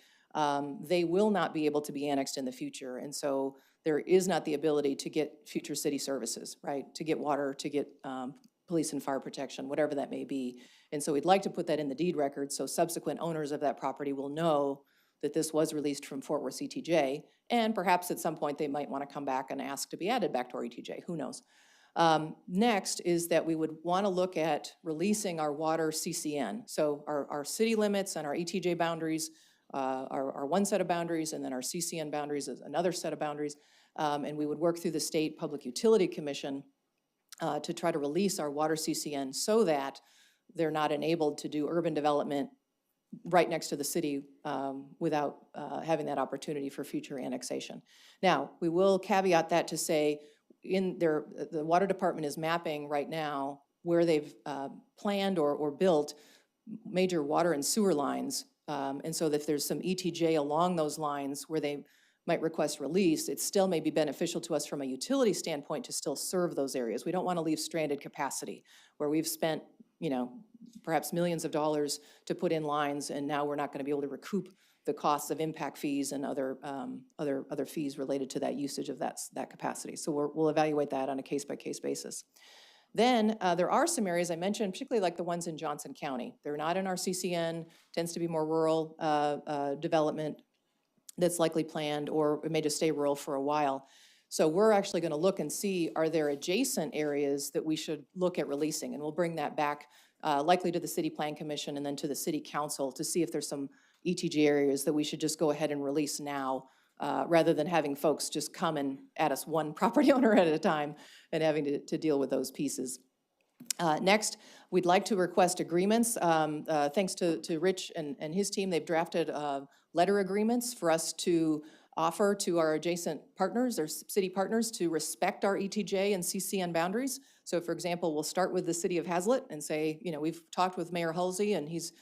they will not be able to be annexed in the future. And so there is not the ability to get future city services, right? To get water, to get police and fire protection, whatever that may be. And so we'd like to put that in the deed record so subsequent owners of that property will know that this was released from Fort Worth ETJ, and perhaps at some point they might want to come back and ask to be added back to our ETJ, who knows? Next is that we would want to look at releasing our water CCN. So our city limits and our ETJ boundaries are one set of boundaries, and then our CCN boundaries is another set of boundaries. And we would work through the State Public Utility Commission to try to release our water CCN so that they're not enabled to do urban development right next to the city without having that opportunity for future annexation. Now, we will caveat that to say the water department is mapping right now where they've planned or built major water and sewer lines. And so if there's some ETJ along those lines where they might request release, it still may be beneficial to us from a utility standpoint to still serve those areas. We don't want to leave stranded capacity where we've spent, perhaps millions of dollars to put in lines, and now we're not going to be able to recoup the costs of impact fees and other fees related to that usage of that capacity. So we'll evaluate that on a case-by-case basis. Then there are some areas I mentioned, particularly like the ones in Johnson County. They're not in our CCN, tends to be more rural development that's likely planned, or it may just stay rural for a while. So we're actually going to look and see, are there adjacent areas that we should look at releasing? And we'll bring that back likely to the City Plan Commission and then to the City Council to see if there's some ETJ areas that we should just go ahead and release now, rather than having folks just come and add us one property owner at a time and having to deal with those pieces. Next, we'd like to request agreements. Thanks to Rich and his team, they've drafted letter agreements for us to offer to our adjacent partners, our city partners, to respect our ETJ and CCN boundaries. So for example, we'll start with the city of Hazlet and say, we've talked with Mayor Halsey and he's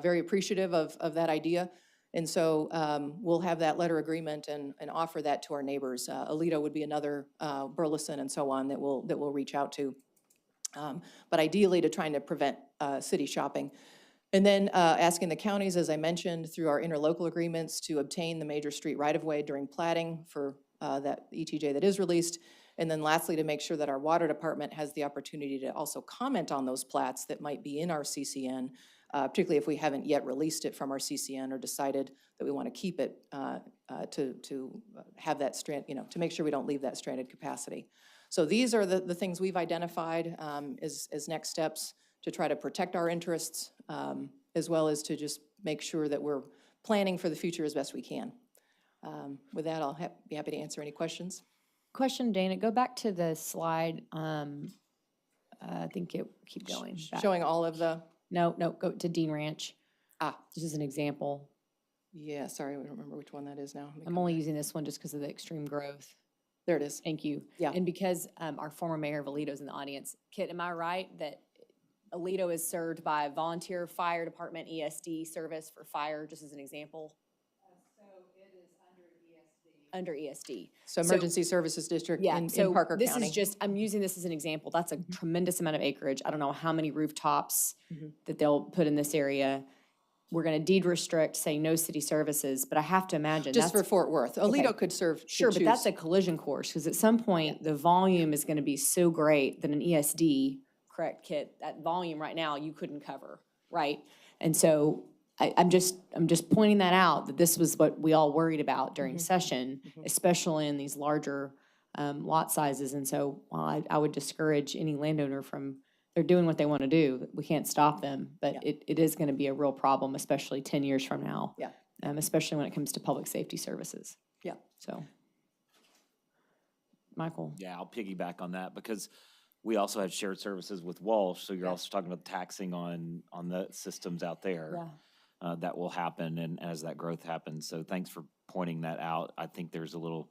very appreciative of that idea. And so we'll have that letter agreement and offer that to our neighbors. Aledo would be another, Burleson and so on that we'll reach out to. But ideally to trying to prevent city shopping. And then asking the counties, as I mentioned, through our interlocal agreements to obtain the major street right-of-way during plating for that ETJ that is released. And then lastly, to make sure that our water department has the opportunity to also comment on those plats that might be in our CCN, particularly if we haven't yet released it from our CCN or decided that we want to keep it to have that strand, to make sure we don't leave that stranded capacity. So these are the things we've identified as next steps to try to protect our interests, as well as to just make sure that we're planning for the future as best we can. With that, I'll be happy to answer any questions. Question, Dana, go back to the slide. I think keep going. back. Showing all of the, No, go to Dean Ranch. Ah. This is an example. yeah, sorry, I don't remember which one that is now. Let me I'm come only back. using this one just because of the extreme growth. There it is. Thank you. Yeah. And because our former mayor of Alito's in the audience, Kit, am I right that Alito is served by a volunteer fire department ESD service for fire, just as an example? Under ESD. So Emergency Services District in Parker this County. is just, I'm using this as an example. That's a tremendous amount of acreage. I don't know how many rooftops that they'll put in this area. We're gonna deed restrict, say no city services, but I have to imagine Just for that's, Fort Worth. Okay. Alito could serve. could sure, but that's choose. a collision course, because at some point, the volume is gonna be so great that an ESD, correct, Kit, that volume right now, you couldn't cover, right? And so I'm just pointing that out, that this was what we all worried about during session, especially in these larger lot sizes. And so while I would discourage any landowner from, they're doing what they want to do, we can't stop them, but it is going to be a real problem, especially 10 years from now. Yeah. Especially when it comes to public safety services. Yeah. So, Michael? Yeah, I'll piggyback on that because we also have shared services with Walsh, so you're also talking about taxing on the systems out there. Yeah. That will happen and as that growth happens. So thanks for pointing that out. I think there's a little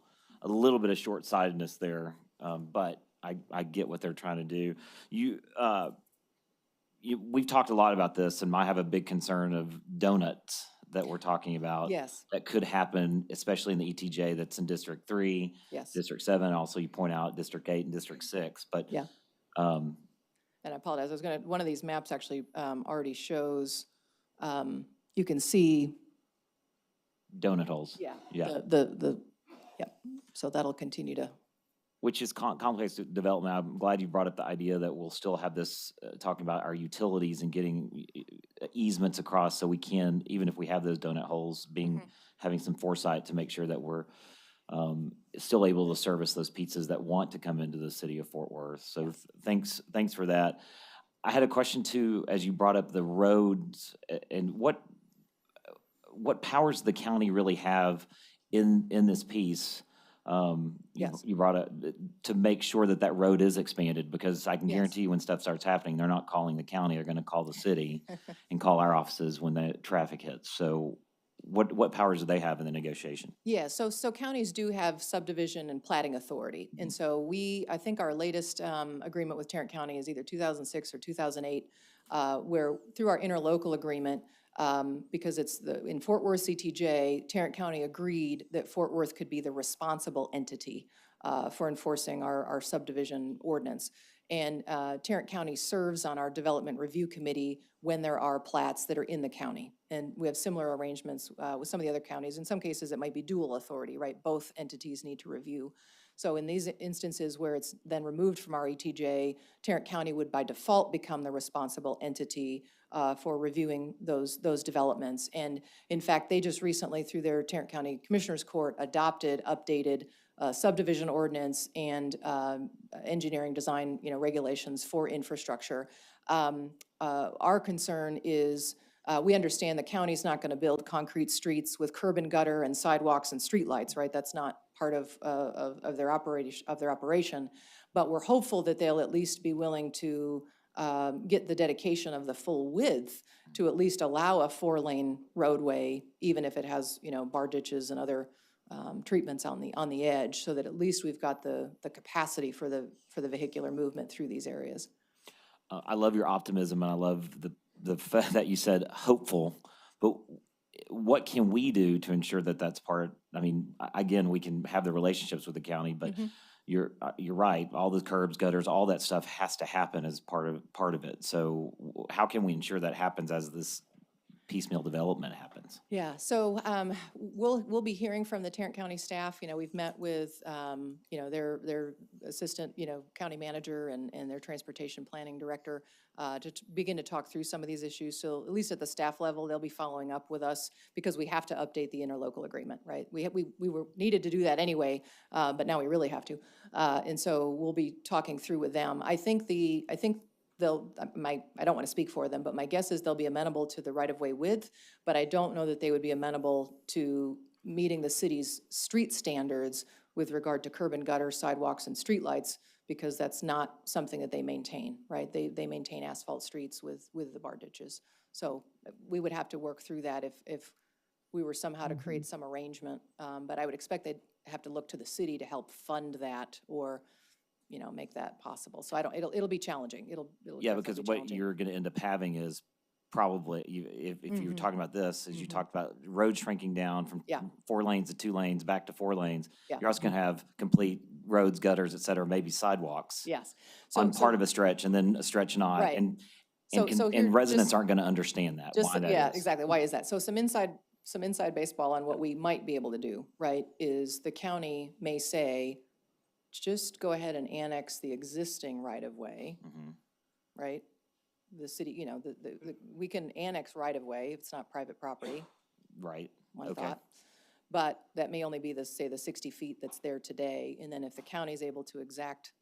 bit of short-sightedness there, but I get what they're trying to do. We've talked a lot about this, and I have a big concern of donuts that we're talking about. Yes. That could happen, especially in the ETJ that's in District 3, Yes. District 7. Also, you point out District 8 and District 6. But Yeah. And I apologize, one of these maps actually already shows, you can see. donut holes. Yeah. Yeah. So that'll continue to. Which is complex development. I'm glad you brought up the idea that we'll still have this, talking about our utilities and getting easements across so we can, even if we have those donut holes, having some foresight to make sure that we're still able to service those pizzas that want to come into the city of Fort Worth. So thanks for that. I had a question too, as you brought up the roads, and what powers the county really have in this piece? You brought up to make sure that road is expanded, because I can guarantee you when stuff starts happening, they're not calling the county, they're gonna call the city and call our offices when the traffic hits. So what powers do they have in the negotiation? Yeah, so counties do have subdivision and plating authority. And so I think our latest agreement with Tarrant County is either 2006 or 2008, where through our interlocal agreement, because it's in Fort Worth CTJ, Tarrant County agreed that Fort Worth could be the responsible entity for enforcing our subdivision ordinance. And Tarrant County serves on our development review committee when there are plats that are in the county. And we have similar arrangements with some of the other counties. In some cases, it might be dual authority, right? Both entities need to review. So in these instances where it's then removed from our ETJ, Tarrant County would by default become the responsible entity for reviewing those developments. And in fact, they just recently, through their Tarrant County Commissioners Court, updated subdivision ordinance and engineering design, regulations for infrastructure. Our concern is we understand the county's not going to build concrete streets with curb and gutter and sidewalks and streetlights, right? That's not part of their operation. But we're hopeful that they'll at least be willing to get the dedication of the full width to at least allow a 4-lane roadway, even if it has, bar ditches and other treatments on the edge, so that at least we've got the capacity for the vehicular movement through these areas. I love your optimism, and I love the fact that you said hopeful, but what can we do to ensure that that's part? I mean, again, we can have the relationships with the county, but you're right, all the curbs, gutters, all that stuff has to happen as part of it. So how can we ensure that happens as this piecemeal development happens? Yeah, so we'll be hearing from the Tarrant County staff. You know, we've met with, their assistant, county manager and their transportation planning director to begin to talk through some of these issues. So at least at the staff level, they'll be following up with us because we have to update the interlocal agreement, right? We were needed to do that anyway, but now we really have to. And so we'll be talking through with them. I think they'll, I don't want to speak for them, but my guess is they'll be amenable to the right-of-way width, but I don't know that they would be amenable to meeting the city's street standards with regard to curb and gutter, sidewalks, and streetlights, because that's not something that they maintain, right? They maintain asphalt streets with the bar ditches. So we would have to work through that if we were somehow to create some arrangement. But I would expect they'd have to look to the city to help fund that or make that possible. So it'll be challenging. It'll Yeah, definitely because be what challenging. you're going to end up having is probably, if you were talking about this, as you talked about roads shrinking down from Yeah. 4 lanes to 2 lanes, back to 4 lanes. Yeah. You're also going to have complete roads, gutters, et cetera, maybe sidewalks Yes. on part of a stretch and then a stretch not. Right. And So here, and residents just- aren't going to understand that, why that is. Yeah, exactly. Why is that? So some inside baseball on what we might be able to do, right, is the county may say, just go ahead and annex the existing right-of-way, Mhm. right? The city, we can annex right-of-way, if it's not private property, Right, one okay. thought. But that may only be the 60 feet that's there today, and then if the county's able to exact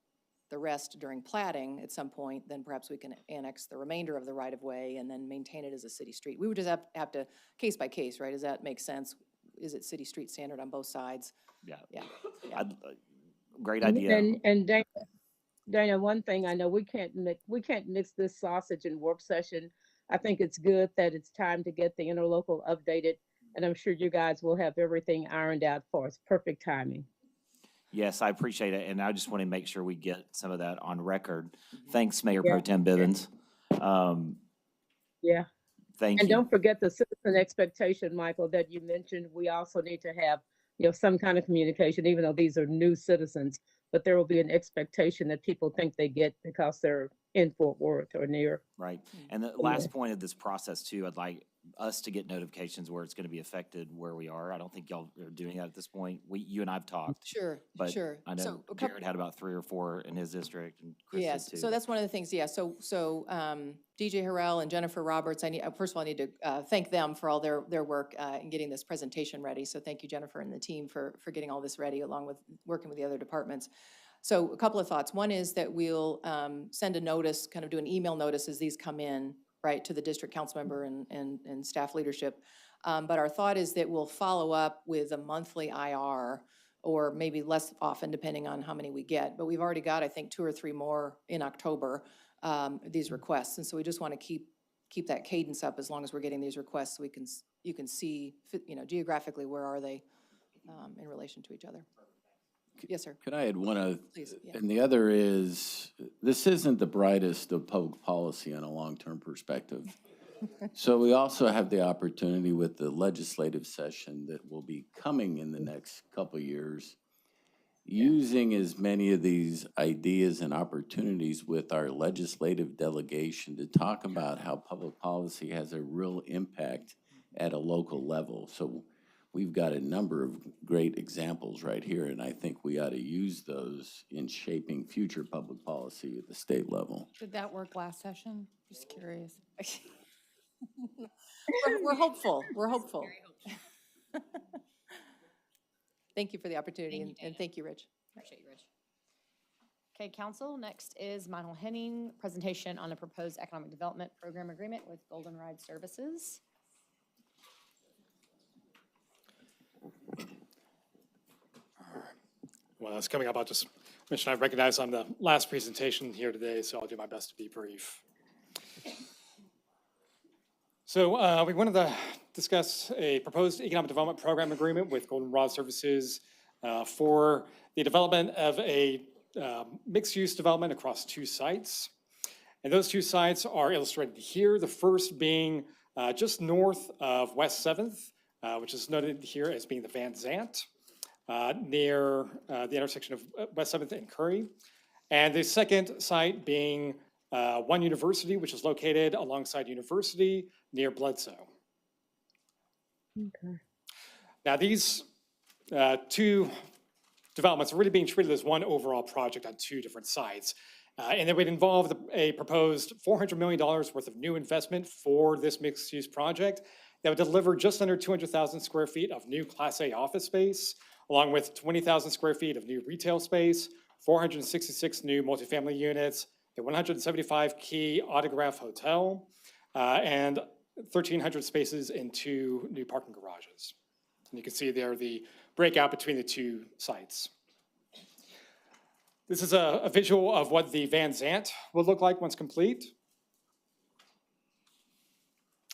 the rest during plating at some point, then perhaps we can annex the remainder of the right-of-way and then maintain it as a city street. We would just have to, case by case, right? Does that make sense? Is it city street standard on both sides? Yeah. Yeah. Great idea. And Dana, one thing I know, we can't mix this sausage in work session. I think it's good that it's time to get the interlocal updated, and I'm sure you guys will have everything ironed out for us. Perfect timing. Yes, I appreciate it, and I just want to make sure we get some of that on record. Thanks, Mayor Yeah. Pro Tem Bivens. Yeah. Thank And you. don't forget the citizen expectation, Michael, that you mentioned. We also need to have, some kind of communication, even though these are new citizens, but there will be an expectation that people think they get because they're in Fort Worth or near. Right. And the last point of this process too, I'd like us to get notifications where it's going to be affected where we are. I don't think y'all are doing that at this point. You and I've talked. Sure, But sure. I know So Jared had about 3 or 4 in his district and Chris Yes, did too. so that's one of the things, yeah, so DJ Harrell and Jennifer Roberts, first of all, I need to thank them for all their work in getting this presentation ready. So thank you, Jennifer and the team for getting all this ready, along with working with the other departments. So a couple of thoughts. One is that we'll send a notice, kind of do an email notice as these come in, right, to the district council member and staff leadership. But our thought is that we'll follow up with a monthly IR, or maybe less often, depending on how many we get. But we've already got, I think, 2 or 3 more in October, these requests. And so we just want to keep that cadence up as long as we're getting these requests, so you can see, geographically, where are they in relation to each other. Yes, sir. Could I add one other? Please, yeah. And the other is, this isn't the brightest of public policy on a long-term perspective. So we also have the opportunity with the legislative session that will be coming in the next couple of years, using as many of these ideas and opportunities with our legislative delegation to talk about how public policy has a real impact at a local level. So we've got a number of great examples right here, and I think we ought to use those in shaping future public policy at the state level. Did that work last session? Just curious. We're hopeful, we're hopeful. Thank you for the opportunity, and thank you, Rich. Appreciate you, Rich. Okay, council, next is Michael Henning, presentation on a proposed economic development program agreement with Golden Ride Services. Well, that's coming up. I'll just mention I recognize I'm the last presentation here today, so I'll do my best to be brief. So we wanted to discuss a proposed economic development program agreement with Goldenrod Services for the development of a mixed-use development across 2 sites. And those 2 sites are illustrated here, the first being just north of West 7th, which is noted here as being the Van Zant. near the intersection of West 7th and Curry. And the second site being One University, which is located alongside University near Bledsoe. Okay. Now, these two developments are really being treated as one overall project on two different sites. And it would involve a proposed $400 million worth of new investment for this mixed-use project that would deliver just under 200,000 square feet of new Class A office space, along with 20,000 square feet of new retail space, 466 new multifamily units, a 175-key Autograph Hotel, and 1,300 spaces in 2 new parking garages. And you can see there the breakout between the two sites. This is a visual of what the Van Zant will look like once complete.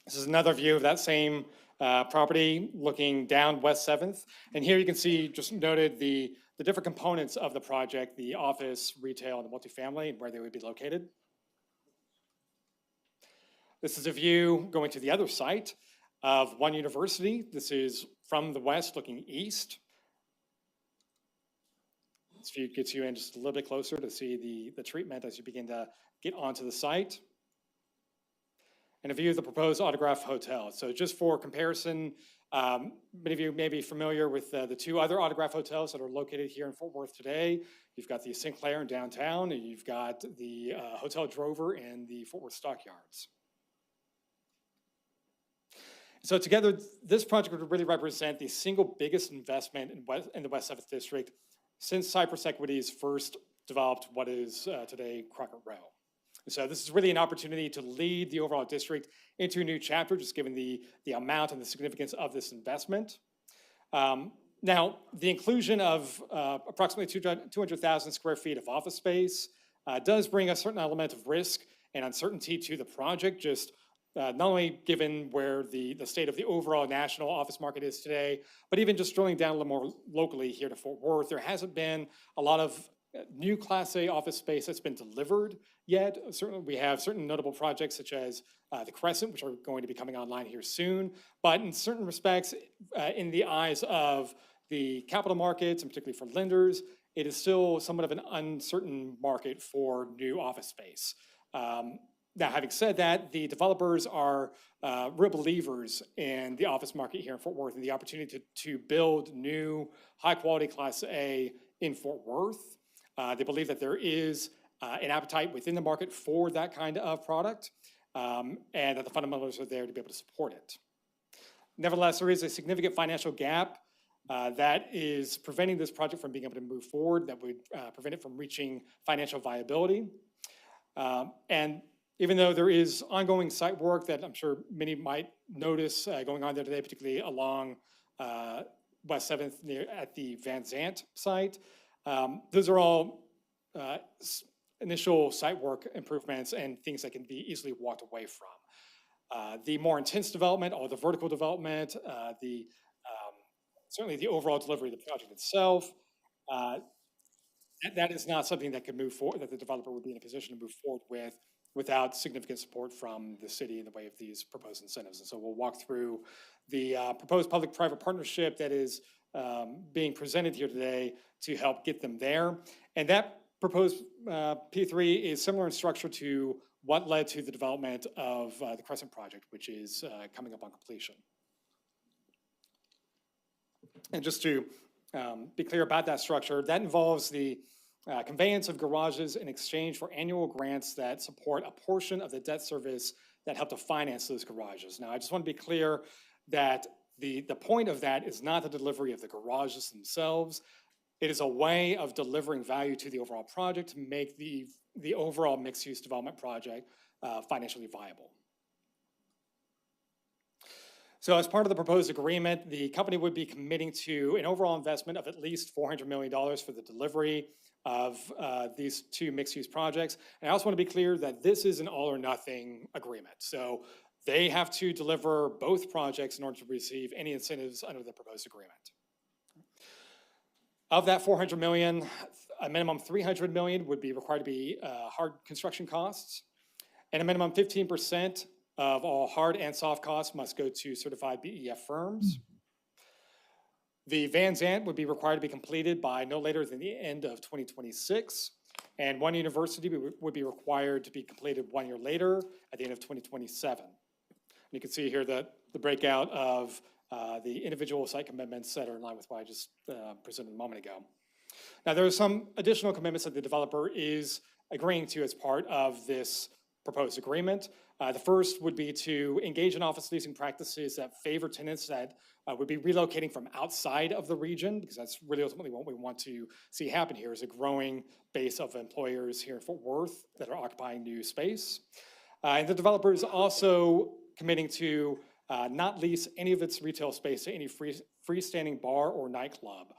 This is another view of that same property looking down West 7th. And here you can see, just noted, the different components of the project, the office, retail, and the multifamily, and where they would be located. This is a view going to the other site of One University. This is from the west looking east. This view gets you in just a little bit closer to see the treatment as you begin to get onto the site. And a view of the proposed Autograph Hotel. So just for comparison, many of you may be familiar with the two other Autograph Hotels that are located here in Fort Worth today. You've got the Sinclair in downtown, and you've got the Hotel Drover and the Fort Worth Stockyards. So together, this project would really represent the single biggest investment in the West 7th District since Cypress Equities first developed what is today Crockett Row. And so this is really an opportunity to lead the overall district into a new chapter, just given the amount and the significance of this investment. Now, the inclusion of approximately 200,000 square feet of office space does bring a certain element of risk and uncertainty to the project, just not only given where the state of the overall national office market is today, but even just drilling down a little more locally here to Fort Worth, there hasn't been a lot of new Class A office space that's been delivered yet. Certainly, we have certain notable projects such as the Crescent, which are going to be coming online here soon. But in certain respects, in the eyes of the capital markets, and particularly for lenders, it is still somewhat of an uncertain market for new office space. Now, having said that, the developers are real believers in the office market here in Fort Worth and the opportunity to build new high-quality Class A in Fort Worth. They believe that there is an appetite within the market for that kind of product, and that the fundamentals are there to be able to support it. Nevertheless, there is a significant financial gap that is preventing this project from being able to move forward, that would prevent it from reaching financial viability. And even though there is ongoing site work that I'm sure many might notice going on there today, particularly along West 7th at the Van Zant site, those are all initial site work improvements and things that can be easily walked away from. The more intense development, or the vertical development, certainly the overall delivery of the project itself, that is not something that could move forward, that the developer would be in a position to move forward with without significant support from the city in the way of these proposed incentives. And so we'll walk through the proposed public-private partnership that is being presented here today to help get them there. And that proposed P3 is similar in structure to what led to the development of the Crescent project, which is coming up on completion. And just to be clear about that structure, that involves the conveyance of garages in exchange for annual grants that support a portion of the debt service that help to finance those garages. Now, I just want to be clear that the point of that is not the delivery of the garages themselves. It is a way of delivering value to the overall project to make the overall mixed-use development project financially viable. So as part of the proposed agreement, the company would be committing to an overall investment of at least $400 million for the delivery of these two mixed-use projects. And I also want to be clear that this is an all-or-nothing agreement. So they have to deliver both projects in order to receive any incentives under the proposed agreement. Of that $400 million, a minimum $300 million would be required to be hard construction costs, and a minimum 15% of all hard and soft costs must go to certified BEF firms. The Van Zant would be required to be completed by no later than the end of 2026. And one university would be required to be completed 1 year later at the end of 2027. And you can see here that the breakout of the individual site commitments that are in line with what I just presented a moment ago. Now, there are some additional commitments that the developer is agreeing to as part of this proposed agreement. The first would be to engage in office leasing practices that favor tenants that would be relocating from outside of the region, because that's really ultimately what we want to see happen here is a growing base of employers here in Fort Worth that are occupying new space. And the developer is also committing to not lease any of its retail space to any freestanding bar or nightclub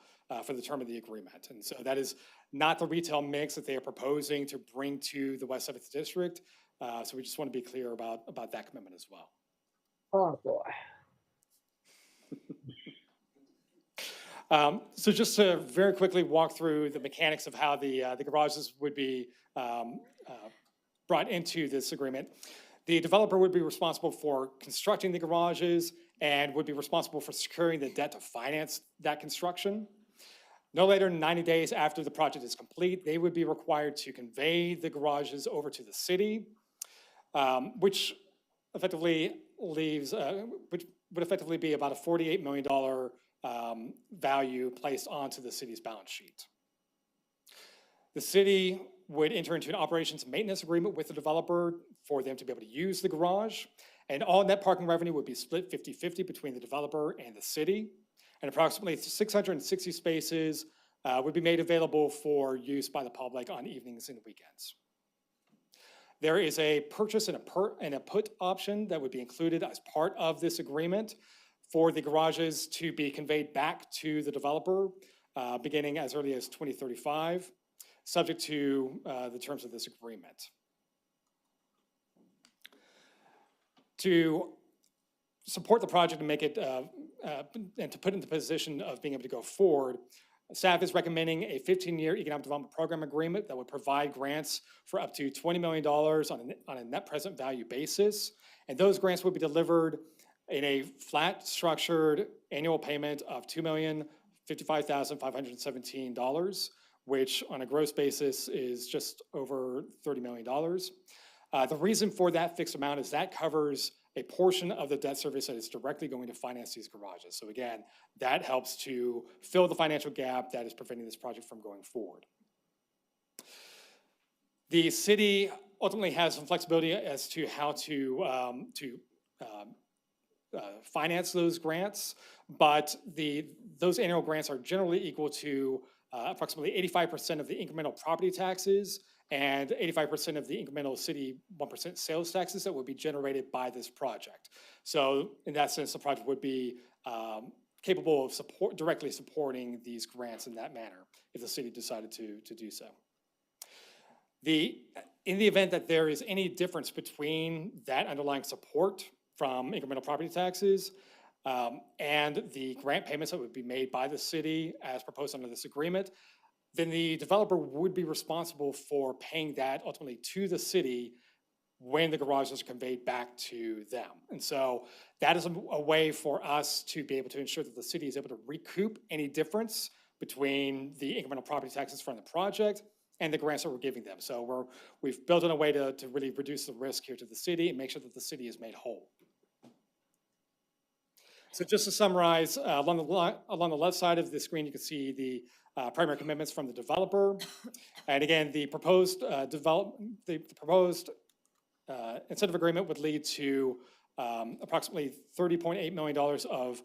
for the term of the agreement. And so that is not the retail mix that they are proposing to bring to the West 7th District. So we just want to be clear about that commitment as well. Oh, boy. So just to very quickly walk through the mechanics of how the garages would be brought into this agreement. The developer would be responsible for constructing the garages and would be responsible for securing the debt to finance that construction. No later than 90 days after the project is complete, they would be required to convey the garages over to the city, which effectively leaves, which would effectively be about a $48 million value placed onto the city's balance sheet. The city would enter into an operations and maintenance agreement with the developer for them to be able to use the garage, and all net parking revenue would be split 50-50 between the developer and the city, and approximately 660 spaces would be made available for use by the public on evenings and weekends. There is a purchase and a put option that would be included as part of this agreement for the garages to be conveyed back to the developer beginning as early as 2035, subject to the terms of this agreement. To support the project and make it, and to put it in the position of being able to go forward, staff is recommending a 15-year economic development program agreement that would provide grants for up to $20 million on a net present value basis. And those grants would be delivered in a flat structured annual payment of $2,055,517, which on a gross basis is just over $30 million. The reason for that fixed amount is that covers a portion of the debt service that is directly going to finance these garages. So again, that helps to fill the financial gap that is preventing this project from going forward. The city ultimately has some flexibility as to how to finance those grants, but those annual grants are generally equal to approximately 85% of the incremental property taxes and 85% of the incremental city 1% sales taxes that would be generated by this project. So in that sense, the project would be capable of directly supporting these grants in that manner if the city decided to do so. In the event that there is any difference between that underlying support from incremental property taxes and the grant payments that would be made by the city as proposed under this agreement, then the developer would be responsible for paying that ultimately to the city when the garages are conveyed back to them. And so that is a way for us to be able to ensure that the city is able to recoup any difference between the incremental property taxes from the project and the grants that we're giving them. So we've built in a way to really reduce the risk here to the city and make sure that the city is made whole. So just to summarize, along the left side of the screen, you can see the primary commitments from the developer. And again, the proposed incentive agreement would lead to approximately $30.8 million of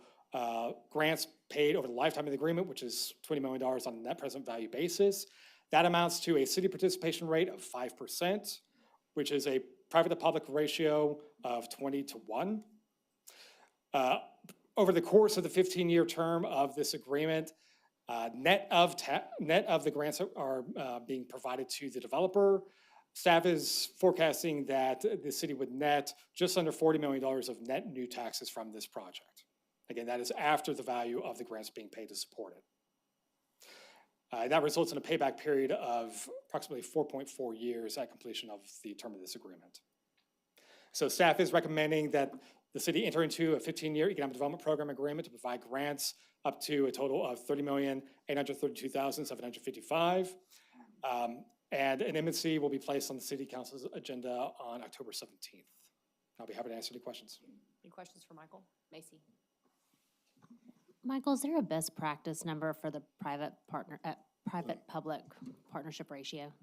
grants paid over the lifetime of the agreement, which is $20 million on a net present value basis. That amounts to a city participation rate of 5%, which is a private to public ratio of 20-1. Over the course of the 15-year term of this agreement, net of the grants that are being provided to the developer, staff is forecasting that the city would net just under $40 million of net new taxes from this project. Again, that is after the value of the grants being paid to support it. That results in a payback period of approximately 4.4 years at completion of the term of this agreement. So staff is recommending that the city enter into a 15-year economic development program agreement to provide grants up to a total of $30,832,755. And an M&C will be placed on the city council's agenda on October 17th. I'll be happy to answer any questions. Any questions for Michael? Macy? Michael, is there a best practice number for the private-public partnership ratio?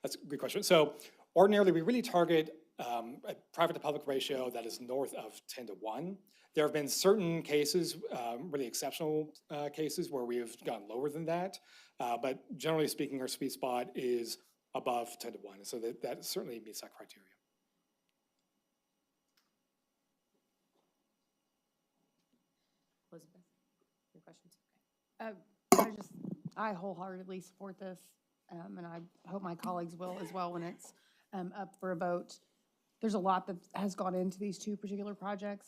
That's a good question. So ordinarily, we really target a private to public ratio that is north of 10 to 1. There have been certain cases, really exceptional cases, where we have gone lower than that. But generally speaking, our sweet spot is above 10 to 1. So that certainly meets that criteria. Elizabeth, any questions? I wholeheartedly support this, and I hope my colleagues will as well when it's up for a vote. There's a lot that has gone into these two particular projects.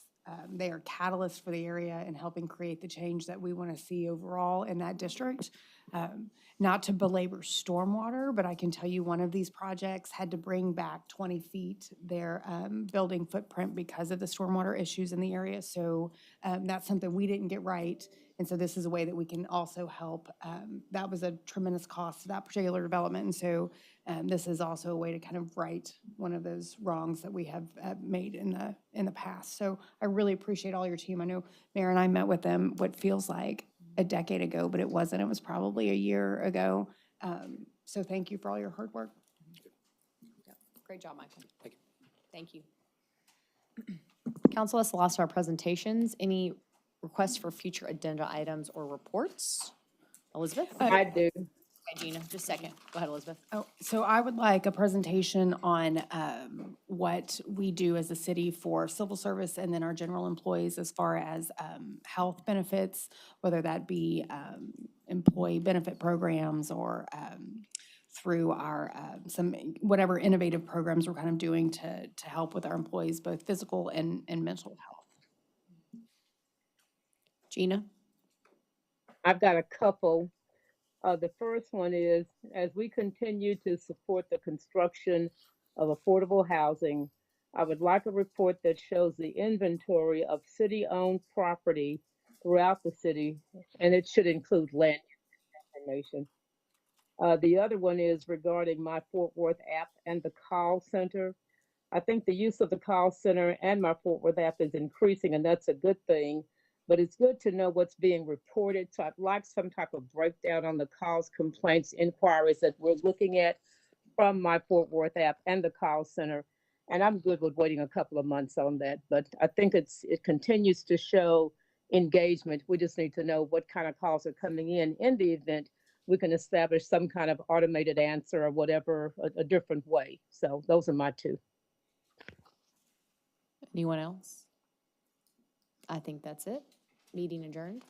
They are catalysts for the area and helping create the change that we want to see overall in that district. Not to belabor stormwater, but I can tell you one of these projects had to bring back 20 feet their building footprint because of the stormwater issues in the area. So that's something we didn't get right. And so this is a way that we can also help. That was a tremendous cost to that particular development. And so this is also a way to kind of right one of those wrongs that we have made in the past. So I really appreciate all your team. I know Mayor and I met with them what feels like a decade ago, but it wasn't. It was probably a year ago. So thank you for all your hard work. Yeah. Great job, Michael. Thank you. Thank you. Council has lost our presentations. Any requests for future agenda items or reports? Elizabeth? I do. Okay, Gina, just a second. Go ahead, Elizabeth. Oh, so I would like a presentation on what we do as a city for civil service and then our general employees as far as health benefits, whether that be employee benefit programs or through our whatever innovative programs we're kind of doing to help with our employees, both physical and mental health. Gina? I've got a couple. The first one is, as we continue to support the construction of affordable housing, I would like a report that shows the inventory of city-owned property throughout the city, and it should include land information. The other one is regarding My Fort Worth app and the call center. I think the use of the call center and My Fort Worth app is increasing, and that's a good thing. But it's good to know what's being reported. So I'd like some type of breakdown on the calls, complaints, inquiries that we're looking at from My Fort Worth app and the call center. And I'm good with waiting a couple of months on that. But I think it continues to show engagement. We just need to know what kind of calls are coming in the event we can establish some kind of automated answer or whatever, a different way. So those are my two. Anyone else? I think that's it. Meeting adjourned.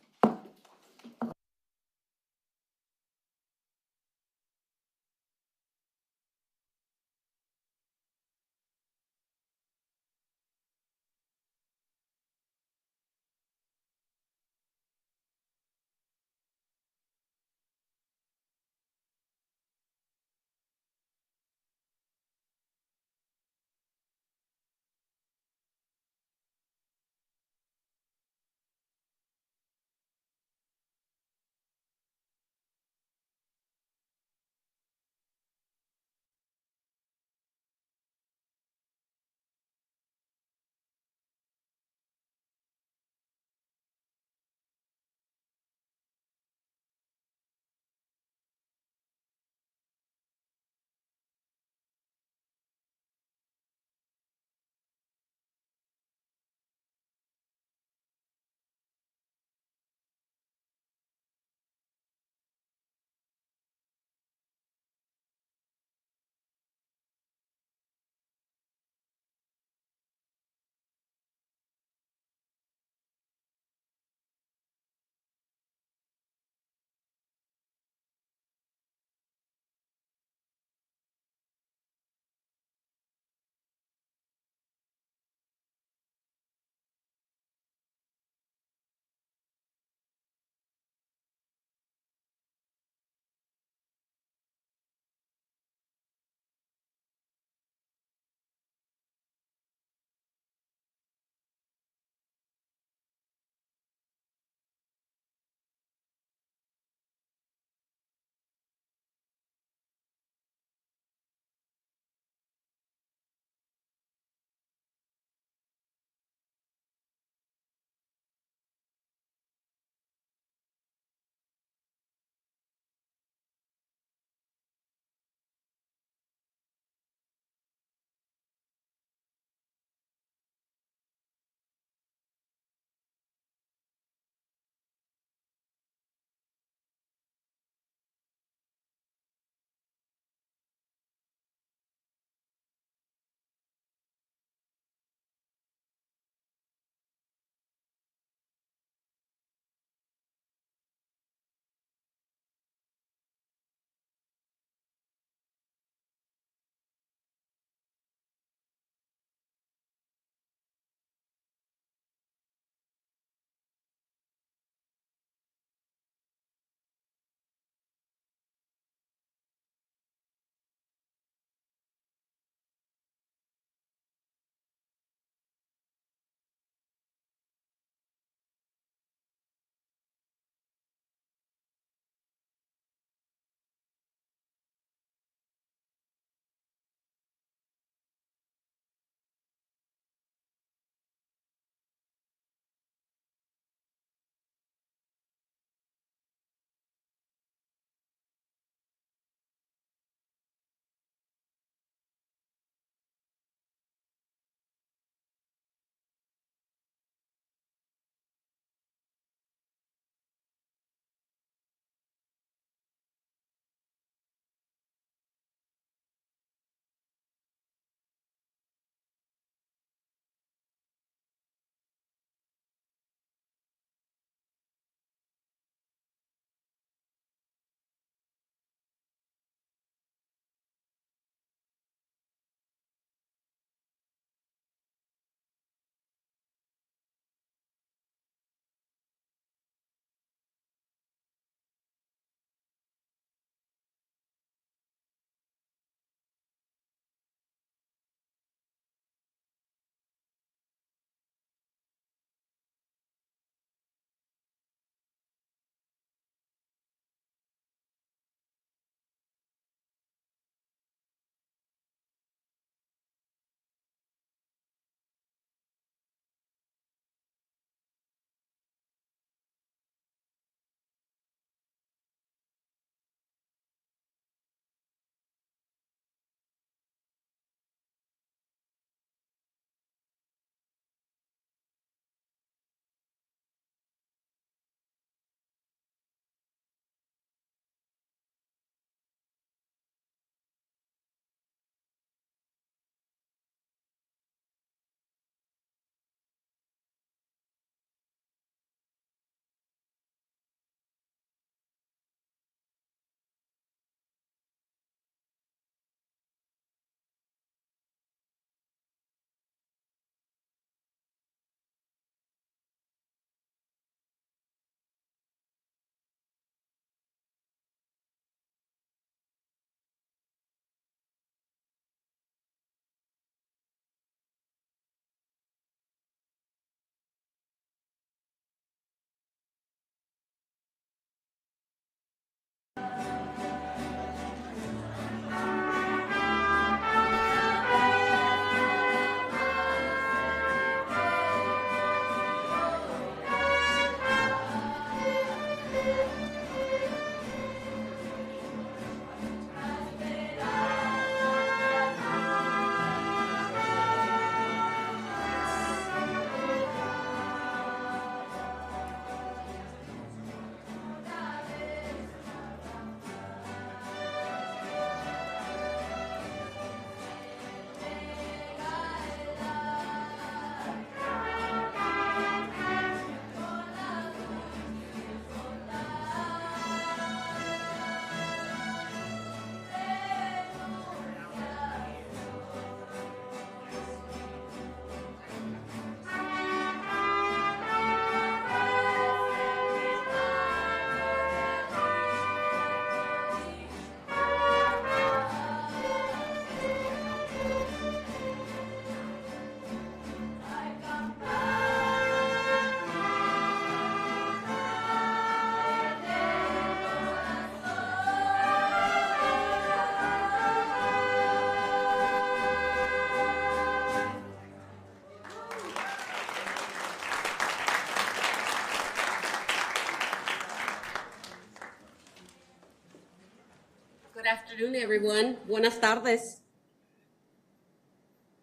afternoon, everyone. Buenas tardes.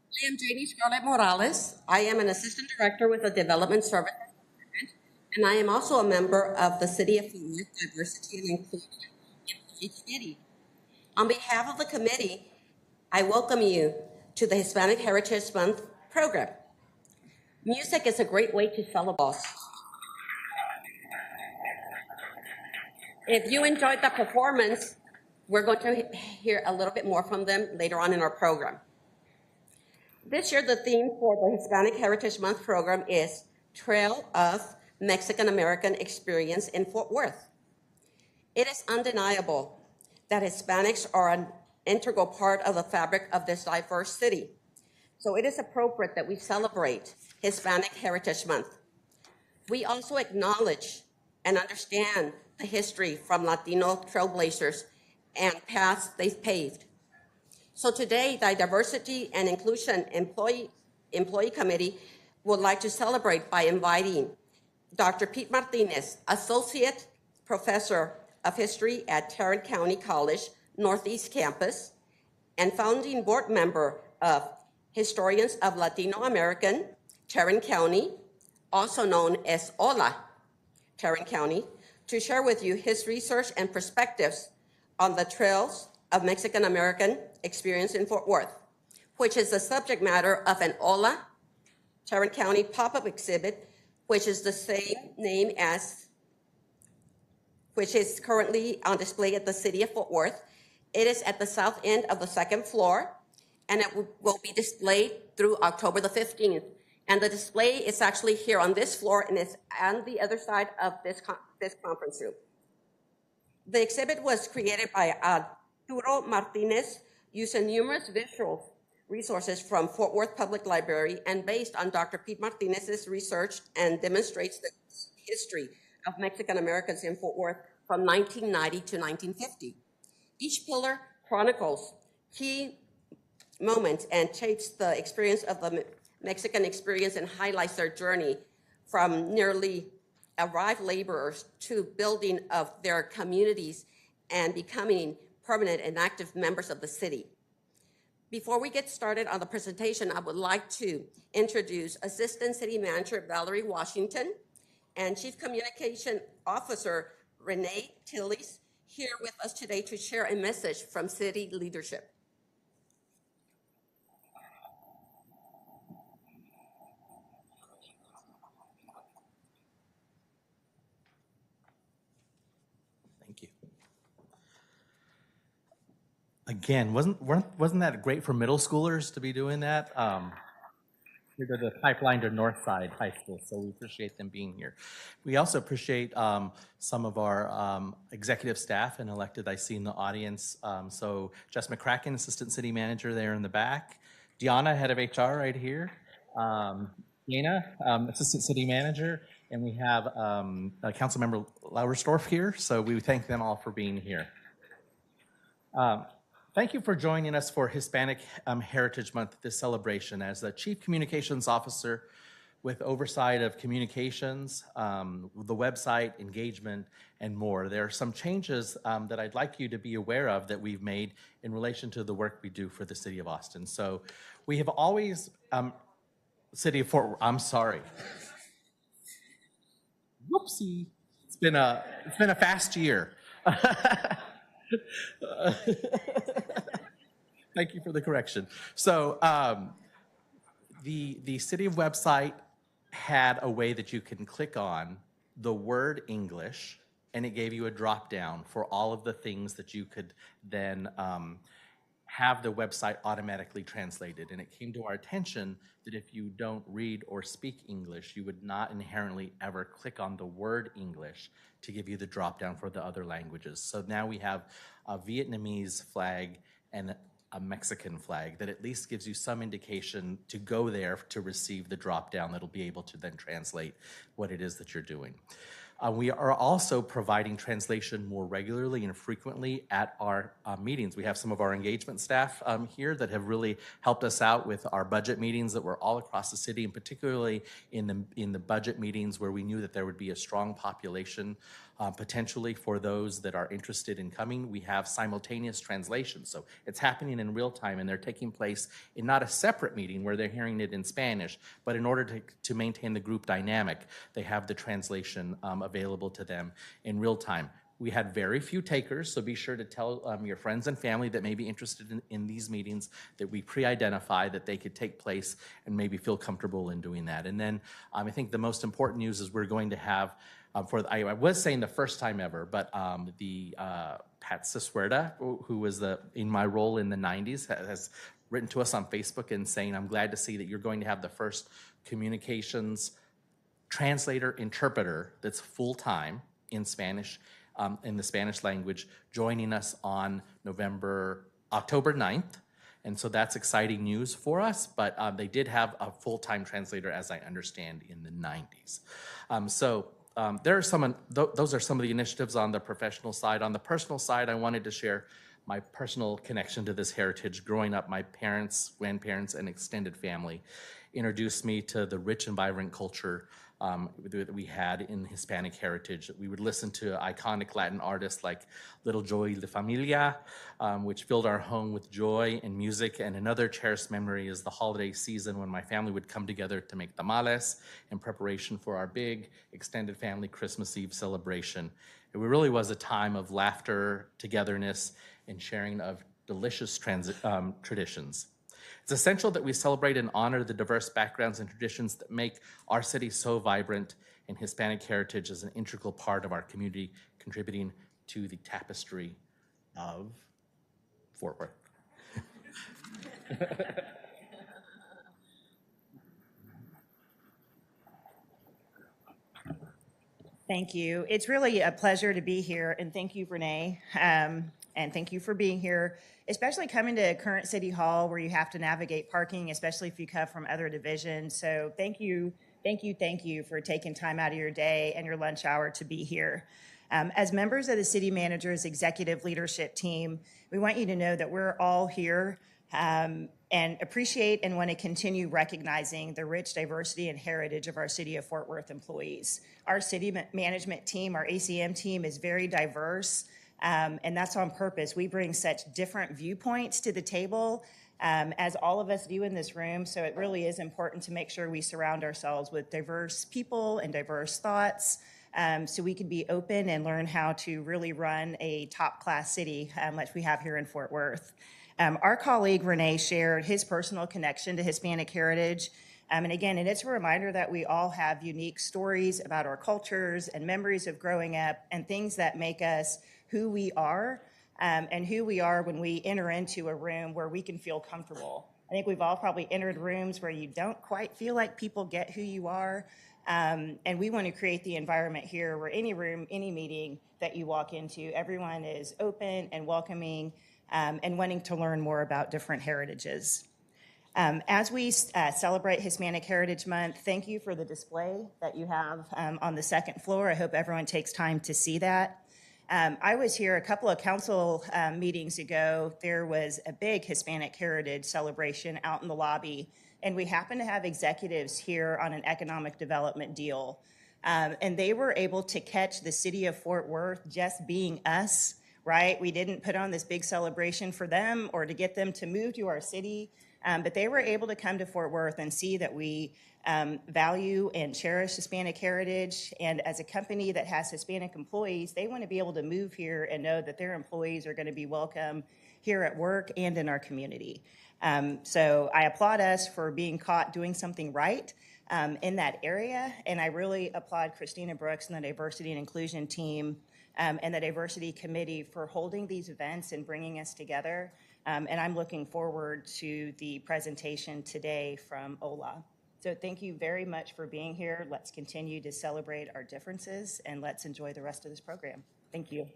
I am J.D. Scarlett Morales. I am an assistant director with the Development Services Department, and I am also a member of the City of Fort Worth Diversity and Inclusion Employee Committee. On behalf of the committee, I welcome you to the Hispanic Heritage Month program. Music is a great way to celebrate. If you enjoyed the performance, we're going to hear a little bit more from them later on in our program. This year, the theme for the Hispanic Heritage Month program is Trail of Mexican American Experience in Fort Worth. It is undeniable that Hispanics are an integral part of the fabric of this diverse city. So it is appropriate that we celebrate Hispanic Heritage Month. We also acknowledge and understand the history from Latino trailblazers and paths they've paved. So today, the Diversity and Inclusion Employee Committee would like to celebrate by inviting Dr. Pete Martinez, Associate Professor of History at Tarrant County College Northeast Campus, and founding board member of Historians of Latino American, Tarrant County, also known as HOLA, Tarrant County, to share with you his research and perspectives on the Trails of Mexican American Experience in Fort Worth, which is the subject matter of an HOLA, Tarrant County pop-up exhibit, which is the same name as, which is currently on display at the City of Fort Worth. It is at the south end of the second floor, and it will be displayed through October the 15th. And the display is actually here on this floor, and it's on the other side of this conference room. The exhibit was created by Arturo Martinez using numerous visual resources from Fort Worth Public Library and based on Dr. Pete Martinez's research, and demonstrates the history of Mexican Americans in Fort Worth from 1990 to 1950. Each pillar chronicles key moments and shapes the experience of the Mexican experience and highlights their journey from nearly arrived laborers to building of their communities and becoming permanent and active members of the city. Before we get started on the presentation, I would like to introduce Assistant City Manager Valerie Washington and Chief Communication Officer Renee Tillis here with us today to share a message from city leadership. Thank you. Again, wasn't that great for middle schoolers to be doing that? We go to the Pipeline to Northside High School, so we appreciate them being here. We also appreciate some of our executive staff and elected I see in the audience. So Jess McCracken, Assistant City Manager there in the back. Deanna, Head of HR right here. Dana, Assistant City Manager. And we have Councilmember Lauersdorf here, so we thank them all for being here. Thank you for joining us for Hispanic Heritage Month, this celebration. As the Chief Communications Officer with oversight of communications, the website, engagement, and more, there are some changes that I'd like you to be aware of that we've made in relation to the work we do for the City of Austin. So we have always, City of Fort Worth, I'm sorry. Whoopsie. It's been a fast year. Thank you for the correction. So the city website had a way that you can click on the word English, and it gave you a drop down for all of the things that you could then have the website automatically translated. And it came to our attention that if you don't read or speak English, you would not inherently ever click on the word English to give you the drop down for the other languages. So now we have a Vietnamese flag and a Mexican flag that at least gives you some indication to go there to receive the drop down that'll be able to then translate what it is that you're doing. We are also providing translation more regularly and frequently at our meetings. We have some of our engagement staff here that have really helped us out with our budget meetings that were all across the city, and particularly in the budget meetings where we knew that there would be a strong population potentially for those that are interested in coming. We have simultaneous translation, so it's happening in real time, and they're taking place in not a separate meeting where they're hearing it in Spanish, but in order to maintain the group dynamic, they have the translation available to them in real time. We had very few takers, so be sure to tell your friends and family that may be interested in these meetings that we pre-identify that they could take place and maybe feel comfortable in doing that. And then I think the most important news is we're going to have I was saying the first time ever, but the Pat Siswerda, who was in my role in the 90s, has written to us on Facebook and saying, I'm glad to see that you're going to have the first communications translator interpreter that's full-time in Spanish, in the Spanish language, joining us on October 9th. And so that's exciting news for us, but they did have a full-time translator, as I understand, in the 90s. There are those are some of the initiatives on the professional side. On the personal side, I wanted to share my personal connection to this heritage. Growing up, my parents, grandparents, and extended family introduced me to the rich and vibrant culture that we had in Hispanic heritage. We would listen to iconic Latin artists like Little Joey La Familia, which filled our home with joy and music. And another cherished memory is the holiday season when my family would come together to make tamales in preparation for our big extended family Christmas Eve celebration. It really was a time of laughter, togetherness, and sharing of delicious traditions. It's essential that we celebrate and honor the diverse backgrounds and traditions that make our city so vibrant, and Hispanic heritage is an integral part of our community, contributing to the tapestry of Fort Worth. Thank you. It's really a pleasure to be here, and thank you, Renee, and thank you for being here, especially coming to Current City Hall where you have to navigate parking, especially if you come from other divisions. So thank you for taking time out of your day and your lunch hour to be here. As members of the city manager's executive leadership team, we want you to know that we're all here and appreciate and want to continue recognizing the rich diversity and heritage of our City of Fort Worth employees. Our city management team, our ACM team, is very diverse, and that's on purpose. We bring such different viewpoints to the table, as all of us do in this room, so it really is important to make sure we surround ourselves with diverse people and diverse thoughts, so we can be open and learn how to really run a top-class city like we have here in Fort Worth. Our colleague Renee shared his personal connection to Hispanic heritage. And again, and it's a reminder that we all have unique stories about our cultures and memories of growing up and things that make us who we are and who we are when we enter into a room where we can feel comfortable. I think we've all probably entered rooms where you don't quite feel like people get who you are. And we want to create the environment here where any room, any meeting that you walk into, everyone is open and welcoming and wanting to learn more about different heritages. As we celebrate Hispanic Heritage Month, thank you for the display that you have on the second floor. I hope everyone takes time to see that. I was here a couple of council meetings ago. There was a big Hispanic Heritage celebration out in the lobby, and we happened to have executives here on an economic development deal. And they were able to catch the city of Fort Worth just being us, right? We didn't put on this big celebration for them or to get them to move to our city, but they were able to come to Fort Worth and see that we value and cherish Hispanic heritage. And as a company that has Hispanic employees, they want to be able to move here and know that their employees are going to be welcome here at work and in our community. So I applaud us for being caught doing something right in that area. And I really applaud Christina Brooks and the Diversity and Inclusion team and the Diversity Committee for holding these events and bringing us together. And I'm looking forward to the presentation today from Ola. So thank you very much for being here. Let's continue to celebrate our differences and let's enjoy the rest of this program. Thank you.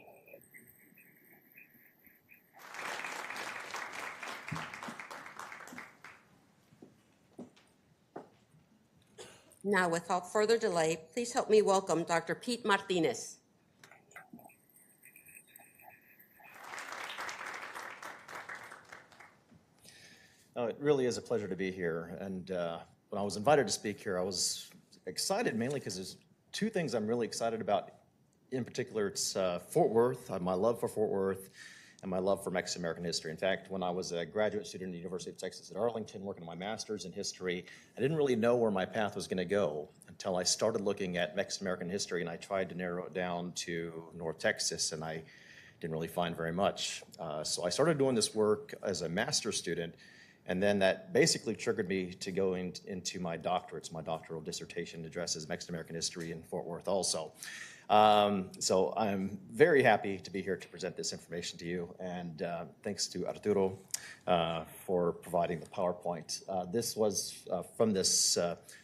Now, without further delay, please help me welcome Dr. Pete Martinez. It really is a pleasure to be here. And when I was invited to speak here, I was excited mainly because there's two things I'm really excited about. In particular, it's Fort Worth, my love for Fort Worth, and my love for Mexican American history. In fact, when I was a graduate student at the University of Texas at Arlington, working on my master's in history, I didn't really know where my path was going to go until I started looking at Mexican American history, and I tried to narrow it down to North Texas, and I didn't really find very much. So I started doing this work as a master's student, and then that basically triggered me to go into my doctorate. My doctoral dissertation addresses Mexican American history in Fort Worth also. So I'm very happy to be here to present this information to you, and thanks to Arturo for providing the PowerPoint. This was from this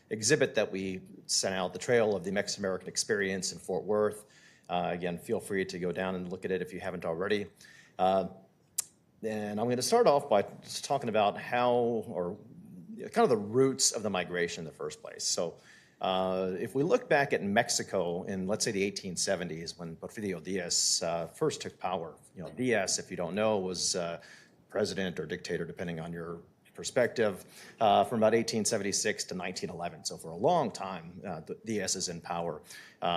exhibit that we sent out, the Trail of the Mexican American Experience in Fort Worth. Again, feel free to go down and look at it if you haven't already. And I'm going to start off by just talking about how, or kind of the roots of the migration in the first place. So if we look back at Mexico in, let's say, the 1870s, when Porfirio Diaz first took power, Diaz, if you don't know, was president or dictator, depending on your perspective, from about 1876 to 1911. So for a long time, Diaz is in power.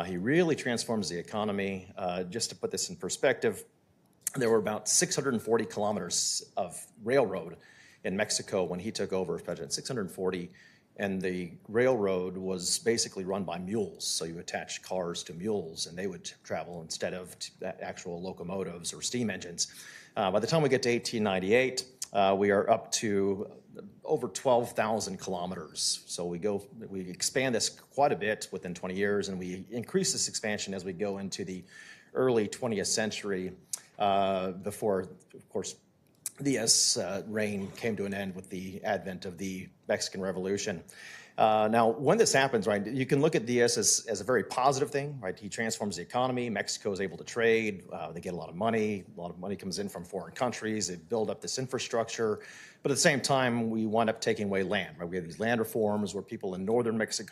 He really transforms the economy. Just to put this in perspective, there were about 640 kilometers of railroad in Mexico when he took over as president, 640. And the railroad was basically run by mules. So you attach cars to mules and they would travel instead of actual locomotives or steam engines. By the time we get to 1898, we are up to over 12,000 kilometers. So we expand this quite a bit within 20 years, and we increase this expansion as we go into the early 20th century, before, of course, Diaz's reign came to an end with the advent of the Mexican Revolution. Now, when this happens, right, you can look at Diaz as a very positive thing, right? He transforms the economy. Mexico is able to trade. They get a lot of money. A lot of money comes in from foreign countries. They build up this infrastructure. But at the same time, we wind up taking away land, right? We have these land reforms where people in northern Mexico